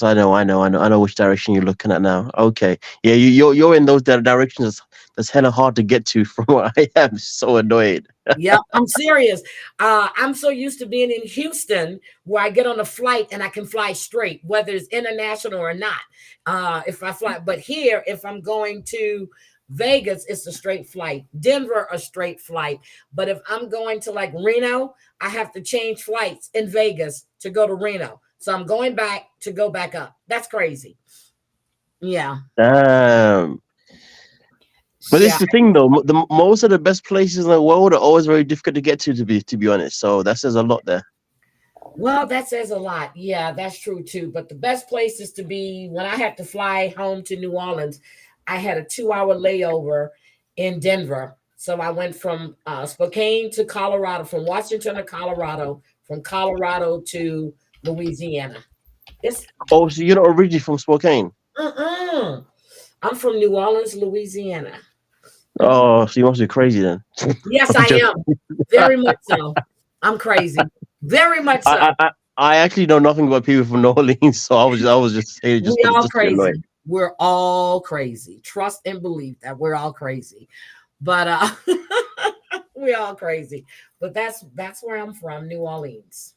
I know which direction you're looking at now. Okay, yeah, you're in those directions. That's hella hard to get to from where I am. So annoyed.
Yep, I'm serious. I'm so used to being in Houston where I get on a flight and I can fly straight, whether it's international or not. If I fly, but here, if I'm going to Vegas, it's a straight flight. Denver, a straight flight. But if I'm going to like Reno, I have to change flights in Vegas to go to Reno. So I'm going back to go back up. That's crazy. Yeah.
Damn. But this
Yeah.
is the thing, though. Most of the best places in the world are always very difficult to get to. To be honest, so that says a lot there.
Well, that says a lot. Yeah, that's true too. But the best place is to be when I had to fly home to New Orleans, I had a 2 hour layover in Denver. So I went from Spokane to Colorado, from Washington to Colorado, from Colorado to Louisiana. It's
Oh, so you're not originally from Spokane?
mm-mm. I'm from New Orleans, Louisiana. Mhm.
Oh, so you must be crazy then.
Yes,
I'm
I
joking.
am. Very much so. I'm crazy. Very much
I,
so.
I I actually know nothing about people from New Orleans, so I was just saying
We
just to
all
just to be annoying.
crazy. We're all crazy. Trust and believe that we're all crazy. But we're all crazy. But that's where I'm from, New Orleans.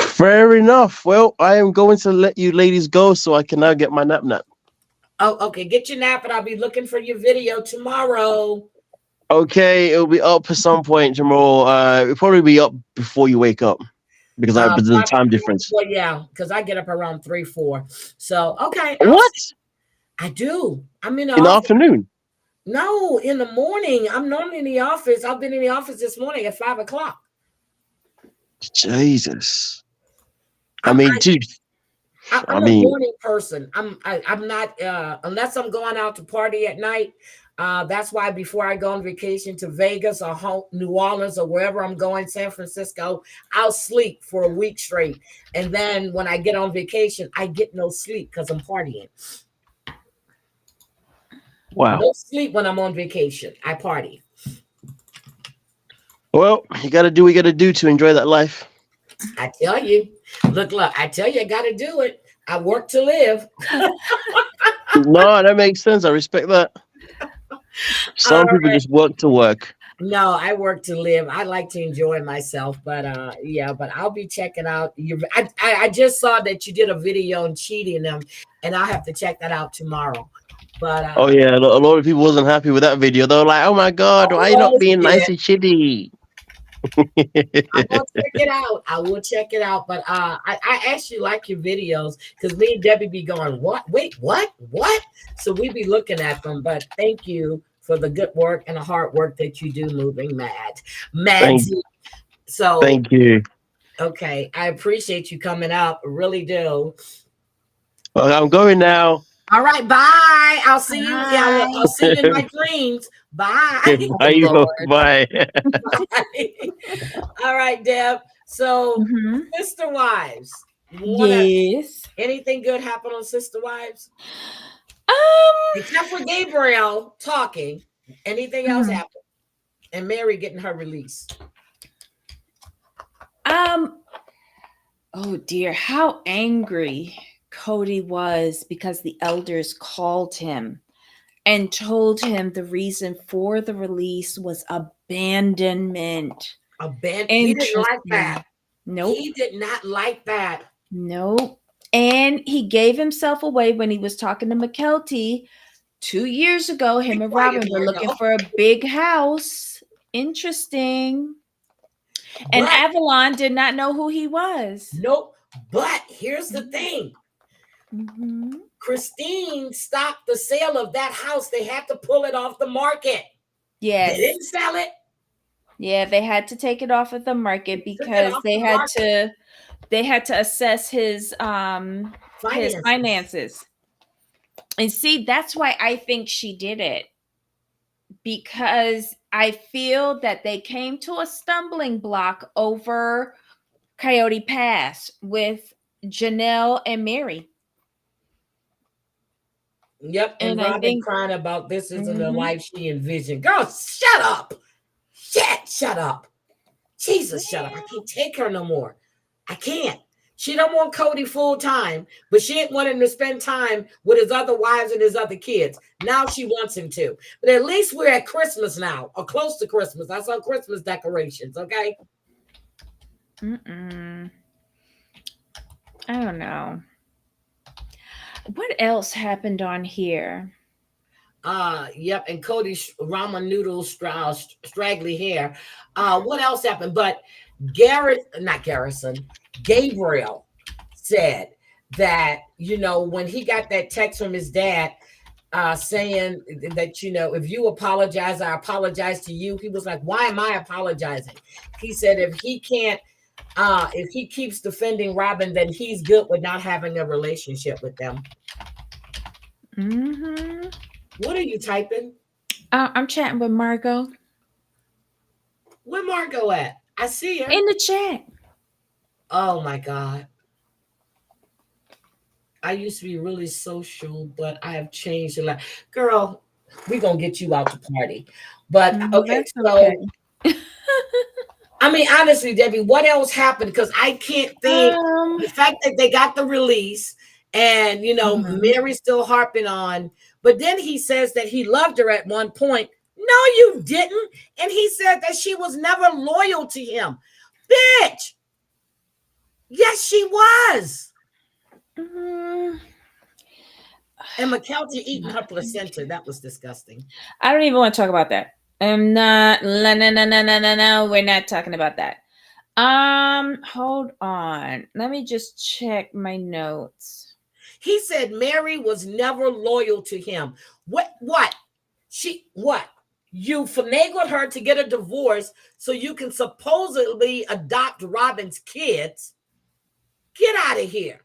Fair enough. Well, I am going to let you ladies go so I can now get my nap.
Oh, okay. Get your nap and I'll be looking for your video tomorrow.
Okay, it'll be up at some point, Jamal. It'll probably be up before you wake up because I because of the time
Probably,
difference.
well, yeah, because I get up around 3, 4. So okay,
What?
I do. I'm in the
In the
office.
afternoon?
No, in the morning. I'm normally in the office. I've been in the office this morning at 5 o'clock.
Jesus. I
I'm
mean, dude. I
I'm a
mean,
morning person. I'm not unless I'm going out to party at night. That's why before I go on vacation to Vegas or home, New Orleans or wherever I'm going, San Francisco, I'll sleep for a week straight. And then when I get on vacation, I get no sleep because I'm partying.
wow.
No sleep when I'm on vacation. I party.
Well, you got to do what you got to do to enjoy that life.
I tell you, look, I tell you, I got to do it. I work to live.
No, that makes sense. I respect that.
All
Some people
right.
just work to work.
No, I work to live. I like to enjoy myself, but yeah, but I'll be checking out your. I just saw that you did a video on cheating them, and I'll have to check that out tomorrow. But
Oh yeah, a lot of people wasn't happy with that video. They were like, "Oh my god, why are you not
almost
being
did.
nice and shitty?"
I'm gonna check it out. I will check it out. But I actually like your videos because me and Debbie be going, what? Wait, what? So we be looking at them. But thank you for the good work and the hard work that you do, moving
thank,
Madsy. So
thank you.
okay, I appreciate you coming out. Really do.
Well, I'm going now.
All right, bye. I'll see you. Yeah, I'll
Bye.
see you in my dreams. Bye.
Oh
Bye.
Lord.
Bye.
All right, Deb. So,
Hmm.
Sister Wives, you wanna
Yes.
anything good happen on Sister Wives?
Um.
Except for Gabriel talking. Anything else
mhm.
happen? And Mary getting her release.
Um. Oh dear, how angry Cody was because the elders called him and told him the reason for the release was abandonment.
He didn't like that.
Interesting. Nope.
He did not like that.
Nope. And he gave himself away when he was talking to McKelty 2 years ago.
Be
Him and
quiet,
Robin were looking
Margo.
for a big house. Interesting. And
But
Avalon did not know who he was.
nope. But here's the thing.
Mm-hmm.
Christine stopped the sale of that house. They had to pull it off the market. They
Yes.
didn't sell it.
Yeah, they had to take it off of the market
They took it
because
off the market.
they had to assess his
Finances.
finances. And see, that's why I think she did it. Because I feel that they came to a stumbling block over Coyote Pass with Janelle and Mary.
Yep. And
And I
Robin
think
crying about this isn't the
mhm.
life she envisioned. Girl, shut up. Shut up. Jesus, shut up. I can't take her no more. I can't. She don't want Cody full time, but she didn't want him to spend time with his other wives and his other kids. Now she wants him to. But at least we're at Christmas now, or close to Christmas. I saw Christmas decorations, okay?
Mm-mm. I don't know. What else happened on here?
Yep, and Cody's ramen noodles, straggly hair. What else happened? But Gabriel said that, when he got that text from his dad, saying that, if you apologize, I apologize to you. He was like, why am I apologizing? He said if he keeps defending Robin, then he's good with not having a relationship with them.
Mm-hmm.
What are you typing?
I'm chatting with Margot
Where Margot at? I see her.
in the chat.
Oh my God. I used to be really social, but I have changed a lot. Girl, we're going to get you out to party. But okay,
That's
so,
okay.
I mean, honestly, Debbie, what else happened? Because I can't think
Um,
the fact that they got the release and,
mhm.
Mary's still harping on, but then he says that he loved her at one point. No, you didn't. And he said that she was never loyal to him. Bitch. Yes, she was.
Mm,
And McKelty eating her placenta. That was disgusting.
I don't even want to talk about that. I'm not. No, no, no, no, no, no, no. We're not talking about that. Hold on. Let me just check my notes.
He said Mary was never loyal to him. What? She what? You finagled her to get a divorce so you can supposedly adopt Robin's kids. Get out of here.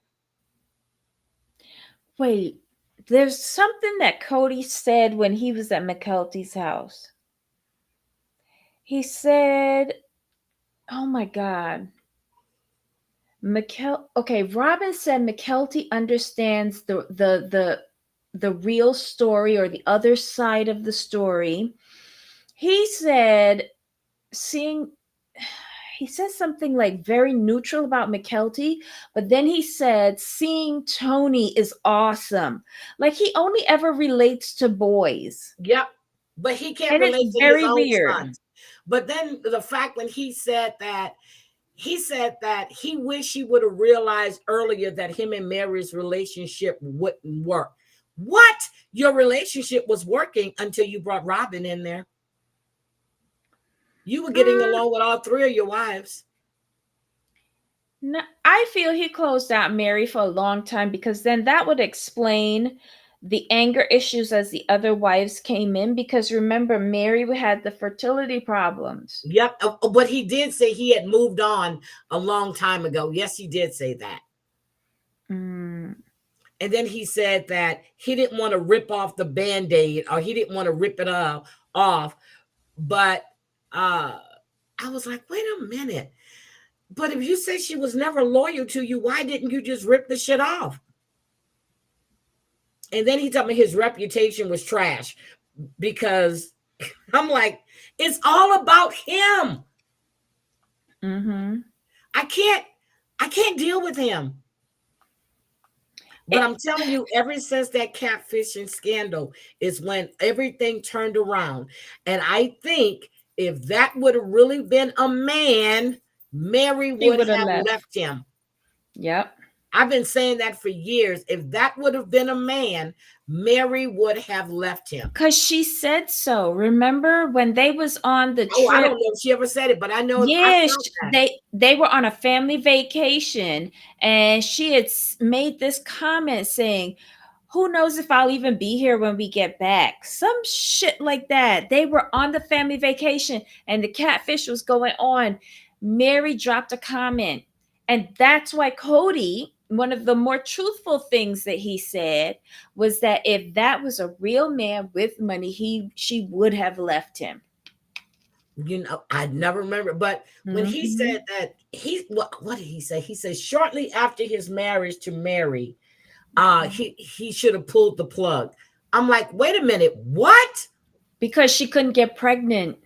Wait, there's something that Cody said when he was at McKelty's house. He said, oh my God. Okay, Robin said McKelty understands the real story or the other side of the story. He said seeing he said something like very neutral about McKelty, but then he said seeing Tony is awesome. Like he only ever relates to boys.
Yep. But he can't
And it's
relate to his
very
own
weird.
sons. But then the fact when he said that he wished he would have realized earlier that him and Mary's relationship wouldn't work. What? Your relationship was working until you brought Robin in there. You were getting along with all three of your wives.
No, I feel he closed out Mary for a long time because then that would explain the anger issues as the other wives came in. Because remember, Mary had the fertility problems.
Yep. But he did say he had moved on a long time ago. Yes, he did say that.
Mm.
And then he said that he didn't want to rip off the Band-Aid, or he didn't want to rip it off. But I was like, wait a minute. But if you say she was never loyal to you, why didn't you just rip the shit off? And then he told me his reputation was trash, because I'm like, it's all about him.
Mm-hmm.
I can't deal with him. But I'm telling you, ever since that catfishing scandal is when everything turned around. And I think if that would have really been a man, Mary would have left him.
Yep.
I've been saying that for years. If that would have been a man, Mary would have left him.
Because she said so. Remember when they was on the trip?
I don't know if she ever said it, but I know.
Yes, they were on a family vacation, and she had made this comment saying, who knows if I'll even be here when we get back? Some shit like that. They were on the family vacation, and the catfish was going on. Mary dropped a comment, and that's why Cody, one of the more truthful things that he said was that if that was a real man with money, she would have left him.
You know, I never remember, but when he said that, what did he say? He said shortly after his marriage to Mary, he should have pulled the plug. I'm like, wait a minute, what?
Because she couldn't get pregnant.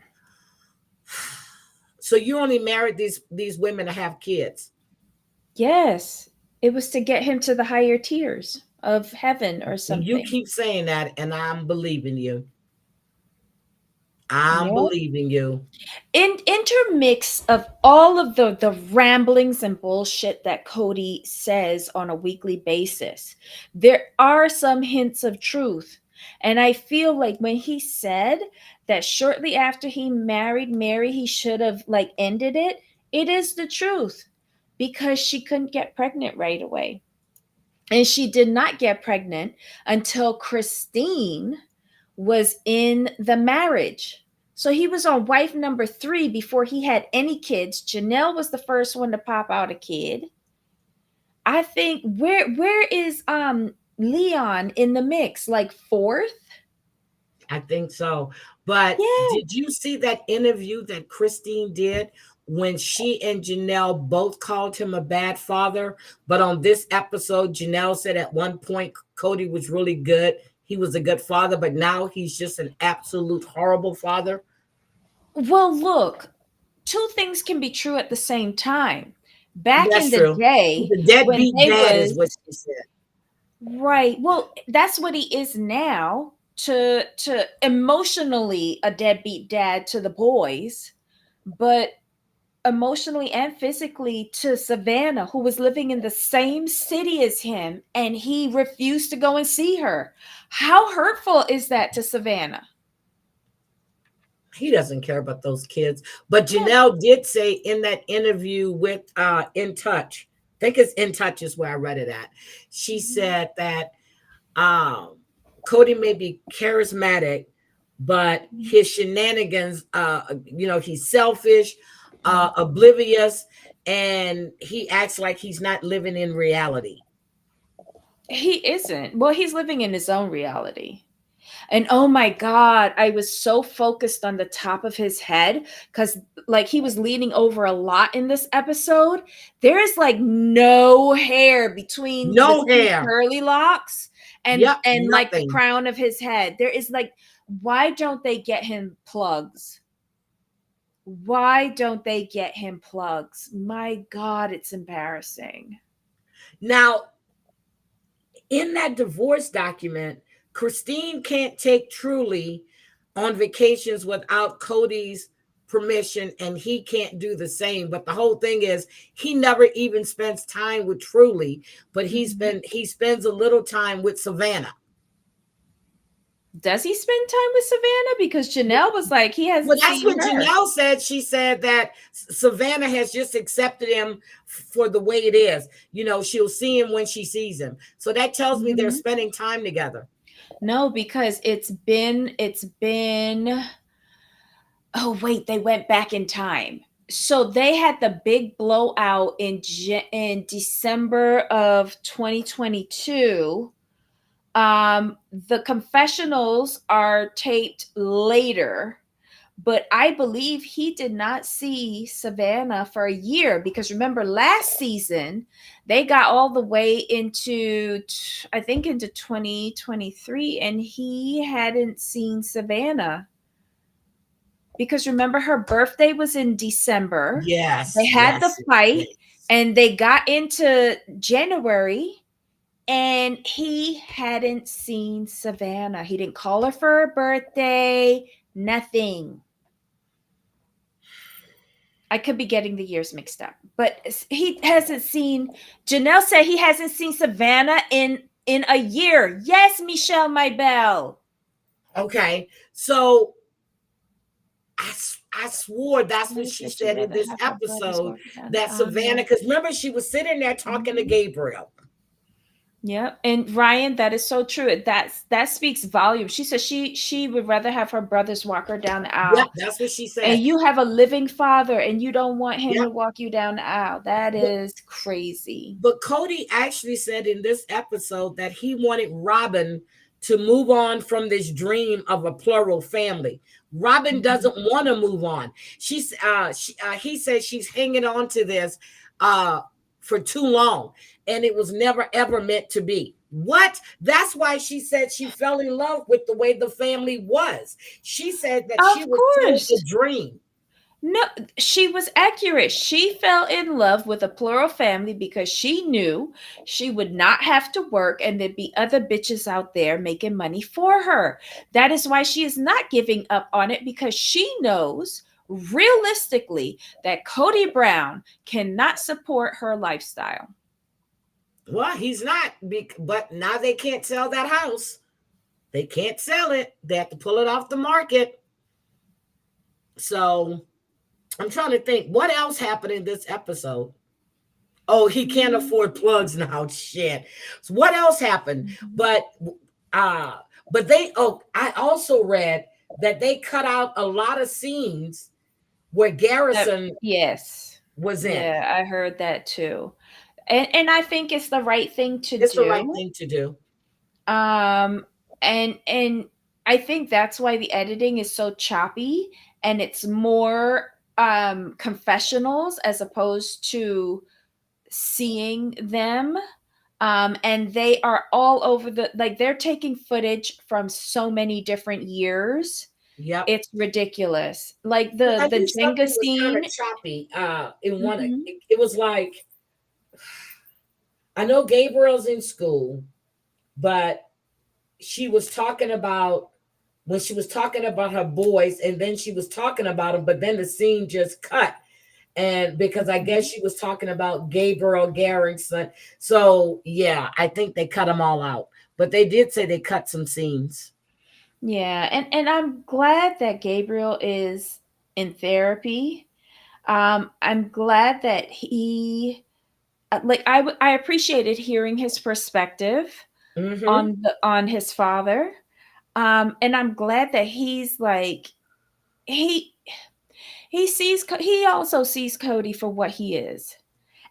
So you only married these women to have kids?
Yes, it was to get him to the higher tiers of heaven or something.
You keep saying that, and I'm believing you. I'm believing you.
Intermix of all of the ramblings and bullshit that Cody says on a weekly basis, there are some hints of truth. And I feel like when he said that shortly after he married Mary, he should have like ended it, it is the truth, because she couldn't get pregnant right away. And she did not get pregnant until Christine was in the marriage. So he was on wife number 3 before he had any kids. Janelle was the first one to pop out a kid. I think where is Leon in the mix? Like 4th?
I think so. But did you see that interview that Christine did when she and Janelle both called him a bad father? But on this episode, Janelle said at one point Cody was really good. He was a good father, but now he's just an absolute horrible father.
Well, look, 2 things can be true at the same time. Back
That's
in the
true.
day,
The deadbeat dad is what she said.
Right. Well, that's what he is now, to emotionally a deadbeat dad to the boys, but emotionally and physically to Savannah, who was living in the same city as him, and he refused to go and see her. How hurtful is that to Savannah?
He doesn't care about those kids. But Janelle did say in that interview with In Touch, I think it's In Touch is where I read it at. She said that Cody may be charismatic, but his shenanigans, he's selfish, oblivious, and he acts like he's not living in reality.
He isn't. Well, he's living in his own reality. And oh my God, I was so focused on the top of his head because, like, he was leaning over a lot in this episode. There is like no hair between the
No
two
hair.
curly locks and
Yep,
like the
nothing.
crown of his head. There is like, why don't they get him plugs? Why don't they get him plugs? My God, it's embarrassing.
Now, in that divorce document, Christine can't take Truly on vacations without Cody's permission, and he can't do the same. But the whole thing is he never even spends time with Truly, but he spends a little time with Savannah.
Does he spend time with Savannah? Because Janelle was like, he
Well,
hasn't
that's
seen
what
her.
Janelle said. She said that Savannah has just accepted him for the way it is. She'll see him when she sees him. So that tells me they're spending time together.
No, because it's been oh wait, they went back in time. So they had the big blowout in December of 2022. The confessionals are taped later, but I believe he did not see Savannah for a year because remember last season they got all the way into I think into 2023 and he hadn't seen Savannah because remember her birthday was in December. They
Yes,
had the
yes,
fight
yes.
and they got into January and he hadn't seen Savannah. He didn't call her for her birthday, nothing. I could be getting the years mixed up, but he hasn't seen. Janelle said he hasn't seen Savannah in a year. Yes, Michelle, my belle.
Okay, so I swore that's what
Maybe
she
said she'd
said in
rather
this
have her brothers
episode,
walking down the
that Savannah,
aisle.
because remember she was sitting there talking to Gabriel.
Yeah, and Ryan, that is so true. That speaks volumes. She said she would rather have her brothers walk her down the
Yep,
aisle.
that's what she
And
said.
you have a living father, and you don't want him to
Yep.
walk you down the aisle. That
But,
is crazy.
but Cody actually said in this episode that he wanted Robin to move on from this dream of a plural family. Robin doesn't want to move on. He says she's hanging on to this uh, for too long, and it was never ever meant to be. What? That's why she said she fell in love with the way the family was. She said that she
Of
was sold
course.
a dream.
No, she was accurate. She fell in love with a plural family because she knew she would not have to work and there'd be other bitches out there making money for her. That is why she is not giving up on it because she knows realistically that Cody Brown cannot support her lifestyle.
Well, he's not, but now they can't sell that house. They can't sell it. They have to pull it off the market. So I'm trying to think what else happened in this episode. Oh, he can't afford plugs now. Shit. So what else happened? Uh but I also read that they cut out a lot of scenes where Garrison
Yes.
was in.
Yeah, I heard that too. And I think it's the right thing to
It's the right
do.
thing to do.
Um and I think that's why the editing is so choppy and it's more confessionals as opposed to seeing them. And they are all over the like they're taking footage from so many different years.
Yep.
It's ridiculous. Like
But I
the
knew
Jenga
something was kind
scene.
of choppy. In one,
Mhm.
it was like, I know Gabriel's in school, but she was talking about when she was talking about her boys, and then she was talking about them, but then the scene just cut. And because I guess she was talking about Gabriel Garrison. So yeah, I think they cut them all out. But they did say they cut some scenes.
Yeah, and I'm glad that Gabriel is in therapy. I'm glad that he like I appreciated hearing his perspective
Mm-hmm.
on his father. And I'm glad that he's like he he also sees Cody for what he is,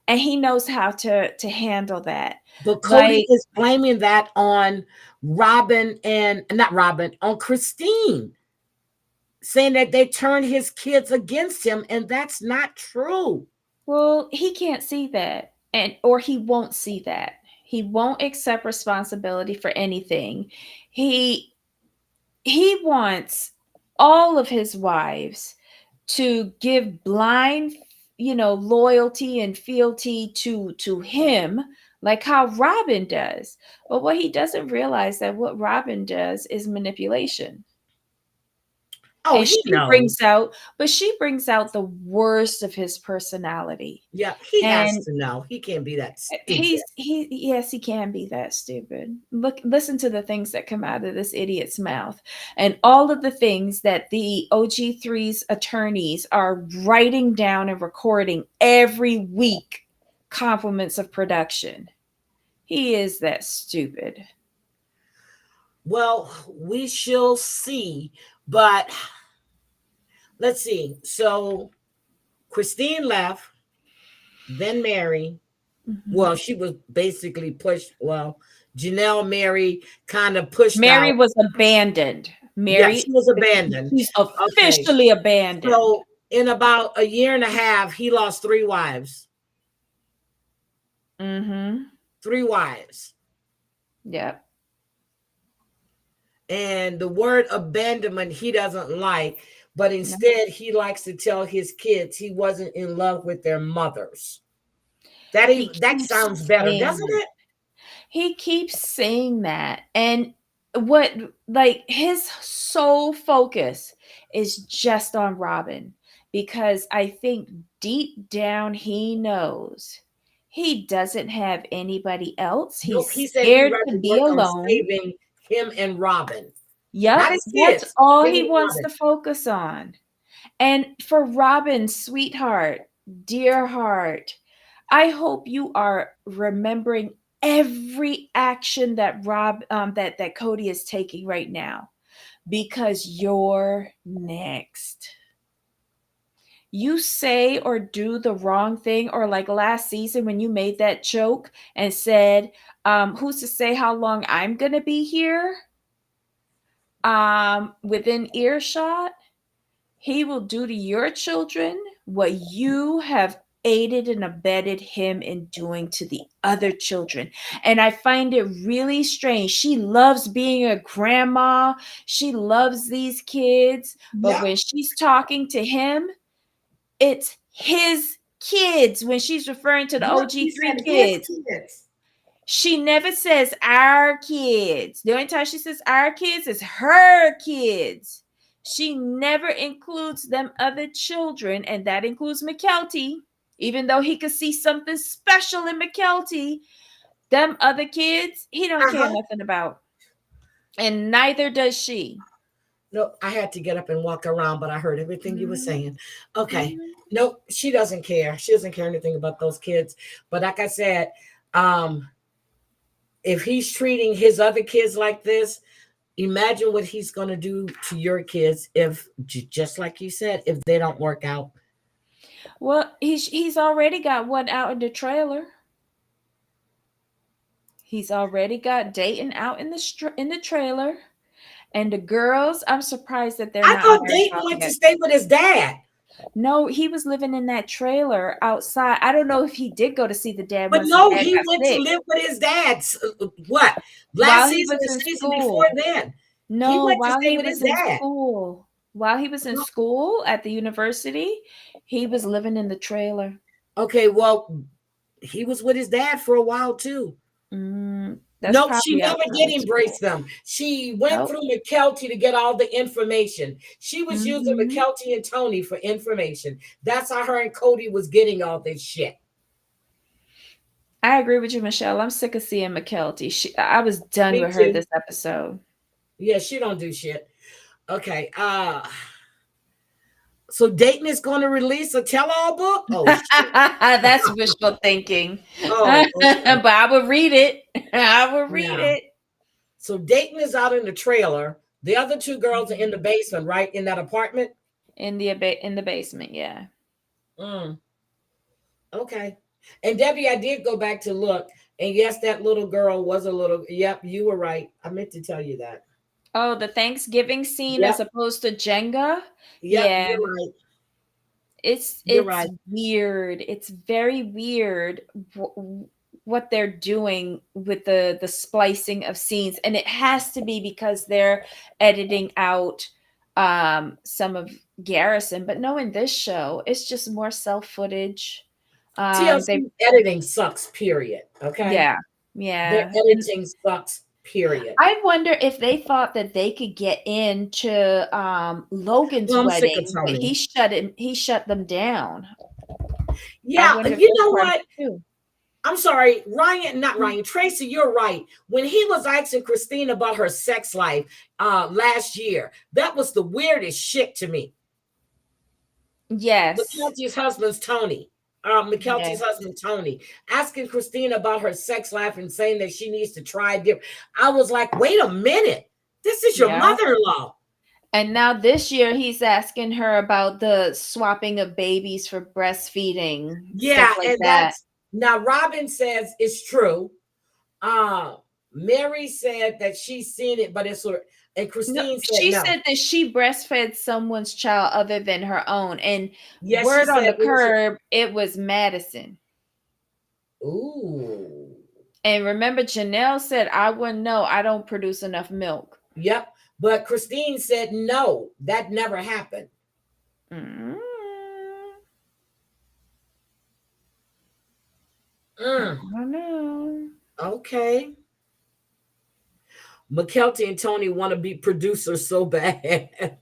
and he knows how to handle that.
But Cody
Like,
is blaming that on Robin and not Robin, on Christine, saying that they turned his kids against him, and that's not true.
well, he can't see that, and or he won't see that. He won't accept responsibility for anything. He he wants all of his wives to give blind, loyalty and fealty to him, like how Robin does. But what he doesn't realize that what Robin does is manipulation.
Oh,
And
he knows.
she brings out the worst of his personality.
Yeah, he has
And
to know. He can't be that stupid.
yes, he can be that stupid. Listen to the things that come out of this idiot's mouth, and all of the things that the OG3's attorneys are writing down and recording every week. Compliments of production. He is that stupid.
Well, we shall see. But let's see. So Christine left, then Mary.
Mhm.
Well, she was basically pushed. Well, Janelle Mary kind of pushed
Mary
out.
was abandoned.
Yeah, she
Mary,
was abandoned.
she's
Okay.
officially abandoned.
So in about a year and a half, he lost three wives.
Mm-hmm.
Three wives.
Yep.
And the word abandonment he doesn't like, but
No.
instead he likes to tell his kids he wasn't in love with their mothers.
He
That sounds
keeps
better,
saying
doesn't
that.
it?
He keeps saying that. And what, like, his sole focus is just on Robin, because I think deep down he knows he doesn't have anybody else.
Nope.
He's
He said he'd
scared to
rather
be
work on
alone.
saving him and Robin, not
Yep,
his
that's
kids.
all
Him
he
and
wants
Robin.
to focus on. And for Robin, sweetheart, dear heart, I hope you are remembering every action that that Cody is taking right now, because you're next. You say or do the wrong thing, or like last season when you made that joke and said, "Who's to say how long I'm gonna be here?" Within earshot, he will do to your children what you have aided and abetted him in doing to the other children. And I find it really strange. She loves being a grandma, she loves these kids, but
Yep.
when she's talking to him, it's his kids. When she's referring to the
Yep. He
OG3
said his
kids,
kids.
she never says our kids. The only time she says our kids is her kids. She never includes them other children, and that includes McKelty. Even though he could see something special in McKelty, them other kids, he don't care
Uh-huh.
nothing about. And neither does she.
No, I had to get up and walk around, but I heard everything you were
Mhm,
saying. Okay.
mhm.
Nope, she doesn't care. She doesn't care anything about those kids. But like I said, um, if he's treating his other kids like this, imagine what he's going to do to your kids if, just like you said, if they don't work out.
Well, he's already got one out in the trailer. He's already got Dayton out in in the trailer. And the girls, I'm surprised that they're
I
not
thought
married
Dayton
off
went to
yet.
stay with his dad,
No, he was living in that trailer outside. I don't know if he did go to see the dad
but
once the
no,
dad
he
got
went to
sick.
live with his dad. What, last
While he
season
was
or
in
season before
school.
then? He
No,
went to
while
stay
he
with his
was in
dad.
school. While he was in school at the university, he was living in the trailer.
Okay, well, he was with his dad for a while too.
That's
Nope, she
probably
never
outside
did
of
embrace
school.
them. She went
Nope.
through McKelty to get all the information. She was using
Hmm.
McKelty and Tony for information. That's how her and Cody was getting all this shit.
I agree with you, Michelle. I'm sick of seeing McKelty. I was done
Me
with her
too.
this episode.
Yeah, she don't do shit. Okay. So Dayton is going to release a tell-all book? Oh shit.
That's wishful thinking.
Oh, okay.
But I would read it. I would read
Yeah.
it.
So Dayton is out in the trailer The other two girls are in the basement, right? In that apartment?
in the basement, yeah.
Mm, okay. And Debbie, I did go back to look. And yes, that little girl was a little, yep, you were right. I meant to tell you that.
Oh, the Thanksgiving scene as
Yep.
opposed to Jenga?
Yep,
Yeah.
you're right.
It's
You're
it's
right.
weird. It's very weird what they're doing with the splicing of scenes, and it has to be because they're editing out some of Garrison. But no, in this show, it's just more self footage. They
TLC editing sucks, period. Okay.
Yeah,
Their
yeah. And
editing sucks, period.
I wonder if they thought that they could get into Logan's
Well, I'm sick of
wedding, but
Tony.
he shut them down. I
Yeah,
wonder if
you
that's
know
part of
what?
it too.
I'm sorry, Ryan, not Ryan, Tracy, you're right. When he was asking Christine about her sex life last year, that was the weirdest shit to me.
Yes.
McKelty's husband's Tony.
Yes.
McKelty's husband Tony asking Christine about her sex life and saying that she needs to try different. I was like, wait a minute, this is your
Yeah.
mother-in-law.
And now this year he's asking her about the swapping of babies for breastfeeding,
Yeah,
stuff like
and
that.
that's now Robin says it's true. Uh Mary said that she's seen it, but it's her, and
No,
Christine said
she
no.
said that she breastfed someone's child other than her own. And
Yes, she
word on
said
the
it was her.
curb, it was Madison.
Ooh.
And remember, Janelle said, I wouldn't know. I don't produce enough milk.
Yep. But Christine said no, that never happened.
Mm, I
Mm,
don't know.
okay. McKelty and Tony want to be producers so bad.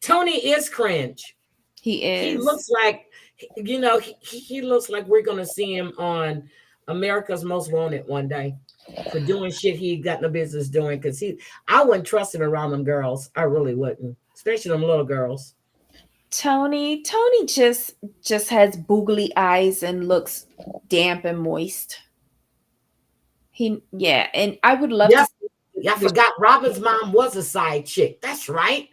Tony is cringe.
He
He
is.
looks like, he looks like we're going to see him on America's Most Wanted one day for doing shit he got no business doing. Because I wouldn't trust him around them girls. I really wouldn't, especially them little girls.
Tony just has boogly eyes and looks damp and moist. Yeah, and I would love to
Yep.
see
Yeah, I
the
forgot Robin's mom was a side chick. That's right.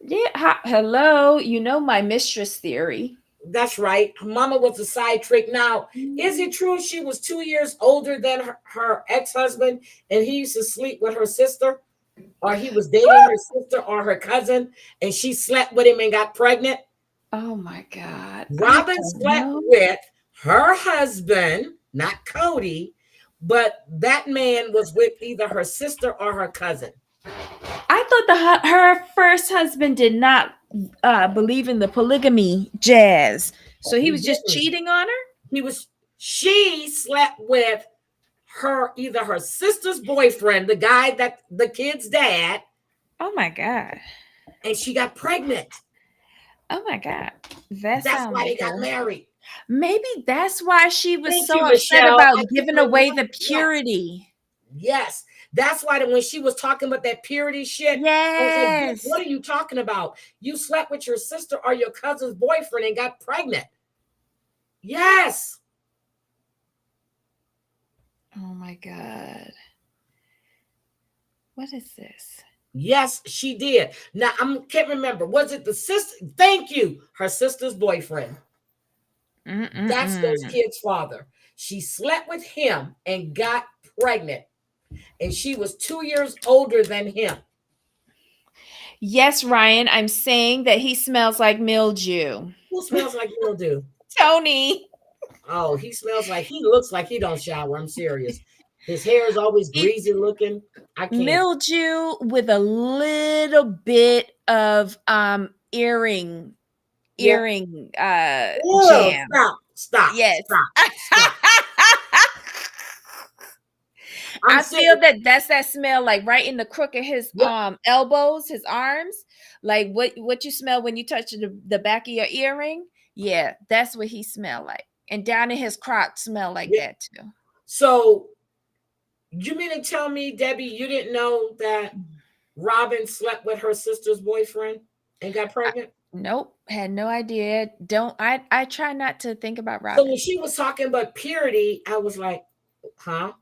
yeah, hello, my mistress theory.
That's right. Her mama was a side trick. Now, is it true she was 2 years older than her ex-husband and he used to sleep with her sister? Or he was dating her sister or her cousin and she slept with him and got pregnant?
Oh my God. I
Robin
don't
slept
know.
with her husband, not Cody, but that man was with either her sister or her cousin.
I thought her first husband did not believe in the polygamy jazz. So he
He
was just
didn't.
cheating on her?
She slept with either her sister's boyfriend, the guy that the kid's dad,
Oh my God.
and she got pregnant.
Oh my God. That
That's
sounds
why they
like
got
her.
married.
Maybe that's why she was
Thank
so
you,
upset
Michelle.
about
I
giving
couldn't
away the
remember. Yes.
purity.
Yes. That's why when she was talking about that purity shit, I was like, bitch,
Yes.
what are you talking about? You slept with your sister or your cousin's boyfriend and got pregnant. Yes.
Oh my God. What is this?
Yes, she did. Now I can't remember. Was it the sister? Thank you. Her sister's boyfriend. That's those
Mm-mm-mm.
kids' father. She slept with him and got pregnant. And she was 2 years older than him.
Yes, Ryan, I'm saying that he smells like mildew.
Who smells like mildew?
Tony.
Oh, he looks like he don't shower. I'm serious. His hair is always
It,
greasy looking. I can't.
mildew with a little bit of
Yep.
earring
Oh,
jam.
stop,
Yes.
stop. I'm
I
serious.
feel that that's that smell like right in the crook of his
Yep.
elbows, his arms, like what you smell when you touch the back of your earring. Yeah, that's what he smelled like. And down in his crotch smell like
Yep.
that too.
So you mean to tell me, Debbie, you didn't know that Robin slept with her sister's boyfriend and got pregnant?
Nope, had no idea. Don't I try not to think about
So when
Robin.
she was talking about purity, I was like, huh?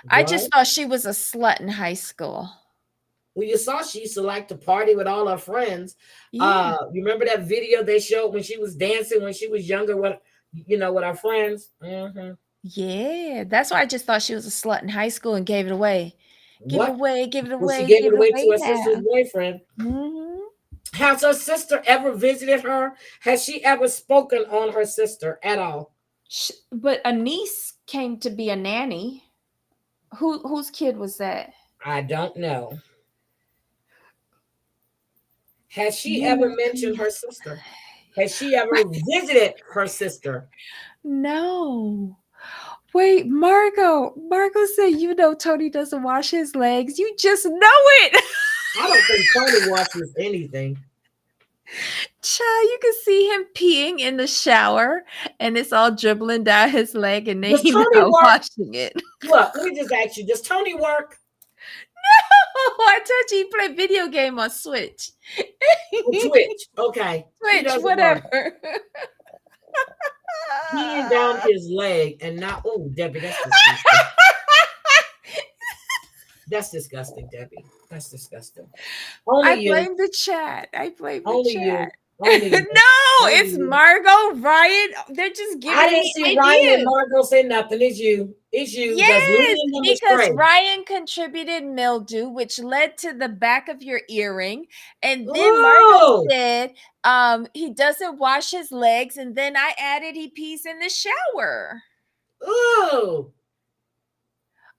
I
What?
just thought she was a slut in high school.
Well, you saw she used to like to party with all her friends.
Yeah.
You remember that video they showed when she was dancing when she was younger with, with her friends? Mm-hmm.
Yeah. That's why I just thought she was a slut in high school and gave it away. Give it
What?
away, give it
Well, she
away,
gave it
give it
away to
away
her sister's
now.
boyfriend.
Hmm.
Has her sister ever visited her? Has she ever spoken on her sister at all?
But a niece came to be a nanny. Whose kid was that?
I don't know. Has she ever
You
mentioned her sister? Has she ever visited her sister?
No. Wait, Margot. Margot said, you know, Tony doesn't wash his legs. You just know it.
I don't think Tony watches anything.
Child, you can see him peeing in the shower and it's all dribbling down his leg and then
Does
he's
Tony
not
work?
washing it.
Look, let me just ask you, does Tony work?
No, I told you he played video game on Switch.
Twitch. Okay. He
Switch,
doesn't work.
whatever.
Peeing down his leg and not, oh, Debbie, that's disgusting. That's disgusting, Debbie. That's disgusting. Only
I
you.
blame the chat. I blame the
Only
chat.
you. Only you.
No,
Only
it's
you.
Margot, Ryan. They're just giving
I didn't
me
see Ryan and
ideas.
Margot say nothing. It's you. It's you that's
Yes,
leading them
because
astray.
Ryan contributed mildew, which led to the back of your earring. And then Margot
Oh,
said he doesn't wash his legs. And then I added he pees in the shower.
oh.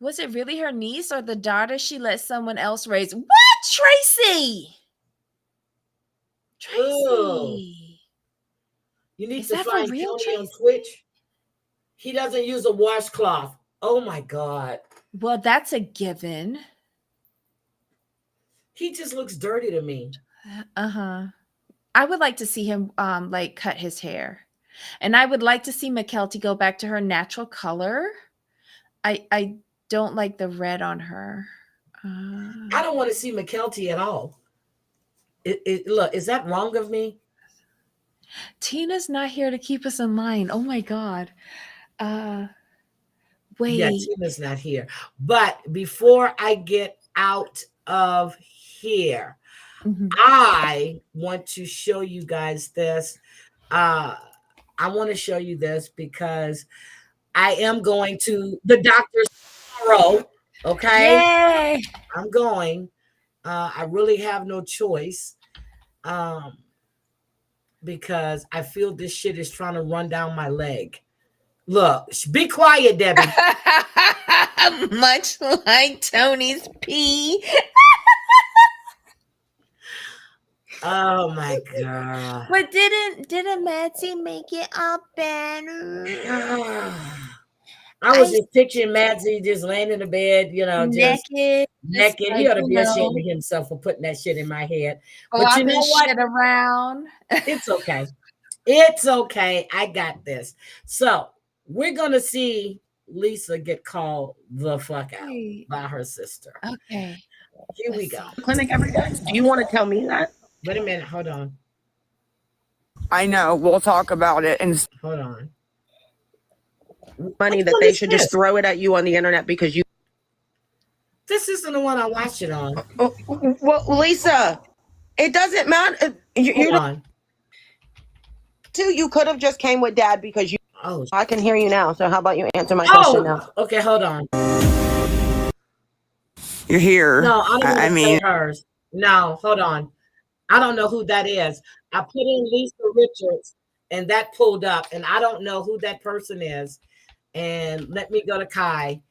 Was it really her niece or the daughter she let someone else raise? What? Tracy! Tracy.
You need
Is
to
that for
find
real,
Tony on
Tracy?
Twitch. He doesn't use a washcloth. Oh my God.
Well, that's a given.
He just looks dirty to me.
Uh-huh. I would like to see him like cut his hair. And I would like to see McKelty go back to her natural color. I don't like the red on her.
I don't want to see McKelty at all. Look, is that wrong of me?
Tina's not here to keep us in line. Oh my God. Wait.
Yeah, Tina's not here. But before I get out of here, I want to show you guys this. I want to show you this because I am going to the doctor's tomorrow. Okay.
Yay.
I'm going. I really have no choice. Because I feel this shit is trying to run down my leg. Look, be quiet, Debbie.
Much like Tony's pee.
Oh my God.
But didn't Matsy make it all better?
I was just picturing Madsy just laying in the bed, just
naked.
He ought to be ashamed of himself for putting that shit in my head. But you know what?
Shit around.
It's okay. It's okay. I got this. So we're gonna see Lisa get called the fuck out by her sister.
Okay.
Here we go.
Clinic every day. Do you want to tell me that?
Wait a minute. Hold on.
I know. We'll talk about it. And
Hold on.
money that they should just throw it at you on the internet because you.
This isn't the one I watched it on.
Well, Lisa, it doesn't matter.
Hold on.
You could have just came with Dad because you.
Oh,
I can hear you now. So how about you answer my question now?
Okay, hold on.
You're here.
No, I mean hers. No, hold on. I don't know who that is. I put in Lisa Richards and that pulled up, and I don't know who that person is. And let me go to Kai.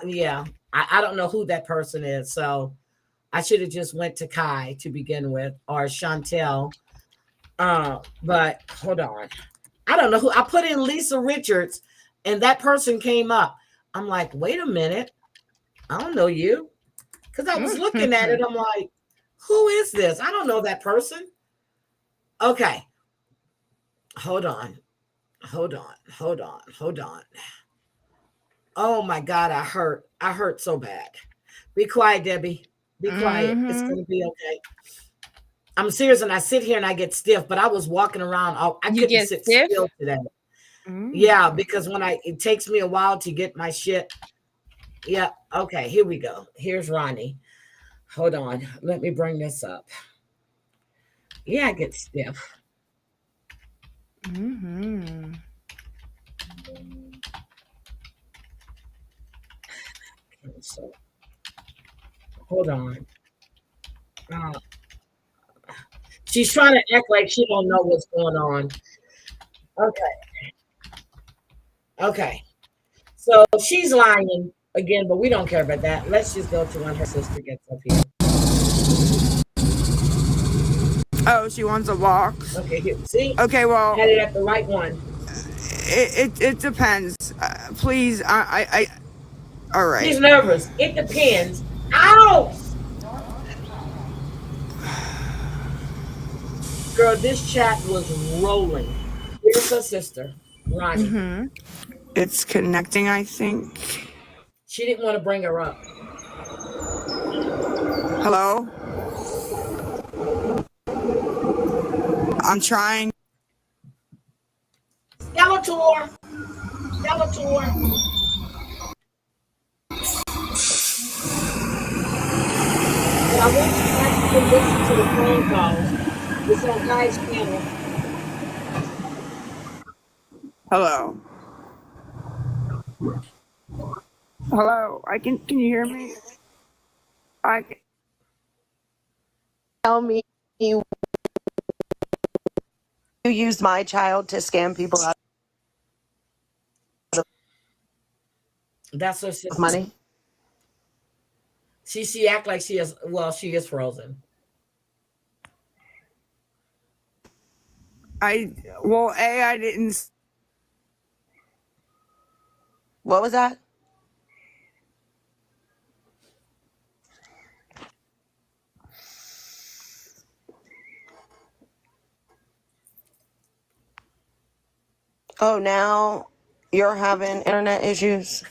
Yeah, I don't know who that person is. So I should have just went to Kai to begin with, or Chantel. But hold on. I don't know who. I put in Lisa Richards and that person came up. I'm like, wait a minute. I don't know you. Because I was looking at it. I'm like, who is this? I don't know that person. Okay. Hold on. Oh my God, I hurt. I hurt so bad. Be quiet, Debbie. Be quiet. It's going to be okay. I'm serious, and I sit here and I get stiff, but I was walking around. I couldn't sit still today. Yeah, because it takes me a while to get my shit. Yeah. Okay, here we go. Here's Ronnie. Hold on. Let me bring this up. Yeah, I get stiff.
Mm-hmm.
So, hold on. Uh, she's trying to act like she don't know what's going on. Okay. Okay. So she's lying again, but we don't care about that. Let's just go to when her sister gets up here.
Oh, she wants a box.
Okay, here. See?
Okay, well,
Had it at the right one.
it depends. Please, all right.
She's nervous. It depends. Ow! Girl, this chat was rolling. Here's her sister, Ronnie.
Mm-hmm.
It's connecting, I think.
She didn't want to bring her up.
Hello? I'm trying.
Skeletor! Skeletor! But I want you guys to listen to the phone calls. It's on Guy's channel.
Hello? Hello? Can you hear me?
Tell me you used my child to scam people out
That's her
of
sister.
money?
She act like she is, well, she is frozen.
I didn't.
What was that? Oh, now you're having internet issues?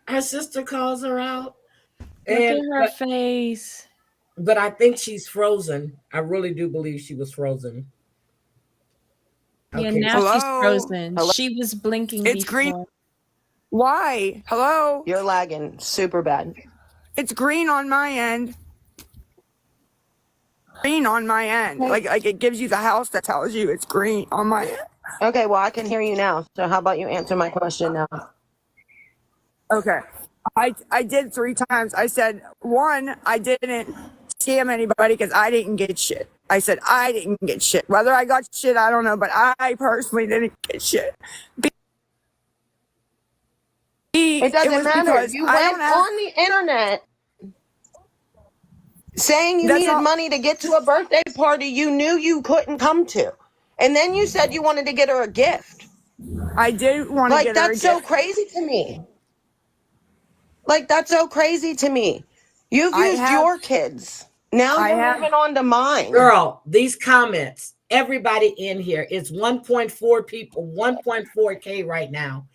Her sister calls her out.
Look at
And
her face.
but I think she's frozen. I really do believe she was frozen.
Yeah,
Okay.
now she's
Hello?
frozen.
Hello?
She was blinking
It's
before.
green. Why? Hello?
You're lagging super bad.
It's green on my end. Green on my end. Like it gives you the house that tells you it's green on my end.
Okay, well, I can hear you now. So how about you answer my question now?
Okay. I did 3 times. I said, 1, I didn't scam anybody because I didn't get shit. I said I didn't get shit. Whether I got shit, I don't know, but I personally didn't get shit.
It doesn't
was
matter.
because
You
I
went
don't have.
on the internet saying you
That's
needed
not-
money to get to a birthday party you knew you couldn't come to. And then you said you wanted to get her a gift.
I did want to
Like,
get her a
that's so
gift.
crazy to me. Like, that's so crazy to me. You've
I
used
have-
your kids. Now
I
you're
have-
moving on to mine.
Girl, these comments, everybody in here, it's 1.4 people, 1.4K right now.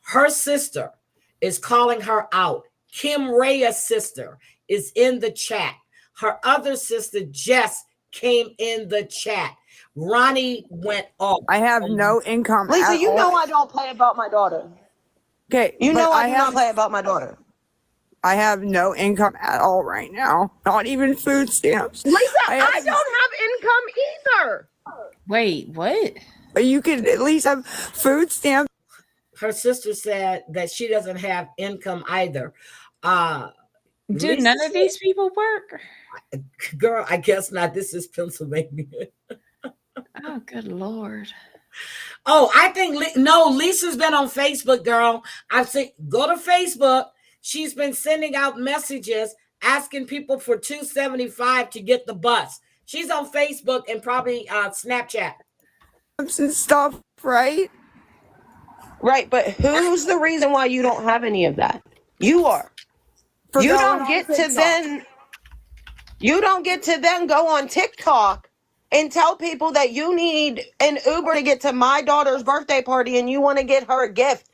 Her sister is calling her out. Kim Rhea's sister is in the chat. Her other sister, Jess, came in the chat. Ronnie went off.
I have no income.
Lisa,
at
you
all.
know I don't play about my daughter.
Okay,
You
but
know I do
have,
not play about my daughter.
I have no income at all right now. Not even food stamps.
Lisa,
I
I
have-
don't have income either.
Wait, what?
But you could at least have food stamps.
Her sister said that she doesn't have income either.
Do
Lisa
none of
said-
these people work?
Girl, I guess not. This is Pennsylvania.
Oh, good Lord.
Oh, I think no, Lisa's been on Facebook, girl. I've seen, go to Facebook. She's been sending out messages asking people for $275 to get the bus. She's on Facebook and probably Snapchat.
And stuff, right?
Right, but who's the reason why you don't have any of that? You are.
For
You
going
don't
on
get to
TikTok.
then. You don't get to then go on TikTok and tell people that you need an Uber to get to my daughter's birthday party and you want to get her a gift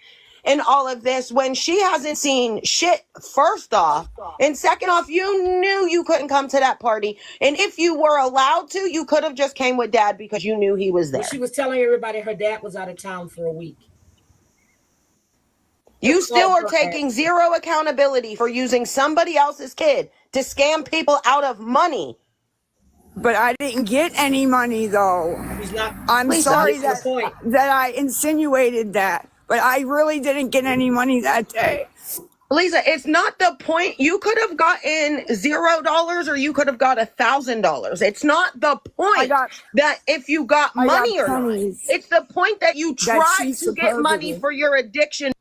and all of this when she hasn't seen shit, first off. And second off, you knew you couldn't come to that party. And if you were allowed to, you could have just came with dad because you knew he was there.
But she was telling everybody her dad was out of town for a week.
You still are taking zero accountability for using somebody else's kid to scam people out of money.
But I didn't get any money though. I'm
Lisa,
sorry that I insinuated that, but I really didn't get any money that day.
Lisa, it's not the point. You could have gotten $0 or you could have got $1,000. It's not the point that if you got money or not. It's the point that you tried to get money for your addiction.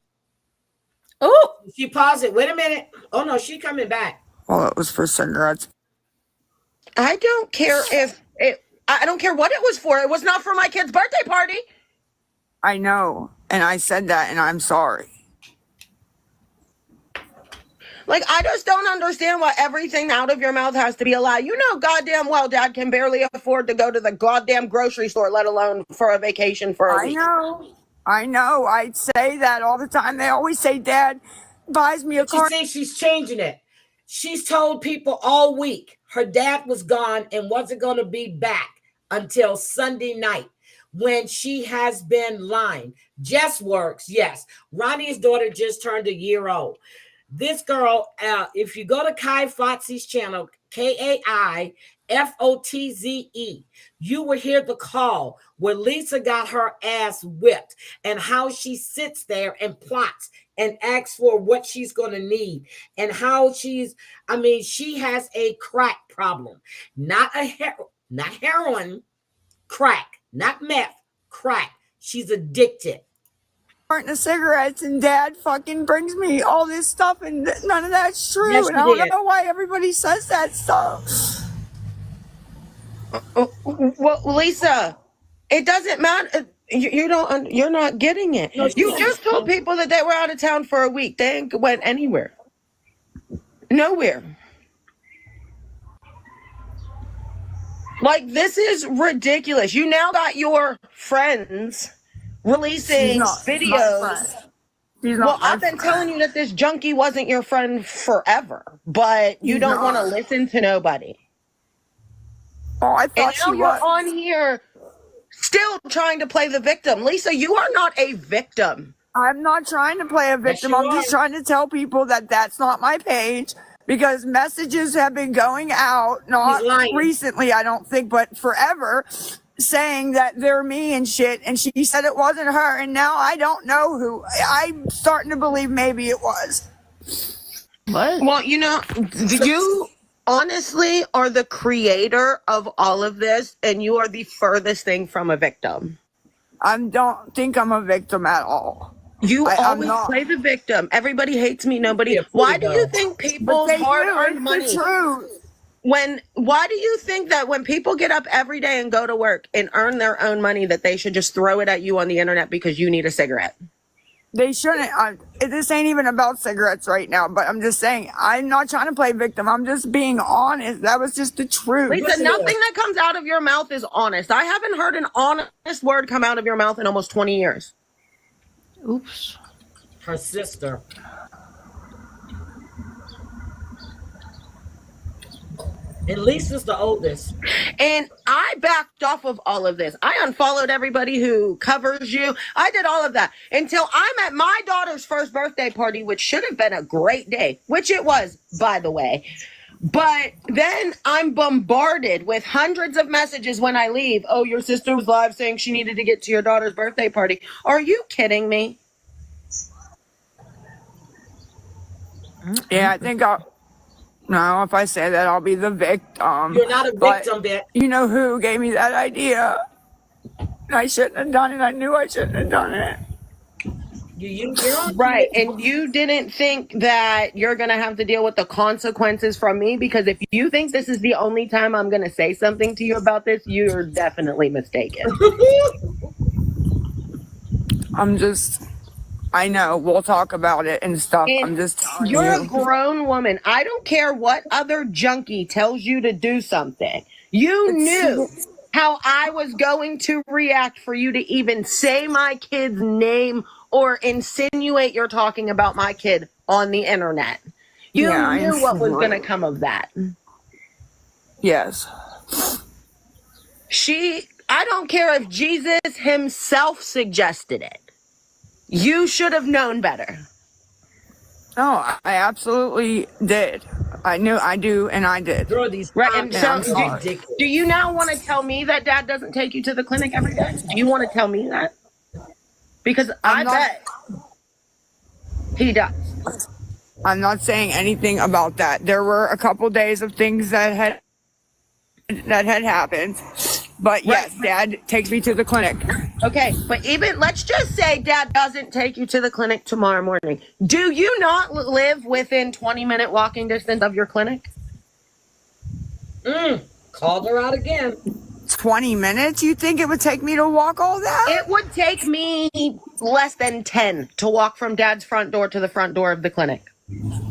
Oh, she paused it. Wait a minute. Oh no, she coming back.
Well, it was for cigarettes.
I don't care I don't care what it was for. It was not for my kid's birthday party.
I know. And I said that and I'm sorry.
Like, I just don't understand why everything out of your mouth has to be a lie. You know goddamn well Dad can barely afford to go to the goddamn grocery store, let alone for a vacation for a week.
I know. I say that all the time. They always say Dad buys me a car.
She thinks she's changing it. She's told people all week her dad was gone and wasn't going to be back until Sunday night when she has been lying. Jess works. Yes. Ronnie's daughter just turned a year old. This girl, if you go to Kai Fotze's channel, KAIFOTZE, you will hear the call where Lisa got her ass whipped and how she sits there and plots and asks for what she's going to need and how she has a crack problem, not heroin, crack, not meth, crack. She's addicted.
The cigarettes and Dad fucking brings me all this stuff and none of that's true.
Yes,
and I don't know why everybody says that stuff.
Well, Lisa, it doesn't matter. You're not getting it. No, you just told people that they were out of town for a week. They ain't went anywhere. Nowhere. Like, this is ridiculous. You now got your friends releasing videos. Well, I've been telling you that this junkie wasn't your friend forever, but you don't want to listen to nobody.
Oh, I thought
and now you're on here still trying to play the victim. Lisa, you are not a victim.
I'm not trying to play a victim. I'm just trying to tell people that that's not my page because messages have been going out, not recently, I don't think, but forever, saying that they're me and shit, and she said it wasn't her, and now I don't know who. I'm starting to believe maybe it was.
What?
Well, you honestly are the creator of all of this, and you are the furthest thing from a victim.
I don't think I'm a victim at all.
You always play the victim. Everybody hates me, nobody. Why do you think people's hard-earned money...
It's the truth.
Why do you think that when people get up every day and go to work and earn their own money that they should just throw it at you on the internet because you need a cigarette?
They shouldn't. This ain't even about cigarettes right now, but I'm just saying, I'm not trying to play victim. I'm just being honest. That was just the truth.
Lisa, nothing that comes out of your mouth is honest. I haven't heard an honest word come out of your mouth in almost 20 years.
Oops.
Her sister. And Lisa's the oldest.
And I backed off of all of this. I unfollowed everybody who covers you. I did all of that until I'm at my daughter's first birthday party, which should have been a great day, which it was, by the way. But then I'm bombarded with hundreds of messages when I leave. Oh, your sister was live saying she needed to get to your daughter's birthday party. Are you kidding me?
Yeah, I think no, if I say that, I'll be the victim.
You're not a victim, bitch.
You know who gave me that idea? I shouldn't have done it. I knew I shouldn't have done it.
You're
right, and you didn't think that you're going to have to deal with the consequences from me, because if you think this is the only time I'm going to say something to you about this, you're definitely mistaken.
I know, we'll talk about it and stuff.
And
I'm just telling you.
You're a grown woman. I don't care what other junkie tells you to do something. You knew how I was going to react for you to even say my kid's name or insinuate you're talking about my kid on the internet. You knew what was going to come of that.
Yes.
I don't care if Jesus himself suggested it. You should have known better.
No, I absolutely did. I knew I do, and I did.
Girl, these
Right. And
comments
so,
I'm
are
sorry.
ridiculous.
do you now want to tell me that dad doesn't take you to the clinic every day? Do you want to tell me that? Because I
I'm not.
bet he does.
I'm not saying anything about that. There were a couple days of things that had happened, but yes, Dad takes me to the clinic.
Okay, but even let's just say dad doesn't take you to the clinic tomorrow morning. Do you not live within 20-minute walking distance of your clinic?
Called her out again.
20 minutes? You think it would take me to walk all that?
It would take me less than 10 to walk from dad's front door to the front door of the clinic.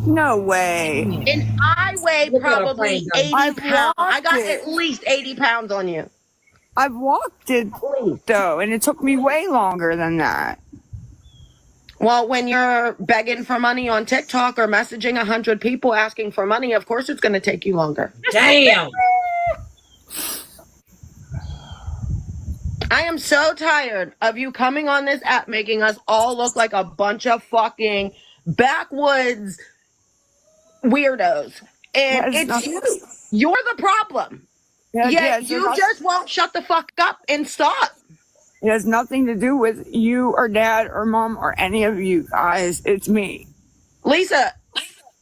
No way.
And I weigh
Look at her
probably
playing dumb.
80
I've
pounds. I
walked
got
it.
at least 80 pounds on you.
I've walked it though, and it took me way longer than that.
Well, when you're begging for money on TikTok or messaging 100 people asking for money, of course it's going to take you longer.
Damn.
I am so tired of you coming on this app making us all look like a bunch of fucking backwoods weirdos. And it's you. You're the problem. Yet you just won't shut the fuck up and stop.
It has nothing to do with you or dad or mom or any of you guys. It's me.
Lisa,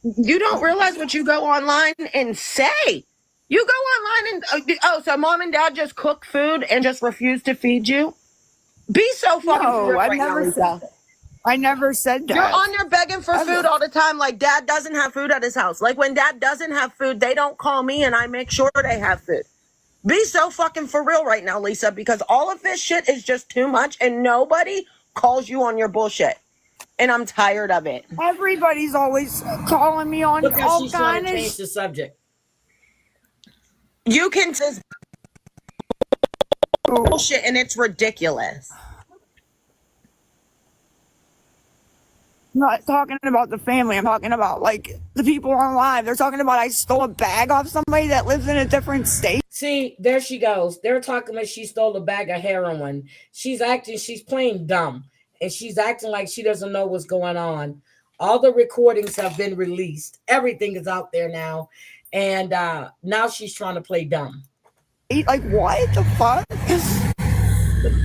you don't realize what you go online and say. You go online and, so mom and dad just cook food and just refuse to feed you? Be so fucking
No,
right
I never
now,
said. I never said that.
You're on there begging for food all the time, like dad doesn't have food at his house. Like when dad doesn't have food, they don't call me and I make sure they have food. Be so fucking for real right now, Lisa, because all of this shit is just too much and nobody calls you on your bullshit. And I'm tired of it.
Everybody's always calling me on
Look how
all
she's trying
kinds
to
of
change the subject.
You can just bullshit and it's ridiculous.
I'm not talking about the family. I'm talking about like the people on live. They're talking about I stole a bag off somebody that lives in a different state.
See, there she goes. They're talking about she stole a bag of heroin. She's playing dumb. And she's acting like she doesn't know what's going on. All the recordings have been released. Everything is out there now. And now she's trying to play dumb.
Like, what the fuck?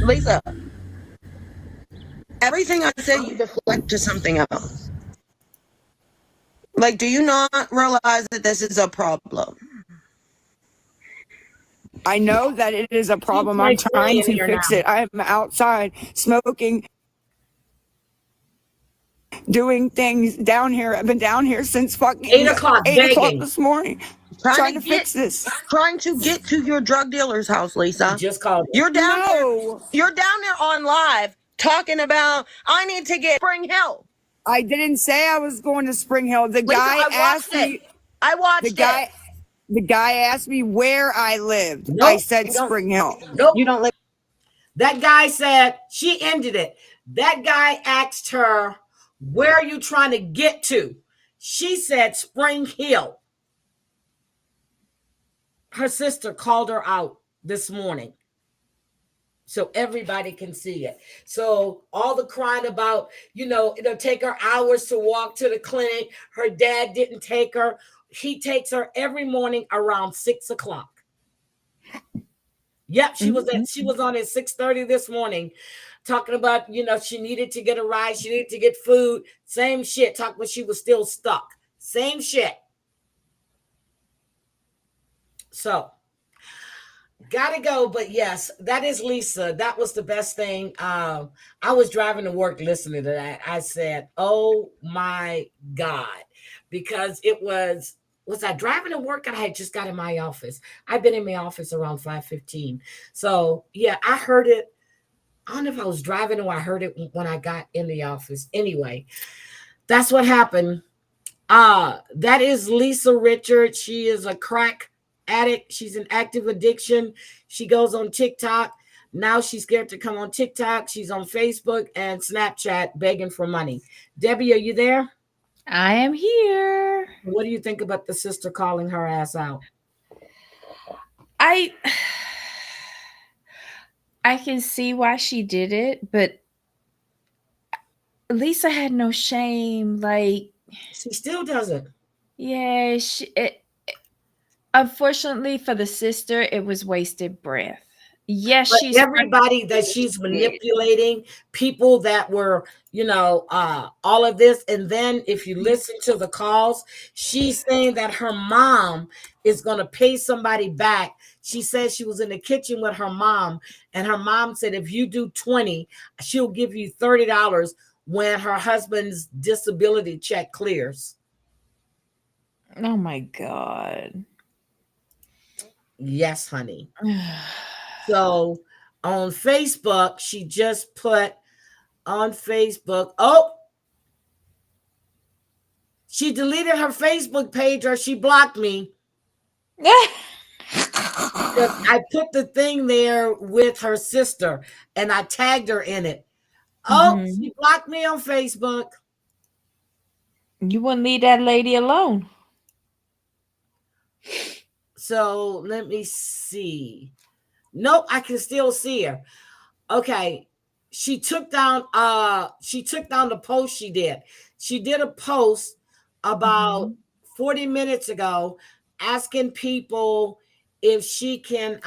Lisa, everything I say you deflect to something else. Like, do you not realize that this is a problem?
I know that it is a problem. I'm trying to fix it. I'm outside smoking, doing things down here. I've been down here since fucking
8 o'clock.
8 o'clock this morning. Trying to fix this.
Trying to get to your drug dealer's house, Lisa.
Just called.
You're down there. You're down there on live talking about I need to get Spring Hill.
I didn't say I was going to Spring Hill. The
Lisa,
guy asked me.
I watched it.
The guy asked me where I lived.
Nope,
I said Spring Hill.
Nope.
You don't live.
That guy said, she ended it. That guy asked her, where are you trying to get to? She said Spring Hill. Her sister called her out this morning so everybody can see it. So all the crying about, it'll take her hours to walk to the clinic. Her dad didn't take her. He takes her every morning around 6 o'clock. Yep, she was on at 6:30 this morning talking about, she needed to get a ride. She needed to get food. Same shit. Talking about she was still stuck. Same shit. So, gotta go. But yes, that is Lisa. That was the best thing. I was driving to work listening to that. I said, oh my God. Because it was I driving to work and I had just got in my office. I've been in my office around 5:15. So yeah, I heard it. I don't know if I was driving or I heard it when I got in the office. Anyway, that's what happened. That is Lisa Richards. She is a crack addict. She's an active addiction. She goes on TikTok. Now she's scared to come on TikTok. She's on Facebook and Snapchat begging for money. Debbie, are you there?
I am here.
What do you think about the sister calling her ass out?
I can see why she did it, but Lisa had no shame. Like,
She still doesn't.
Yeah, unfortunately for the sister, it was wasted breath. Yes,
But
she's
everybody that she's manipulating, people that were, all of this. And then if you listen to the calls, she's saying that her mom is going to pay somebody back. She says she was in the kitchen with her mom, and her mom said, if you do 20, she'll give you $30 when her husband's disability check clears.
Oh my God.
Yes, honey. So on Facebook, she just put on Facebook, oh, she deleted her Facebook page or she blocked me. Because I put the thing there with her sister and I tagged her in it. Oh,
Mhm.
she blocked me on Facebook.
You wouldn't leave that lady alone.
So let me see. Nope, I can still see her. Okay. She took down the post she did. She did a post about
Mhm.
40 minutes ago asking people if she can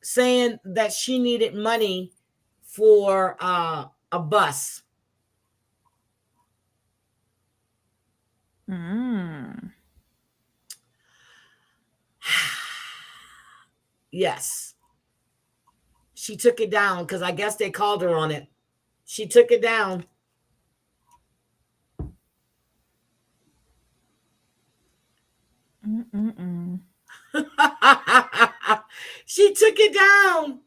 saying that she needed money for a bus.
Mm.
Yes. She took it down because I guess they called her on it. She took it down.
Mm-mm-mm.
She took it down.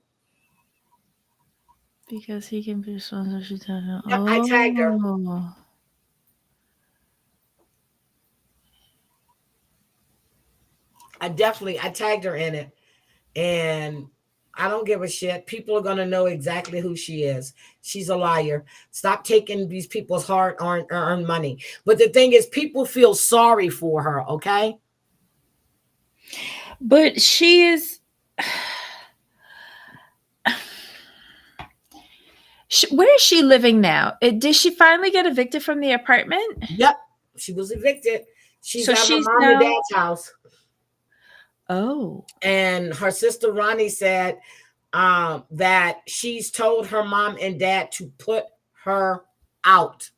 Because he can be sponsored.
Yep, I tagged her.
Oh.
I tagged her in it. And I don't give a shit. People are going to know exactly who she is. She's a liar. Stop taking these people's hard-earned money. But the thing is, people feel sorry for her, okay?
But she is. Where is she living now? Did she finally get evicted from the apartment?
Yep. She was evicted. She's
So
at her
she's
mom and
now.
dad's house.
Oh.
And her sister Ronnie said that she's told her mom and dad to put her out.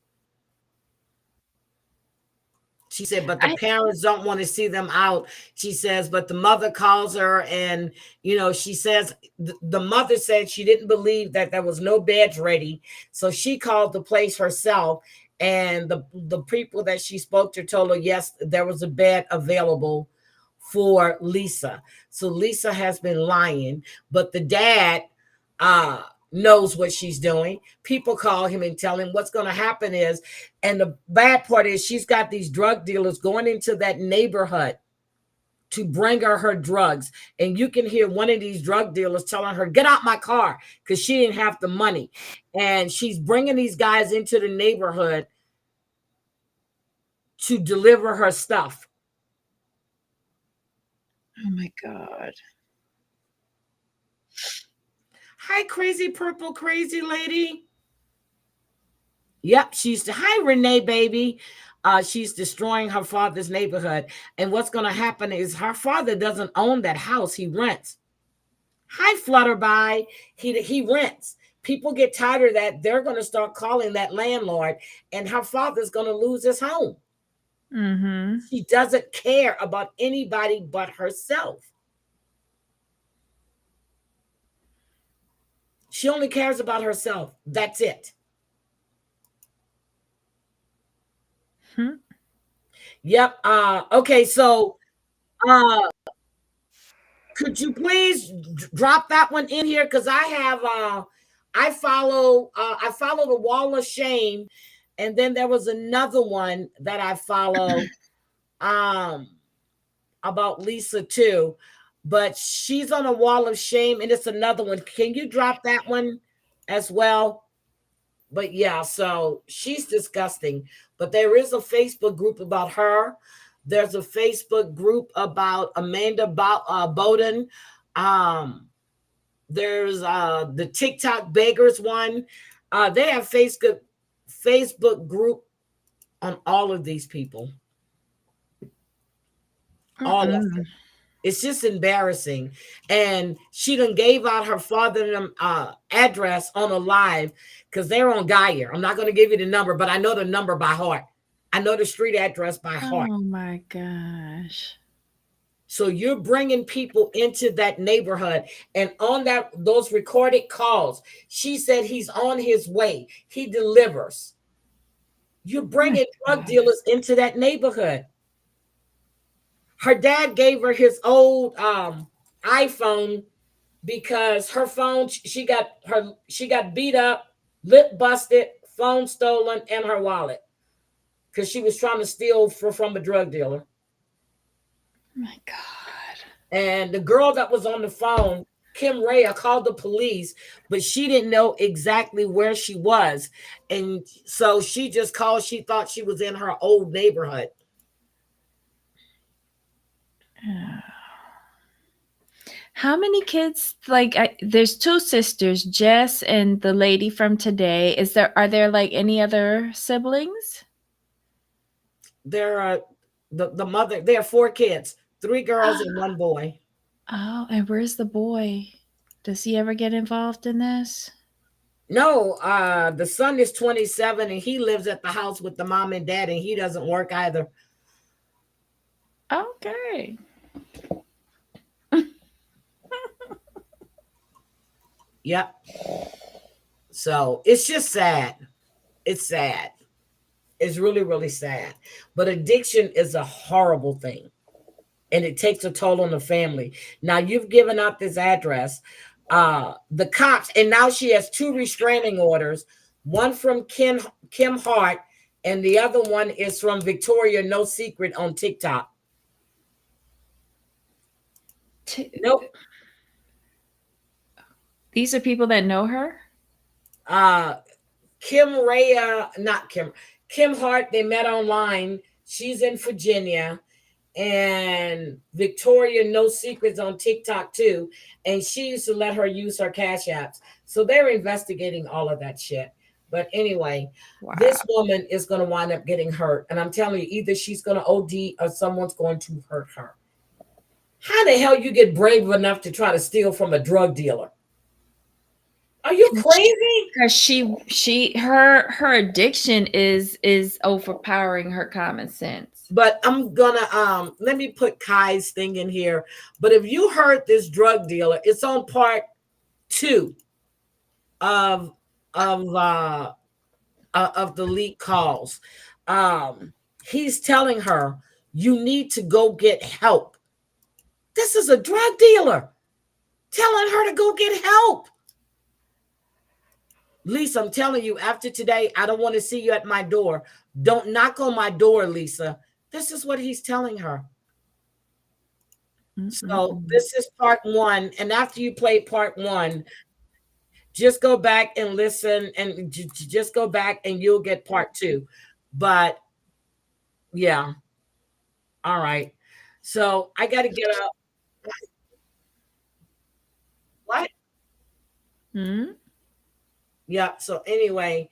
She said, but the
I.
parents don't want to see them out. She says, but the mother calls her and, she says, the mother said she didn't believe that there was no beds ready. So she called the place herself. And the people that she spoke to told her, yes, there was a bed available for Lisa. So Lisa has been lying, but the dad knows what she's doing. People call him and tell him what's going to happen is, and the bad part is she's got these drug dealers going into that neighborhood to bring her drugs. And you can hear one of these drug dealers telling her, get out my car, because she didn't have the money. And she's bringing these guys into the neighborhood to deliver her stuff.
Oh my God.
Hi, crazy purple crazy lady. Yep, hi Renee, baby. She's destroying her father's neighborhood. And what's going to happen is her father doesn't own that house. He rents. Hi, Flutterby. He rents. People get tired of that. They're going to start calling that landlord, and her father's going to lose his home.
Mm-hmm.
She doesn't care about anybody but herself. She only cares about herself. That's it. Yep. Okay, so could you please drop that one in here? Because I have I follow the Wall of Shame, and then there was another one that I follow about Lisa too. But she's on a Wall of Shame, and it's another one. Can you drop that one as well? But yeah, so she's disgusting. But there is a Facebook group about her. There's a Facebook group about Amanda Bowden. There's the TikTok beggars one. They have Facebook group on all of these people. All of them. It's just embarrassing. And she done gave out her father address on a live because they're on Gaia. I'm not going to give you the number, but I know the number by heart. I know the street address by heart.
Oh my gosh.
So you're bringing people into that neighborhood, and on those recorded calls, she said he's on his way. He delivers. You're bringing drug dealers into that neighborhood. Her dad gave her his old iPhone because her phone, she got beat up, lip busted, phone stolen, and her wallet because she was trying to steal from a drug dealer.
Oh my God.
And the girl that was on the phone, Kim Rhea, called the police, but she didn't know exactly where she was. And so she just called. She thought she was in her old neighborhood.
How many kids? Like, there's two sisters, Jess and the lady from today. Are there like any other siblings?
There are the mother. There are 4 kids, 3 girls and 1 boy.
Oh, and where's the boy? Does he ever get involved in this?
No, the son is 27 and he lives at the house with the mom and dad, and he doesn't work either.
Okay.
Yep. So it's just sad. It's sad. It's really, really sad. But addiction is a horrible thing. And it takes a toll on the family. Now you've given out this address. The cops, and now she has 2 restraining orders. One from Kim Hart, and the other one is from Victoria No Secret on TikTok. Nope.
These are people that know her?
Kim Hart, they met online. She's in Virginia. And Victoria No Secrets on TikTok too. And she used to let her use her cash apps. So they're investigating all of that shit. But anyway, This woman is going to wind up getting hurt. And I'm telling you, either she's going to OD or someone's going to hurt her. How the hell you get brave enough to try to steal from a drug dealer? Are you crazy?
Because her addiction is overpowering her common sense.
But I'm gonna let me put Kai's thing in here. But if you heard this drug dealer, it's on part 2 of the leak calls. He's telling her you need to go get help. This is a drug dealer telling her to go get help. Lisa, I'm telling you, after today, I don't want to see you at my door. Don't knock on my door, Lisa. This is what he's telling her. Mm-hmm. So this is part 1. And after you play part 1, just go back and listen, and just go back and you'll get part 2. But yeah. All right. So I got to get up. What?
Hmm?
Yeah. So anyway,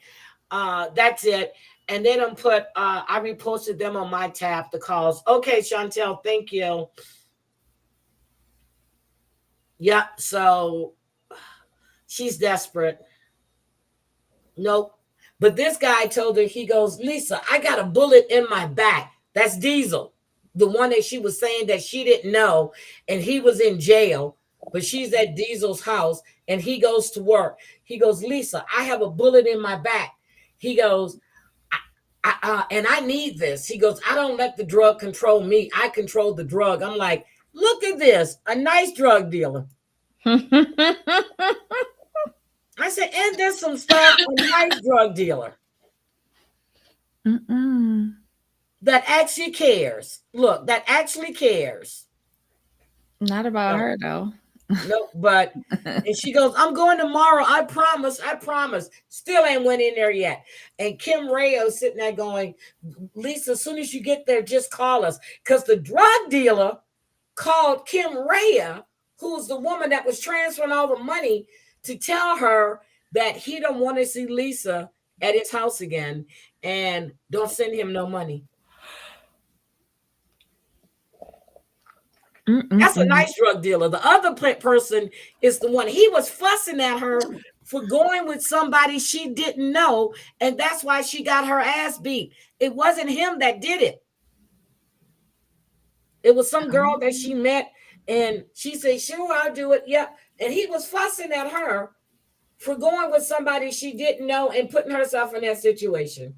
that's it. And then I reposted them on my tab, the calls. Okay, Chantel, thank you. Yeah, so she's desperate. Nope. But this guy told her, he goes, Lisa, I got a bullet in my back. That's Diesel, the one that she was saying that she didn't know, and he was in jail, but she's at Diesel's house, and he goes to work. He goes, Lisa, I have a bullet in my back. He goes, and I need this. He goes, I don't let the drug control me. I control the drug. I'm like, look at this, a nice drug dealer. I said, and there's some stuff, a nice drug dealer. That actually cares. Look, that actually cares.
Not about her, though.
No, but and she goes, I'm going tomorrow. I promise. Still ain't went in there yet. And Kim Rayo sitting there going, Lisa, as soon as you get there, just call us. Because the drug dealer called Kim Rayo, who's the woman that was transferring all the money, to tell her that he don't want to see Lisa at his house again, and don't send him no money. That's a nice drug dealer. The other person is the one, he was fussing at her for going with somebody she didn't know, and that's why she got her ass beat. It wasn't him that did it. It was some girl that she met, and she said, sure, I'll do it. Yeah. And he was fussing at her for going with somebody she didn't know and putting herself in that situation.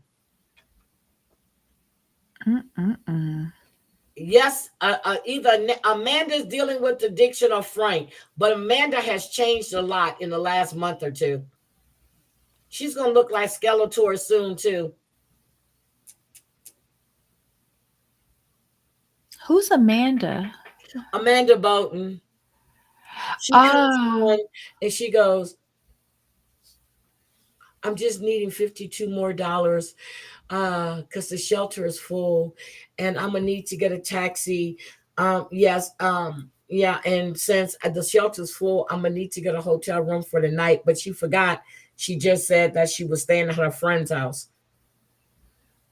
Yes, either Amanda's dealing with addiction or Frank, but Amanda has changed a lot in the last month or two. She's going to look like Skeletor soon, too.
Who's Amanda?
Amanda Bolton. She comes on and she goes, I'm just needing $52 more because the shelter is full and I'm gonna need to get a taxi. Yes, yeah, and since the shelter's full, I'm gonna need to get a hotel room for the night. But she forgot, she just said that she was staying at her friend's house.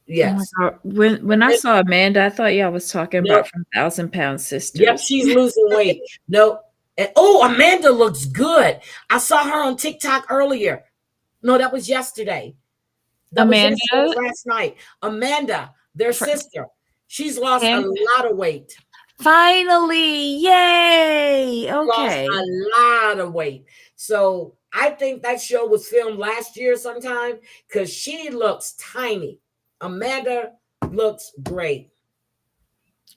Yes.
Oh, when I saw Amanda, I thought y'all was talking about from 1,000 Pound Sisters.
Yep, she's losing weight. No. And, Amanda looks good. I saw her on TikTok earlier. No, that was yesterday.
Amanda?
Was last night. Amanda, their sister. She's lost a lot of weight.
Finally. Yay. Okay.
Lost a lot of weight. So I think that show was filmed last year sometime because she looks tiny. Amanda looks great.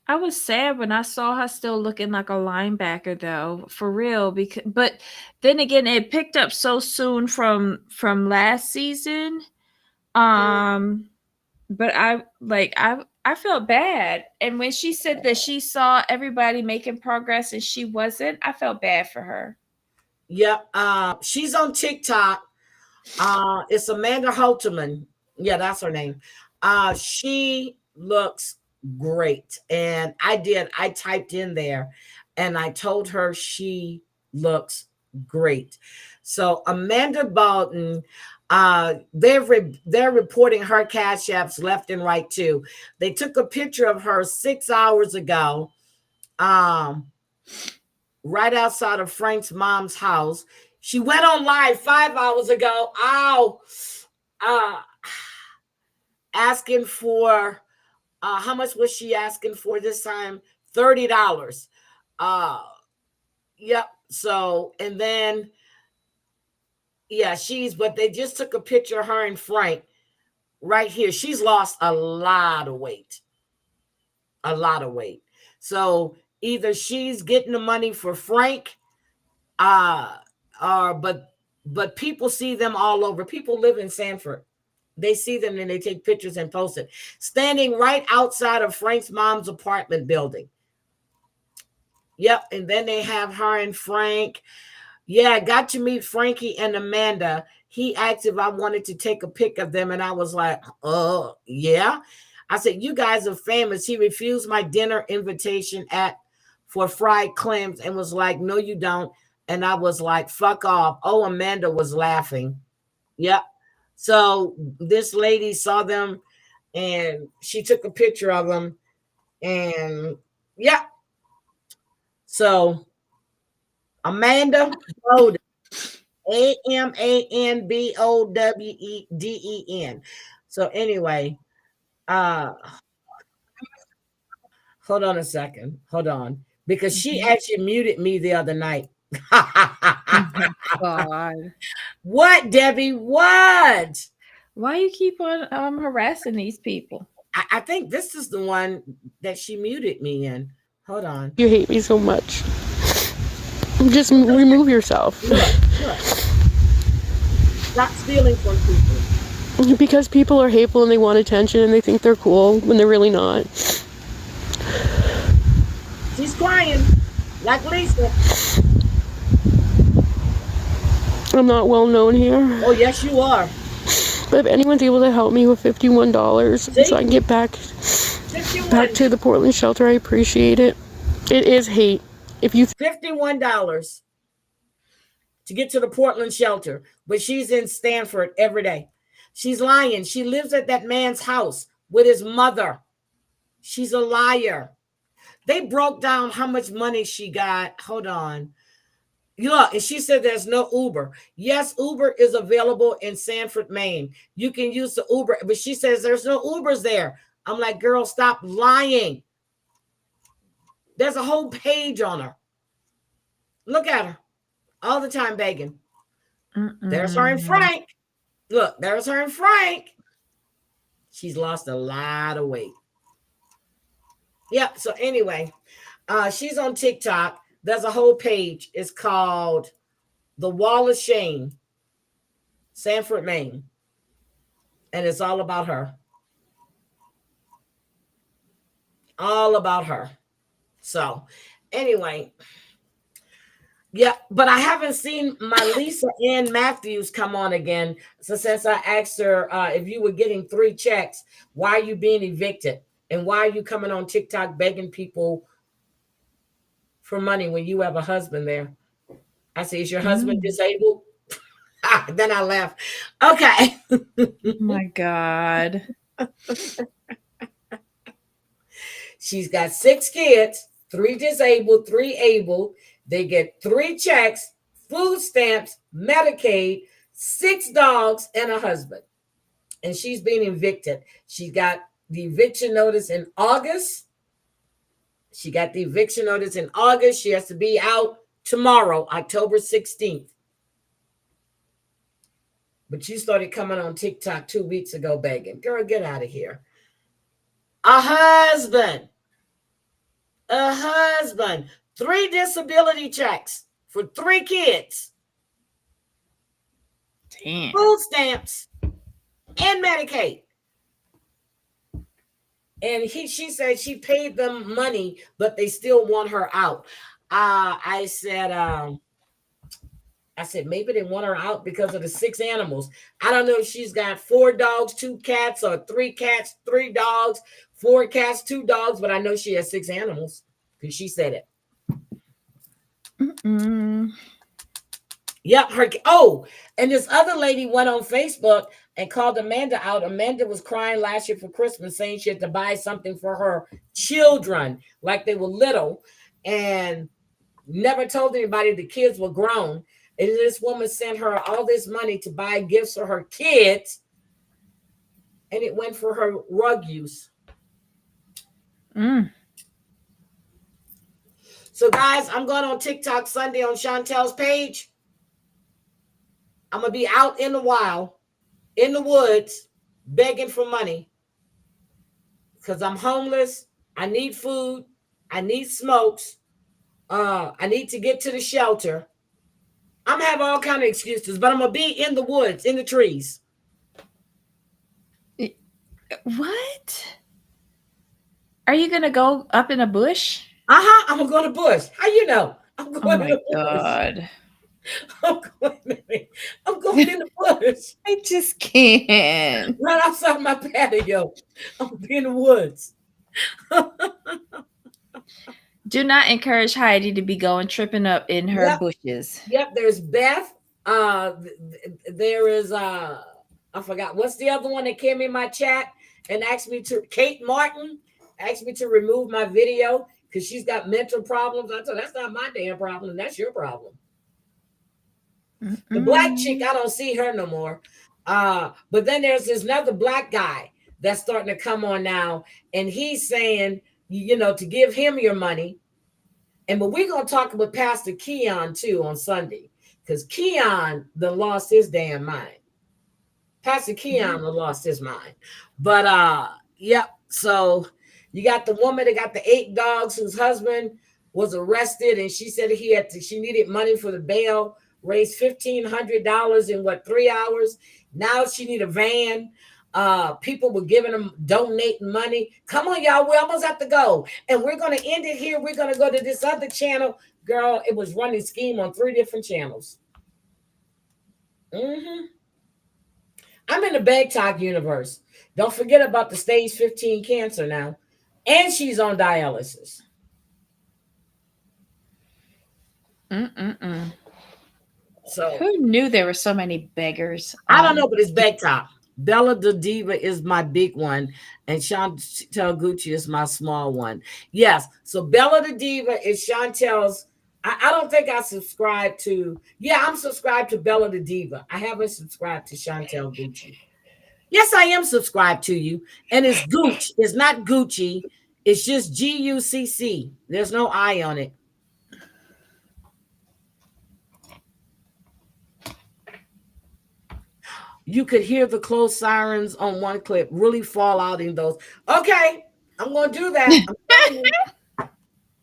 I was sad when I saw her still looking like a linebacker, though, for real. But then again, it picked up so soon from last season. But I felt bad, and when she said that she saw everybody making progress and she wasn't, I felt bad for her.
Yep. She's on TikTok. It's Amanda Holterman. Yeah, that's her name. She looks great. And I typed in there and I told her she looks great. So Amanda Bolton, they're reporting her cash apps left and right too. They took a picture of her 6 hours ago, right outside of Frank's mom's house. She went on live 5 hours ago. Asking for how much was she asking for this time? $30. Yep. So, and then, yeah, but they just took a picture of her and Frank right here. She's lost a lot of weight. A lot of weight. So either she's getting the money for Frank, but people see them all over. People live in Sanford. They see them and they take pictures and post it. Standing right outside of Frank's mom's apartment building. Yep. And then they have her and Frank. Yeah, I got to meet Frankie and Amanda. He asked if I wanted to take a pic of them. And I was like, yeah. I said, you guys are famous. He refused my dinner invitation for fried clams and was like, no, you don't. And I was like, fuck off. Oh, Amanda was laughing. Yep. So this lady saw them and she took a picture of them. And yeah. So Amanda Bowden, AMANBOWEDEN. So anyway, hold on a second. Hold on. Because she actually muted me the other night.
Oh my God.
What, Debbie? What?
Why you keep on harassing these people?
I think this is the one that she muted me in. Hold on.
You hate me so much. Just remove yourself.
Look. Stop stealing from people.
Because people are hateful and they want attention and they think they're cool when they're really not.
She's crying like Lisa.
I'm not well known here.
Oh, yes, you are.
But if anyone's able to help me with $51 so I can get back to the Portland shelter, I appreciate it. It is hate. If you
$51 to get to the Portland shelter, but she's in Stanford every day. She's lying. She lives at that man's house with his mother. She's a liar. They broke down how much money she got. Hold on. Look, and she said there's no Uber. Yes, Uber is available in Sanford, Maine. You can use the Uber, but she says there's no Ubers there. I'm like, girl, stop lying. There's a whole page on her. Look at her. All the time begging. There's her and Frank. Look, there's her and Frank. She's lost a lot of weight. Yep. So anyway, she's on TikTok. There's a whole page. It's called The Wall of Shame, Sanford, Maine. And it's all about her. All about her. So anyway, yeah, but I haven't seen my Lisa Ann Matthews come on again. So since I asked her if you were getting 3 checks, why are you being evicted? And why are you coming on TikTok begging people for money when you have a husband there? I say, is your husband disabled? Then I laugh. Okay.
Oh my God.
She's got 6 kids, 3 disabled, 3 able. They get 3 checks, food stamps, Medicaid, 6 dogs, and a husband. And she's being evicted. She got the eviction notice in August. She got the eviction notice in August. She has to be out tomorrow, October 16th. But she started coming on TikTok 2 weeks ago begging. Girl, get out of here. A husband. 3 disability checks for 3 kids.
Damn.
Food stamps and Medicaid. And she said she paid them money, but they still want her out. I said maybe they want her out because of the 6 animals. I don't know if she's got 4 dogs, 2 cats, or 3 cats, 3 dogs, 4 cats, 2 dogs, but I know she has 6 animals because she said it. Yep. And this other lady went on Facebook and called Amanda out. Amanda was crying last year for Christmas, saying she had to buy something for her children, like they were little, and never told anybody the kids were grown. And this woman sent her all this money to buy gifts for her kids, and it went for her rug use. So, guys, I'm going on TikTok Sunday on Chantel's page. I'm going to be out in the wild, in the woods, begging for money because I'm homeless. I need food. I need smokes. I need to get to the shelter. I'm having all kind of excuses, but I'm going to be in the woods, in the trees.
What? Are you going to go up in a bush?
I'm going to go to the bush. How you know? I'm going
to
the
God.
I'm going in the bush.
I just can't.
Right outside my patio. I'm going to be in the woods.
Do not encourage Heidi to be going tripping up in her bushes.
Yep, there's Beth. There is I forgot what's the other one that came in my chat and asked me to. Kate Martin asked me to remove my video because she's got mental problems. I told her that's not my damn problem. That's your problem. The black chick, I don't see her no more. But then there's this another black guy that's starting to come on now, and he's saying, to give him your money. But we're going to talk with Pastor Keon too on Sunday because Keon lost his damn mind. Pastor Keon lost his mind. But so you got the woman that got the 8 dogs whose husband was arrested, and she said she needed money for the bail, raised $1,500 in 3 hours. Now she need a van. People were giving them, donating money. Come on, y'all. We almost have to go. And we're going to end it here. We're going to go to this other channel. Girl, it was running scheme on 3 different channels. I'm in the Bag Talk universe. Don't forget about the stage 15 cancer now. And she's on dialysis. So
who knew there were so many beggars?
I don't know, but it's Bag Talk. Bella the Diva is my big one, and Chantel Gucci is my small one. Yes, so Bella the Diva is Chantel's. I don't think I subscribe to. Yeah, I'm subscribed to Bella the Diva. I haven't subscribed to Chantel Gucci. Yes, I am subscribed to you, and it's Gooch. It's not Gucci. It's just Gucc. There's no I on it. You could hear the closed sirens on one clip really fall out in those. Okay, I'm gonna do that.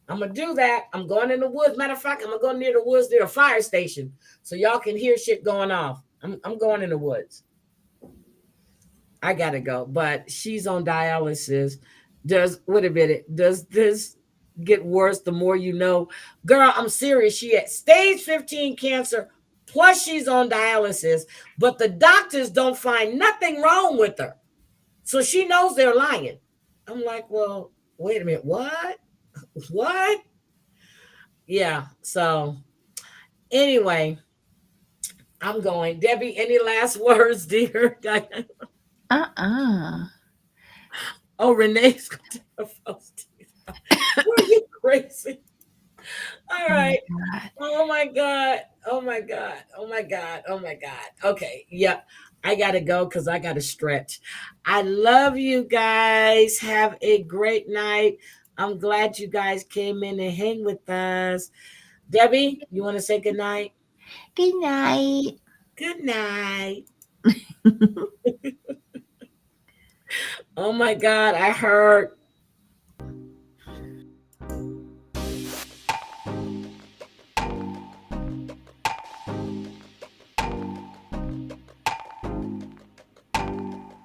I'm gonna do that. I'm going in the woods. Matter of fact, I'm gonna go near the woods near a fire station so y'all can hear shit going off. I'm going in the woods. I gotta go, but she's on dialysis. Wait a minute? Does this get worse the more you know? Girl, I'm serious. She had stage 15 cancer, plus she's on dialysis, but the doctors don't find nothing wrong with her. So she knows they're lying. I'm like, well, wait a minute, what? What? Yeah. So anyway, I'm going. Debbie, any last words, dear? Oh, Renee's going to have first. Were you crazy? All right. Oh my God. Oh my God. Oh my God. Oh my God. Okay. Yep. I got to go because I got to stretch. I love you guys. Have a great night. I'm glad you guys came in and hang with us. Debbie, you want to say good night?
Good night.
Good night. Oh my God. I heard